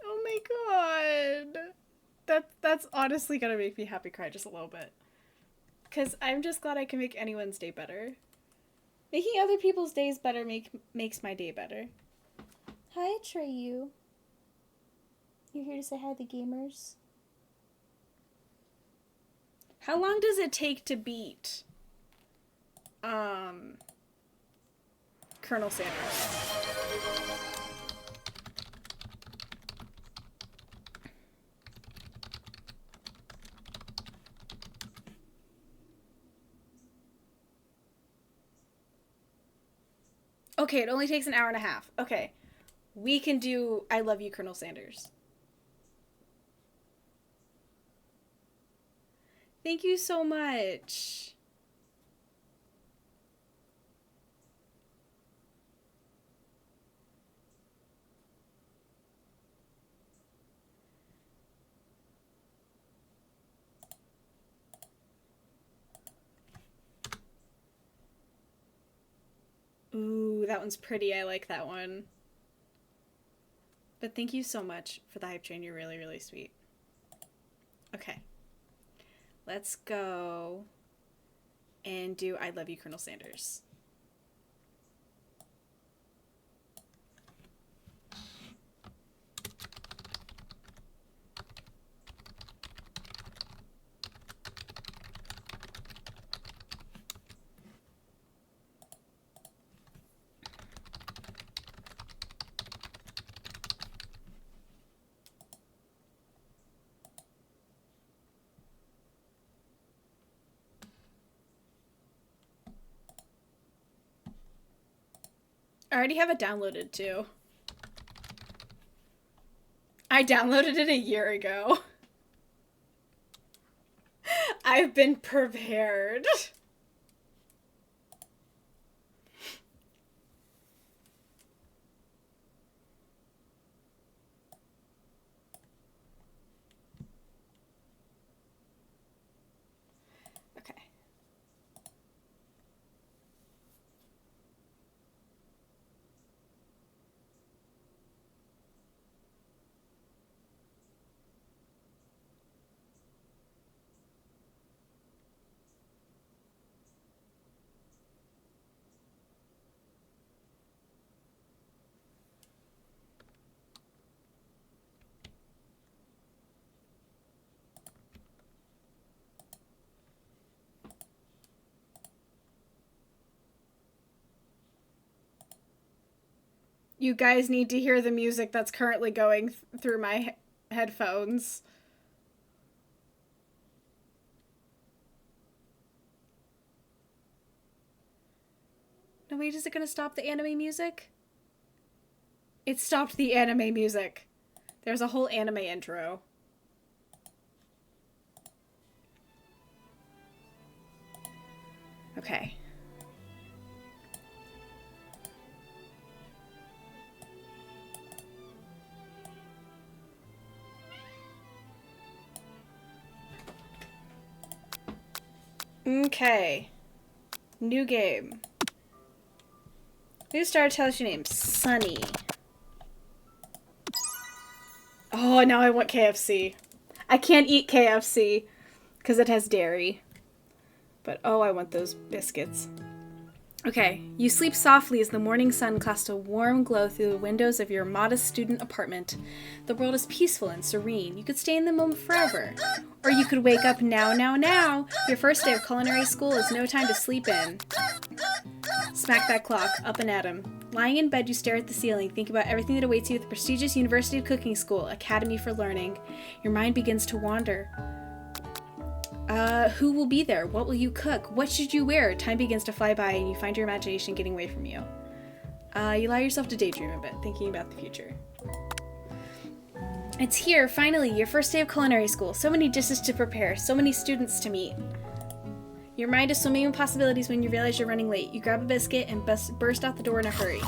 Oh my god. That's honestly gonna make me happy cry just a little bit. 'Cause I'm just glad I can make anyone's day better. Making other people's days better makes my day better. Hi, Treyu. You're here to say hi to the gamers? How long does it take to beat Colonel Sanders? Okay, it only takes an hour and a half. Okay. We can do I Love You, Colonel Sanders. Thank you so much. Ooh, that one's pretty. I like that one. But thank you so much for the hype train. You're really, really sweet. Okay. Let's go and do I Love You, Colonel Sanders. I already have it downloaded too. I downloaded it a year ago. I've been prepared. Okay. You guys need to hear the music that's currently going through my headphones. No, wait, is it gonna stop the anime music? It stopped the anime music. There's a whole anime intro. Okay. Okay. New game. New star, tell us your name. Sunny. Oh, now I want KFC. I can't eat KFC because it has dairy. But oh, I want those biscuits. Okay, you sleep softly as the morning sun casts a warm glow through the windows of your modest student apartment. The world is peaceful and serene. You could stay in the moment forever. Or you could wake up now. Your first day of culinary school is no time to sleep in. Smack that clock, up and at 'em. Lying in bed, you stare at the ceiling, think about everything that awaits you at the prestigious University of Cooking School, Academy for Learning. Your mind begins to wander. Who will be there? What will you cook? What should you wear? Time begins to fly by and you find your imagination getting away from you. You allow yourself to daydream a bit, thinking about the future. It's here, finally, your first day of culinary school. So many dishes to prepare, so many students to meet. Your mind is swimming in possibilities when you realize you're running late. You grab a biscuit and burst out the door in a hurry.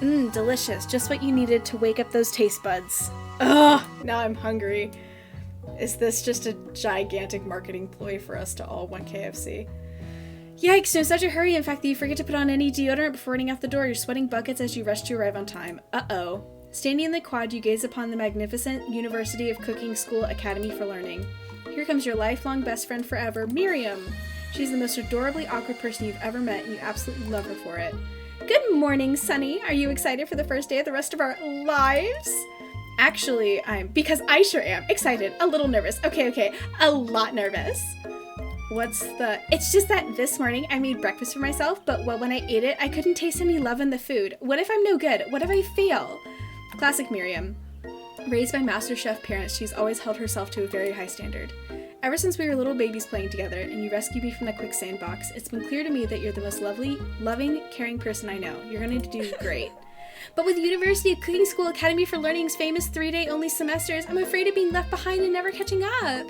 Delicious. Just what you needed to wake up those taste buds. Ugh, now I'm hungry. Is this just a gigantic marketing ploy for us to all want KFC? Yikes, you're in such a hurry, in fact, that you forget to put on any deodorant before running out the door. You're sweating buckets as you rush to arrive on time. Uh-oh. Standing in the quad, you gaze upon the magnificent University of Cooking School Academy for Learning. Here comes your lifelong best friend forever, Miriam. She's the most adorably awkward person you've ever met, and you absolutely love her for it. Good morning, Sunny. Are you excited for the first day of the rest of our lives? Actually, because I sure am. Excited, a little nervous. Okay, a lot nervous. It's just that this morning I made breakfast for myself, but when I ate it, I couldn't taste any love in the food. What if I'm no good? What if I fail? Classic Miriam. Raised by MasterChef parents, she's always held herself to a very high standard. Ever since we were little babies playing together and you rescued me from the quicksand box, it's been clear to me that you're the most loving, caring person I know. You're going to do great. But with University of Cooking School Academy for Learning's famous 3-day only semesters, I'm afraid of being left behind and never catching up.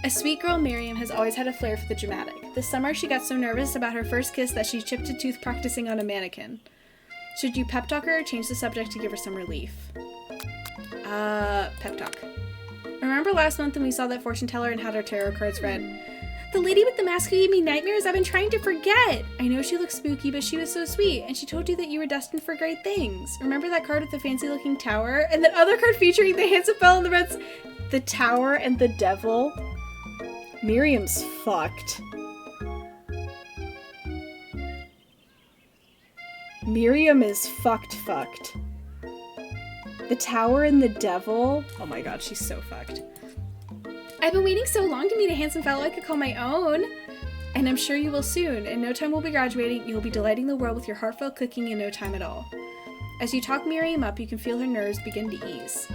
A sweet girl, Miriam has always had a flair for the dramatic. This summer, she got so nervous about her first kiss that she chipped a tooth practicing on a mannequin. Should you pep talk her or change the subject to give her some relief? Pep talk. Remember last month when we saw that fortune teller and had our tarot cards read? The lady with the mask who gave me nightmares, I've been trying to forget. I know she looks spooky, but she was so sweet, and she told you that you were destined for great things. Remember that card with the fancy-looking tower? And that other card featuring the handsome fellow in the reds? The tower and the devil? Miriam's fucked. Miriam is fucked. The tower and the devil? Oh my god, she's so fucked. I've been waiting so long to meet a handsome fellow I could call my own. And I'm sure you will soon. In no time we'll be graduating. You'll be delighting the world with your heartfelt cooking in no time at all. As you talk Miriam up, you can feel her nerves begin to ease.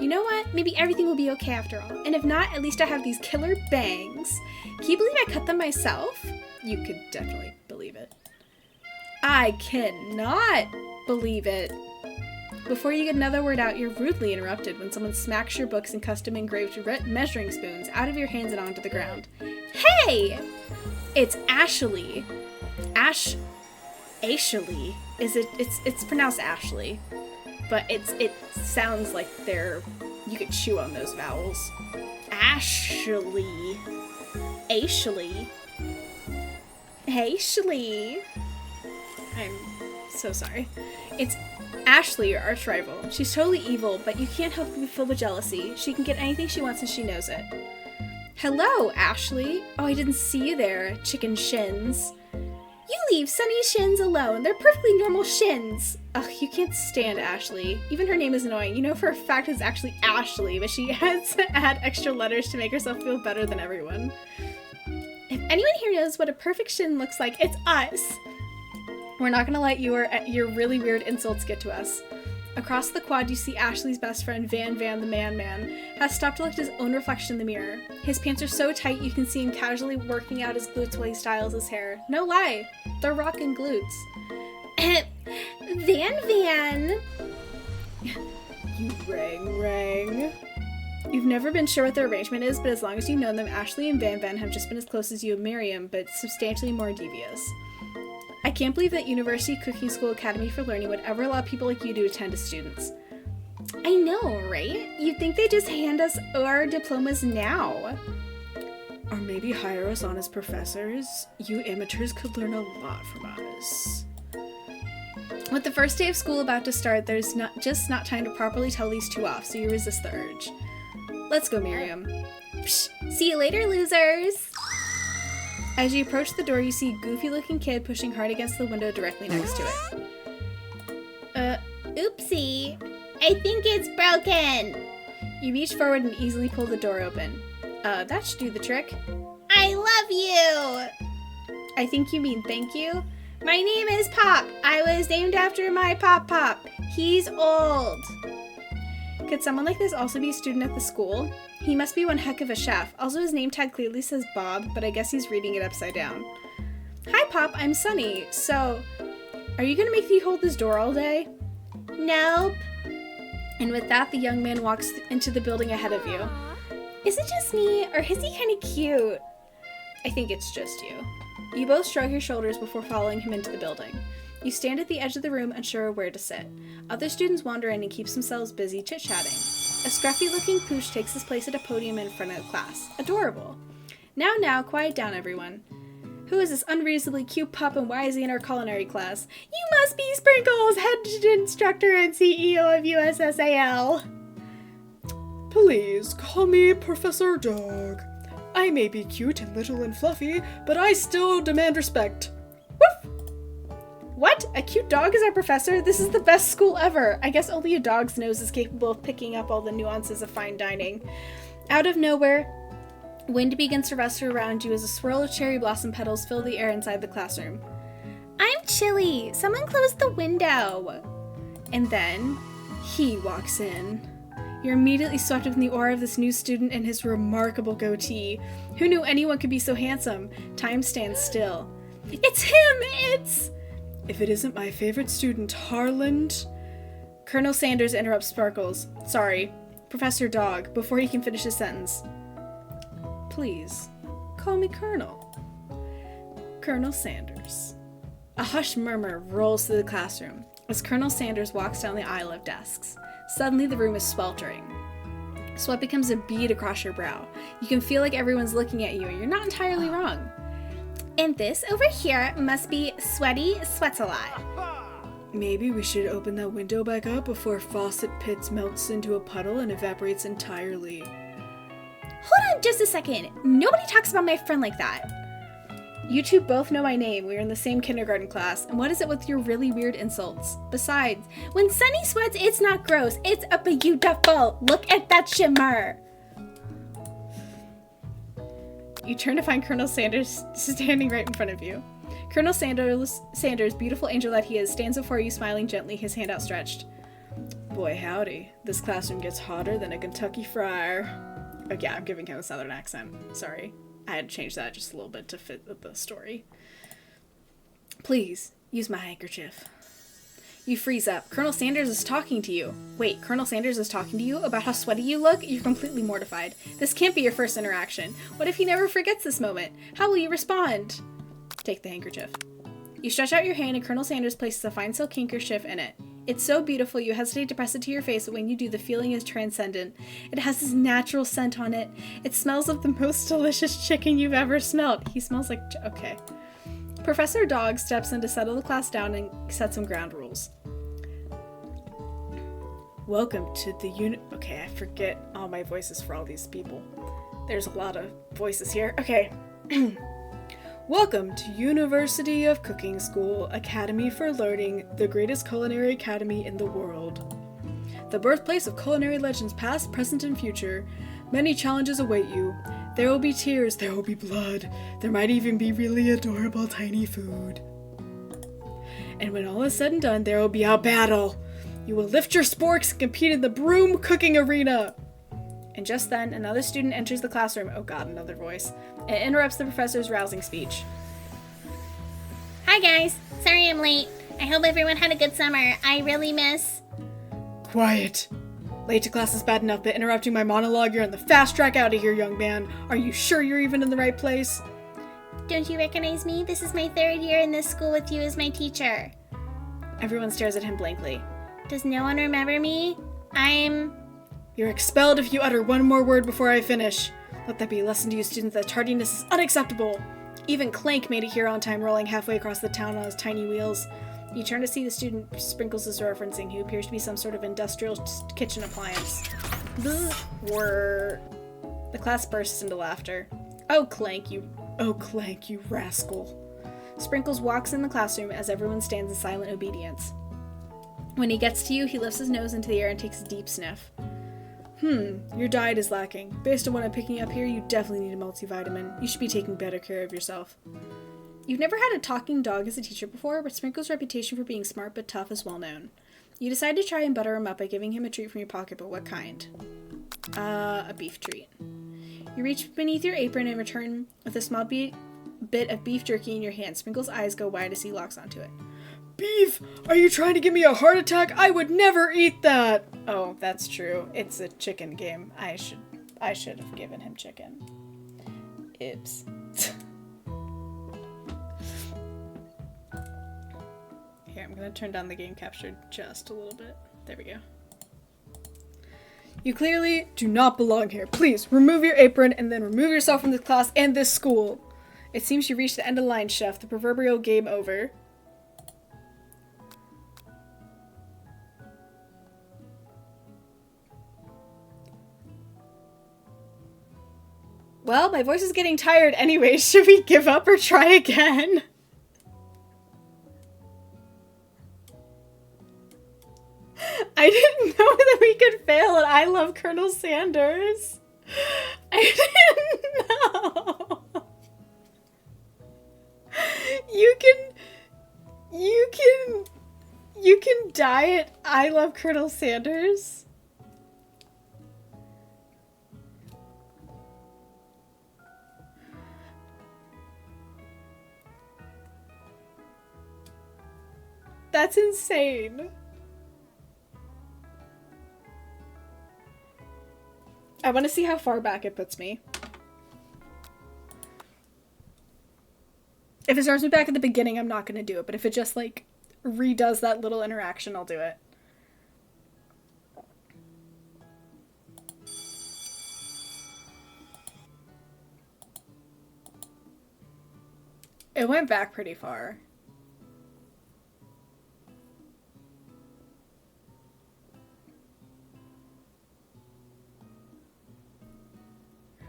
You know what? Maybe everything will be okay after all. And if not, at least I have these killer bangs. Can you believe I cut them myself? You could definitely believe it. I cannot believe it. Before you get another word out, you're rudely interrupted when someone smacks your books and custom-engraved measuring spoons out of your hands and onto the ground. Hey! It's Ashley. Ashley. It's pronounced Ashley. But it sounds like you could chew on those vowels. Ashley. I'm so sorry. It's Ashley, your arch rival. She's totally evil, but you can't help but be filled with jealousy. She can get anything she wants and she knows it. Hello, Ashley. Oh, I didn't see you there, chicken shins. You leave Sunny's shins alone. They're perfectly normal shins. Ugh, you can't stand Ashley. Even her name is annoying. You know for a fact it's actually Ashley, but she has to add extra letters to make herself feel better than everyone. If anyone here knows what a perfect shin looks like, it's us. We're not gonna let your really weird insults get to us. Across the quad, you see Ashley's best friend, Van the Man, has stopped to look at his own reflection in the mirror. His pants are so tight you can see him casually working out his glutes while he styles his hair. No lie, they're rockin' glutes. Van! You rang. You've never been sure what their arrangement is, but as long as you know them, Ashley and Van have just been as close as you and Miriam, but substantially more devious. I can't believe that University Cooking School Academy for Learning would ever allow people like you to attend as students. I know, right? You'd think they'd just hand us our diplomas now. Or maybe hire us on as professors. You amateurs could learn a lot from us. With the first day of school about to start, there's not time to properly tell these two off, so you resist the urge. Let's go, Miriam. Psh, see you later, losers! As you approach the door, you see a goofy-looking kid pushing hard against the window directly next to it. Oopsie. I think it's broken. You reach forward and easily pull the door open. That should do the trick. I love you. I think you mean thank you. My name is Pop. I was named after my Pop. He's old. Could someone like this also be a student at the school? He must be one heck of a chef. Also, his name tag clearly says Bob, but I guess he's reading it upside down. Hi, Pop. I'm Sunny. So, are you gonna make me hold this door all day? Nope. And with that, the young man walks into the building ahead of you. Is it just me, or is he kind of cute? I think it's just you. You both shrug your shoulders before following him into the building. You stand at the edge of the room, unsure where to sit. Other students wander in and keep themselves busy chit-chatting. A scruffy-looking pooch takes his place at a podium in front of the class. Adorable. Now, quiet down, everyone. Who is this unreasonably cute pup and why is he in our culinary class? You must be Sprinkles, head instructor and CEO of USSAL. Please call me Professor Dog. I may be cute and little and fluffy, but I still demand respect. Woof! What? A cute dog is our professor? This is the best school ever. I guess only a dog's nose is capable of picking up all the nuances of fine dining. Out of nowhere, wind begins to rustle around you as a swirl of cherry blossom petals fill the air inside the classroom. I'm chilly. Someone close the window. And then, he walks in. You're immediately swept up in the aura of this new student and his remarkable goatee. Who knew anyone could be so handsome? Time stands still. It's him! If it isn't my favorite student, Harland... Colonel Sanders interrupts Sparkles. Sorry, Professor Dog, before he can finish his sentence. Please, call me Colonel. Colonel Sanders. A hushed murmur rolls through the classroom as Colonel Sanders walks down the aisle of desks. Suddenly, the room is sweltering. Sweat becomes a bead across your brow. You can feel like everyone's looking at you, and you're not entirely wrong. And this over here must be Sweaty Sweats a Lot. Maybe we should open that window back up before Faucet Pits melts into a puddle and evaporates entirely. Hold on just a second. Nobody talks about my friend like that. You two both know my name. We were in the same kindergarten class. And what is it with your really weird insults? Besides, when Sunny sweats, it's not gross. It's a beautiful. Look at that shimmer. You turn to find Colonel Sanders standing right in front of you. Colonel Sanders, beautiful angel that he is, stands before you smiling gently, his hand outstretched. Boy howdy, this classroom gets hotter than a Kentucky Friar. Oh yeah, I'm giving him a southern accent. Sorry. I had to change that just a little bit to fit the story. Please, use my handkerchief. You freeze up. Colonel Sanders is talking to you. Wait, Colonel Sanders is talking to you about how sweaty you look? You're completely mortified. This can't be your first interaction. What if he never forgets this moment? How will you respond? Take the handkerchief. You stretch out your hand and Colonel Sanders places a fine silk handkerchief in it. It's so beautiful you hesitate to press it to your face, but when you do, the feeling is transcendent. It has this natural scent on it. It smells of the most delicious chicken you've ever smelled. He smells like... Okay. Professor Dog steps in to settle the class down and set some ground rules. Welcome to the Okay, I forget all my voices for all these people. There's a lot of voices here. Okay. Welcome to University of Cooking School, Academy for Learning, the greatest culinary academy in the world. The birthplace of culinary legends past, present, and future. Many challenges await you. There will be tears, there will be blood. There might even be really adorable tiny food. And when all is said and done, there will be a battle. You will lift your sporks and compete in the broom cooking arena. And just then, another student enters the classroom. Oh god, another voice. And interrupts the professor's rousing speech. Hi guys. Sorry I'm late. I hope everyone had a good summer. I really miss... Quiet. Late to class is bad enough, but interrupting my monologue, you're on the fast track out of here, young man. Are you sure you're even in the right place? Don't you recognize me? This is my 3rd year in this school with you as my teacher. Everyone stares at him blankly. Does no one remember me? You're expelled if you utter one more word before I finish. Let that be a lesson to you students that tardiness is unacceptable. Even Clank made it here on time, rolling halfway across the town on his tiny wheels. You turn to see the student Sprinkles is referencing, who appears to be some sort of industrial kitchen appliance. The class bursts into laughter. Oh, Clank, you Oh, Clank, you rascal. Sprinkles walks in the classroom as everyone stands in silent obedience. When he gets to you, he lifts his nose into the air and takes a deep sniff. Your diet is lacking. Based on what I'm picking up here, you definitely need a multivitamin. You should be taking better care of yourself. You've never had a talking dog as a teacher before, but Sprinkles' reputation for being smart but tough is well known. You decide to try and butter him up by giving him a treat from your pocket, but what kind? A beef treat. You reach beneath your apron and return with a small bit of beef jerky in your hand. Sprinkles' eyes go wide as he locks onto it. Beef! Are you trying to give me a heart attack? I would never eat that! Oh, that's true. It's a chicken game. I should have given him chicken. Ibs. Here, I'm gonna turn down the game capture just a little bit. There we go. You clearly do not belong here. Please, remove your apron and then remove yourself from this class and this school. It seems you reached the end of the line, Chef. The proverbial game over. Well, my voice is getting tired anyway. Should we give up or try again? I didn't know that we could fail at I Love Colonel Sanders. I didn't know. You can die at I Love Colonel Sanders. That's insane. I want to see how far back it puts me. If it starts me back at the beginning, I'm not going to do it. But if it just, like, redoes that little interaction, I'll do it. It went back pretty far.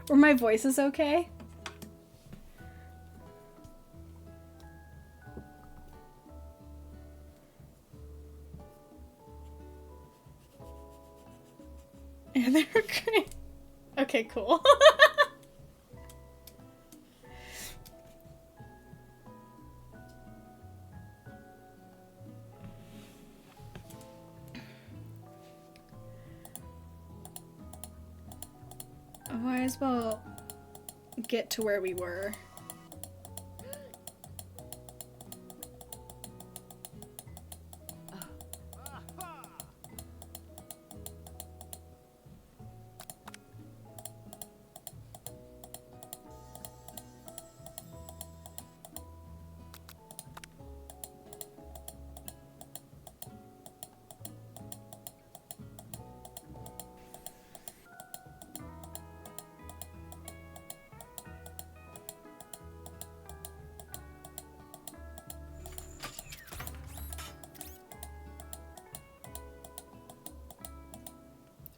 Were my voices okay? And they were great. Okay, cool. Might as well get to where we were.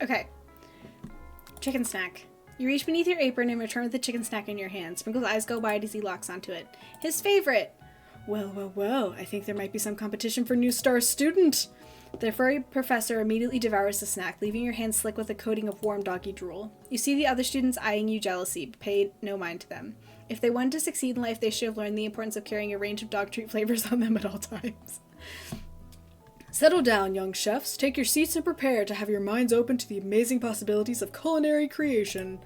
Okay. Chicken snack. You reach beneath your apron and return with the chicken snack in your hand. Sprinkle's eyes go wide as he locks onto it. His favorite! Well, I think there might be some competition for new star student. The furry professor immediately devours the snack, leaving your hand slick with a coating of warm doggy drool. You see the other students eyeing you jealously, but pay no mind to them. If they wanted to succeed in life, they should have learned the importance of carrying a range of dog treat flavors on them at all times. Settle down, young chefs. Take your seats and prepare to have your minds open to the amazing possibilities of culinary creation.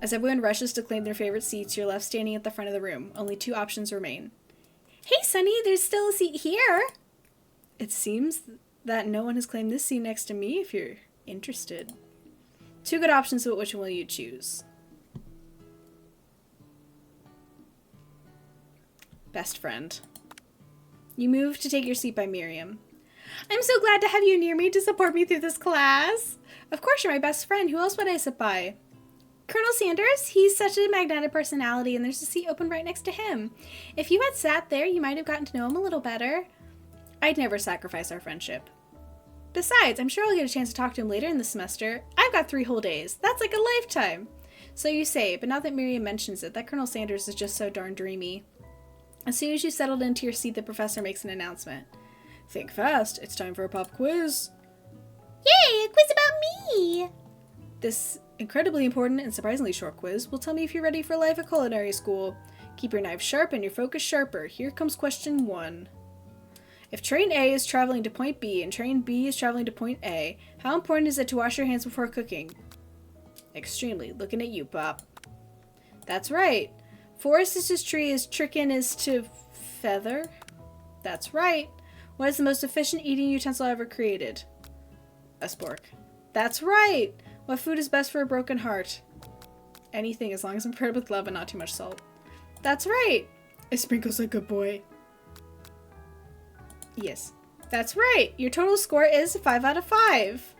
As everyone rushes to claim their favorite seats, you're left standing at the front of the room. Only two options remain. Hey, Sunny, there's still a seat here. It seems that no one has claimed this seat next to me, if you're interested. Two good options, but which one will you choose? Best friend. You move to take your seat by Miriam. I'm so glad to have you near me to support me through this class. Of course, you're my best friend. Who else would I sit by? Colonel Sanders, he's such a magnetic personality, and there's a seat open right next to him. If you had sat there, you might have gotten to know him a little better. I'd never sacrifice our friendship. Besides, I'm sure I'll get a chance to talk to him later in the semester. I've got 3 whole days. That's like a lifetime. So you say, but now that Miriam mentions it, that Colonel Sanders is just so darn dreamy. As soon as you settled into your seat, the professor makes an announcement. Think fast, it's time for a pop quiz. Yay, a quiz about me! This incredibly important and surprisingly short quiz will tell me if you're ready for life at culinary school. Keep your knife sharp and your focus sharper. Here comes question 1. If train A is traveling to point B and train B is traveling to point A, how important is it to wash your hands before cooking? Extremely. Looking at you, Pop. That's right. Forest is to tree as chicken is to feather. That's right. What is the most efficient eating utensil ever created? A spork. That's right. What food is best for a broken heart? Anything, as long as I'm prepared with love and not too much salt. That's right. A sprinkle's a good boy. Yes. That's right. Your total score is 5 out of 5.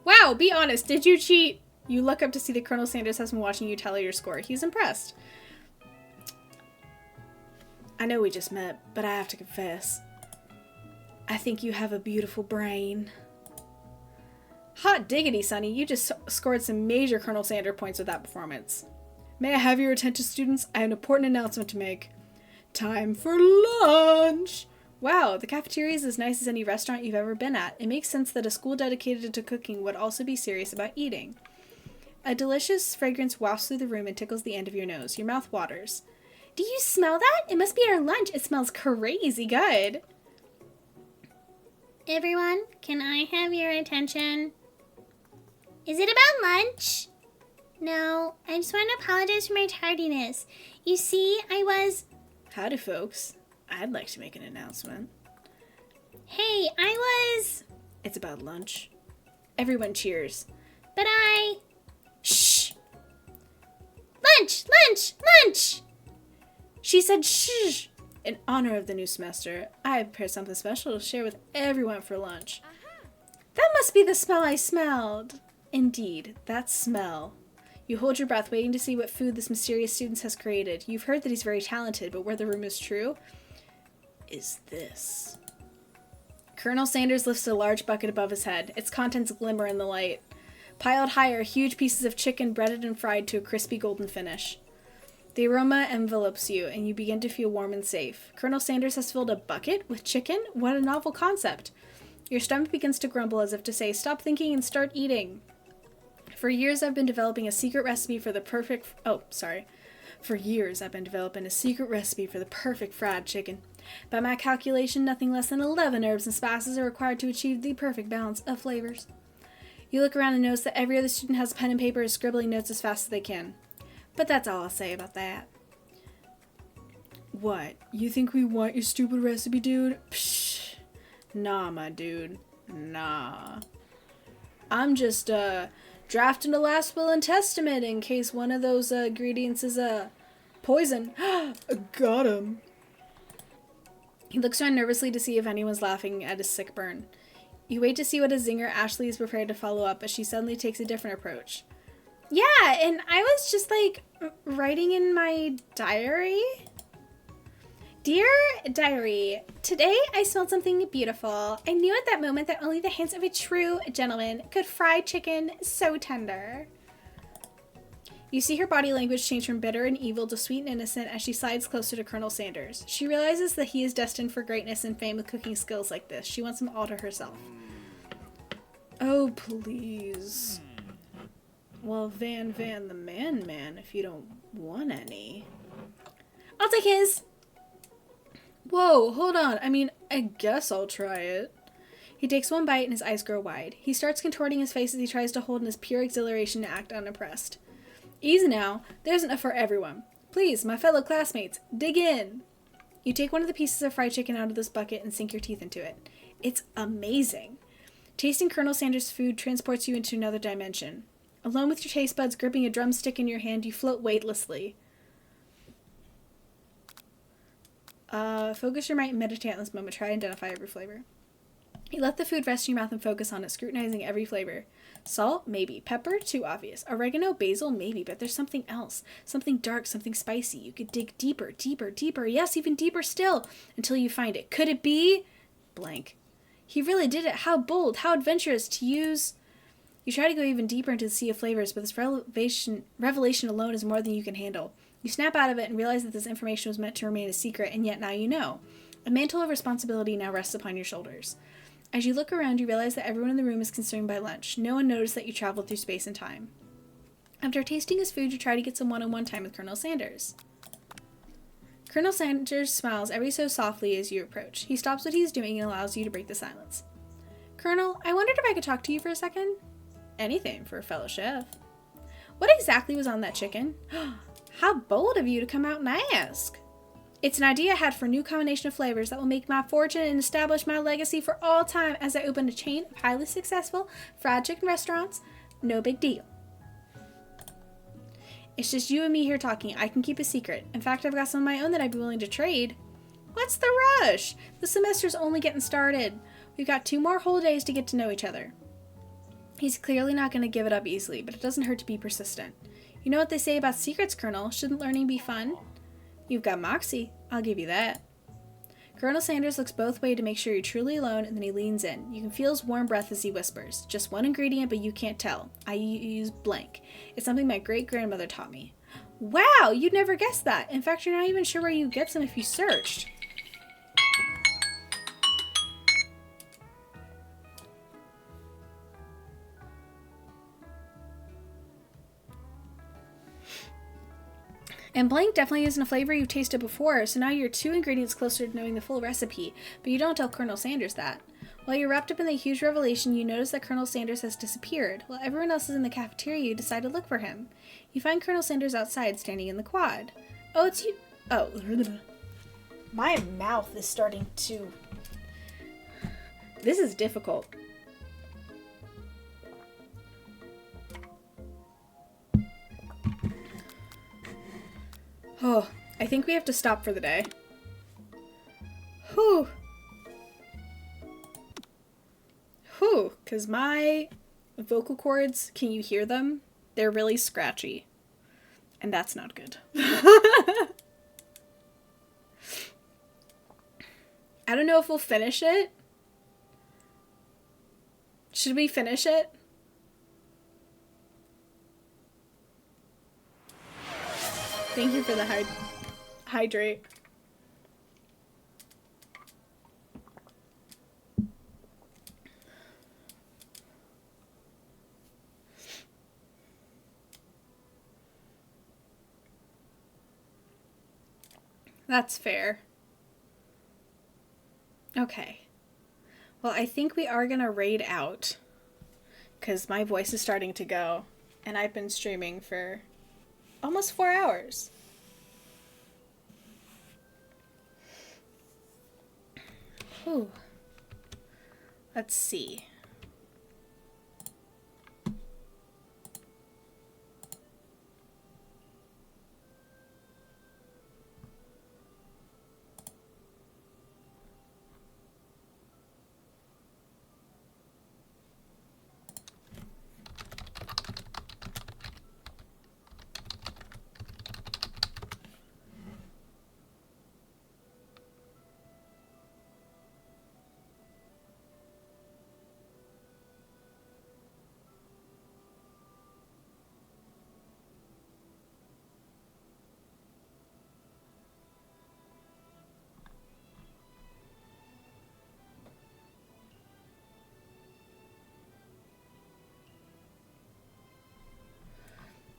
Wow, be honest. Did you cheat? You look up to see that Colonel Sanders has been watching you tally your score. He's impressed. I know we just met, but I have to confess. I think you have a beautiful brain. Hot diggity, Sonny. You just scored some major Colonel Sanders points with that performance. May I have your attention, students? I have an important announcement to make. Time for lunch! Wow, the cafeteria is as nice as any restaurant you've ever been at. It makes sense that a school dedicated to cooking would also be serious about eating. A delicious fragrance wafts through the room and tickles the end of your nose. Your mouth waters. Do you smell that? It must be our lunch. It smells crazy good. Everyone, can I have your attention? Is it about lunch? No, I just want to apologize for my tardiness. You see, I was... Howdy, folks. I'd like to make an announcement. Hey, I was... It's about lunch. Everyone cheers. But I... Shh! Lunch! Lunch! Lunch! She said shh! In honor of the new semester, I prepared something special to share with everyone for lunch. That must be the smell I smelled. Indeed, that smell. You hold your breath, waiting to see what food this mysterious student has created. You've heard that he's very talented, but where the rumor is true is this. Colonel Sanders lifts a large bucket above his head. Its contents glimmer in the light. Piled high are huge pieces of chicken breaded and fried to a crispy golden finish. The aroma envelops you, and you begin to feel warm and safe. Colonel Sanders has filled a bucket with chicken? What a novel concept. Your stomach begins to grumble as if to say, stop thinking and start eating. For years I've been developing a secret recipe for the perfect... For years I've been developing a secret recipe for the perfect fried chicken. By my calculation, nothing less than 11 herbs and spices are required to achieve the perfect balance of flavors. You look around and notice that every other student has a pen and paper and is scribbling notes as fast as they can. But that's all I'll say about that. What? You think we want your stupid recipe, dude? Psh. Nah, my dude. Nah. I'm just, drafting a last will and testament in case one of those, ingredients is, poison. Got him. He looks around nervously to see if anyone's laughing at his sick burn. You wait to see what a zinger Ashley is prepared to follow up, but she suddenly takes a different approach. Yeah, and I was just, writing in my diary. Dear Diary, today I smelled something beautiful. I knew at that moment that only the hands of a true gentleman could fry chicken so tender. You see her body language change from bitter and evil to sweet and innocent as she slides closer to Colonel Sanders. She realizes that he is destined for greatness and fame with cooking skills like this. She wants them all to herself. Oh, please. Well, Van the man, if you don't want any. I'll take his. Whoa, hold on. I guess I'll try it. He takes one bite and his eyes grow wide. He starts contorting his face as he tries to hold in his pure exhilaration to act unimpressed. Easy now. There's enough for everyone. Please, my fellow classmates, dig in. You take one of the pieces of fried chicken out of this bucket and sink your teeth into it. It's amazing. Tasting Colonel Sanders' food transports you into another dimension. Alone with your taste buds gripping a drumstick in your hand, you float weightlessly. Focus your mind and meditate on this moment. Try to identify every flavor. You let the food rest in your mouth and focus on it, scrutinizing every flavor. Salt? Maybe. Pepper? Too obvious. Oregano? Basil? Maybe. But there's something else. Something dark, something spicy. You could dig deeper, deeper, deeper. Yes, even deeper still, until you find it. Could it be? Blank. He really did it. How bold, how adventurous to use... You try to go even deeper into the sea of flavors, but this revelation alone is more than you can handle. You snap out of it and realize that this information was meant to remain a secret, and yet now you know. A mantle of responsibility now rests upon your shoulders. As you look around, you realize that everyone in the room is consumed by lunch. No one noticed that you traveled through space and time. After tasting his food, you try to get some one-on-one time with Colonel Sanders. Colonel Sanders smiles ever so softly as you approach. He stops what he's doing and allows you to break the silence. Colonel, I wondered if I could talk to you for a second? Anything for a fellow chef. What exactly was on that chicken? How bold of you to come out and ask. It's an idea I had for a new combination of flavors that will make my fortune and establish my legacy for all time as I open a chain of highly successful fried chicken restaurants. No big deal. It's just you and me here talking. I can keep a secret. In fact, I've got some of my own that I'd be willing to trade. What's the rush? The semester's only getting started. We've got 2 more whole days to get to know each other. He's clearly not going to give it up easily, but it doesn't hurt to be persistent. You know what they say about secrets, Colonel? Shouldn't learning be fun? You've got moxie. I'll give you that. Colonel Sanders looks both ways to make sure you're truly alone, and then he leans in. You can feel his warm breath as he whispers. Just one ingredient, but you can't tell. I use blank. It's something my great-grandmother taught me. Wow, you'd never guess that. In fact, you're not even sure where you get some if you searched. And blank definitely isn't a flavor you've tasted before, so now you're 2 ingredients closer to knowing the full recipe, but you don't tell Colonel Sanders that. While you're wrapped up in the huge revelation, you notice that Colonel Sanders has disappeared. While everyone else is in the cafeteria, you decide to look for him. You find Colonel Sanders outside, standing in the quad. Oh, it's you. Oh. My mouth is starting to... This is difficult. Oh, I think we have to stop for the day. Whew. Whew, because my vocal cords, can you hear them? They're really scratchy. And that's not good. I don't know if we'll finish it. Should we finish it? Thank you for the hydrate. That's fair. Okay. Well, I think we are gonna raid out, because my voice is starting to go, and I've been streaming for almost 4 hours. Whew. Let's see.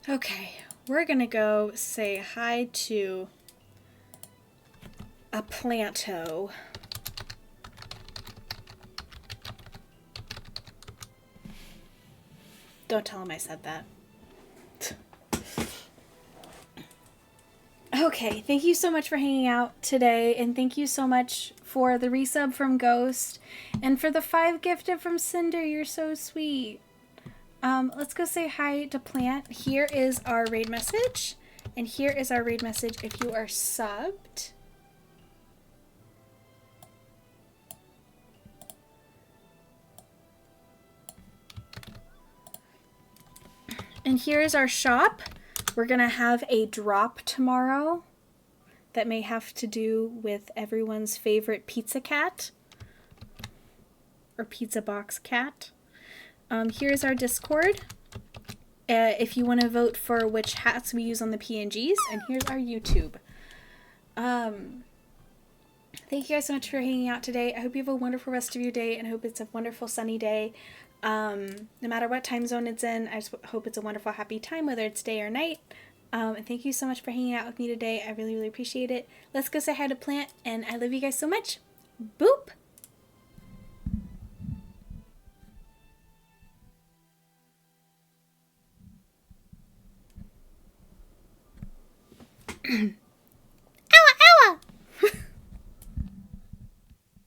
Okay, we're gonna go say hi to a planto. Don't tell him I said that. Okay, thank you so much for hanging out today, and thank you so much for the resub from Ghost, and for the 5 gifted from Cinder. You're so sweet. Let's go say hi to Plant. Here is our raid message, and here is our raid message if you are subbed. And here is our shop. We're gonna have a drop tomorrow that may have to do with everyone's favorite pizza cat. Or pizza box cat. Here's our Discord. If you want to vote for which hats we use on the PNGs, and here's our YouTube. Thank you guys so much for hanging out today. I hope you have a wonderful rest of your day, and I hope it's a wonderful sunny day. No matter what time zone it's in, I just hope it's a wonderful, happy time, whether it's day or night. And thank you so much for hanging out with me today. I really, really appreciate it. Let's go say hi to Plant, and I love you guys so much. Boop!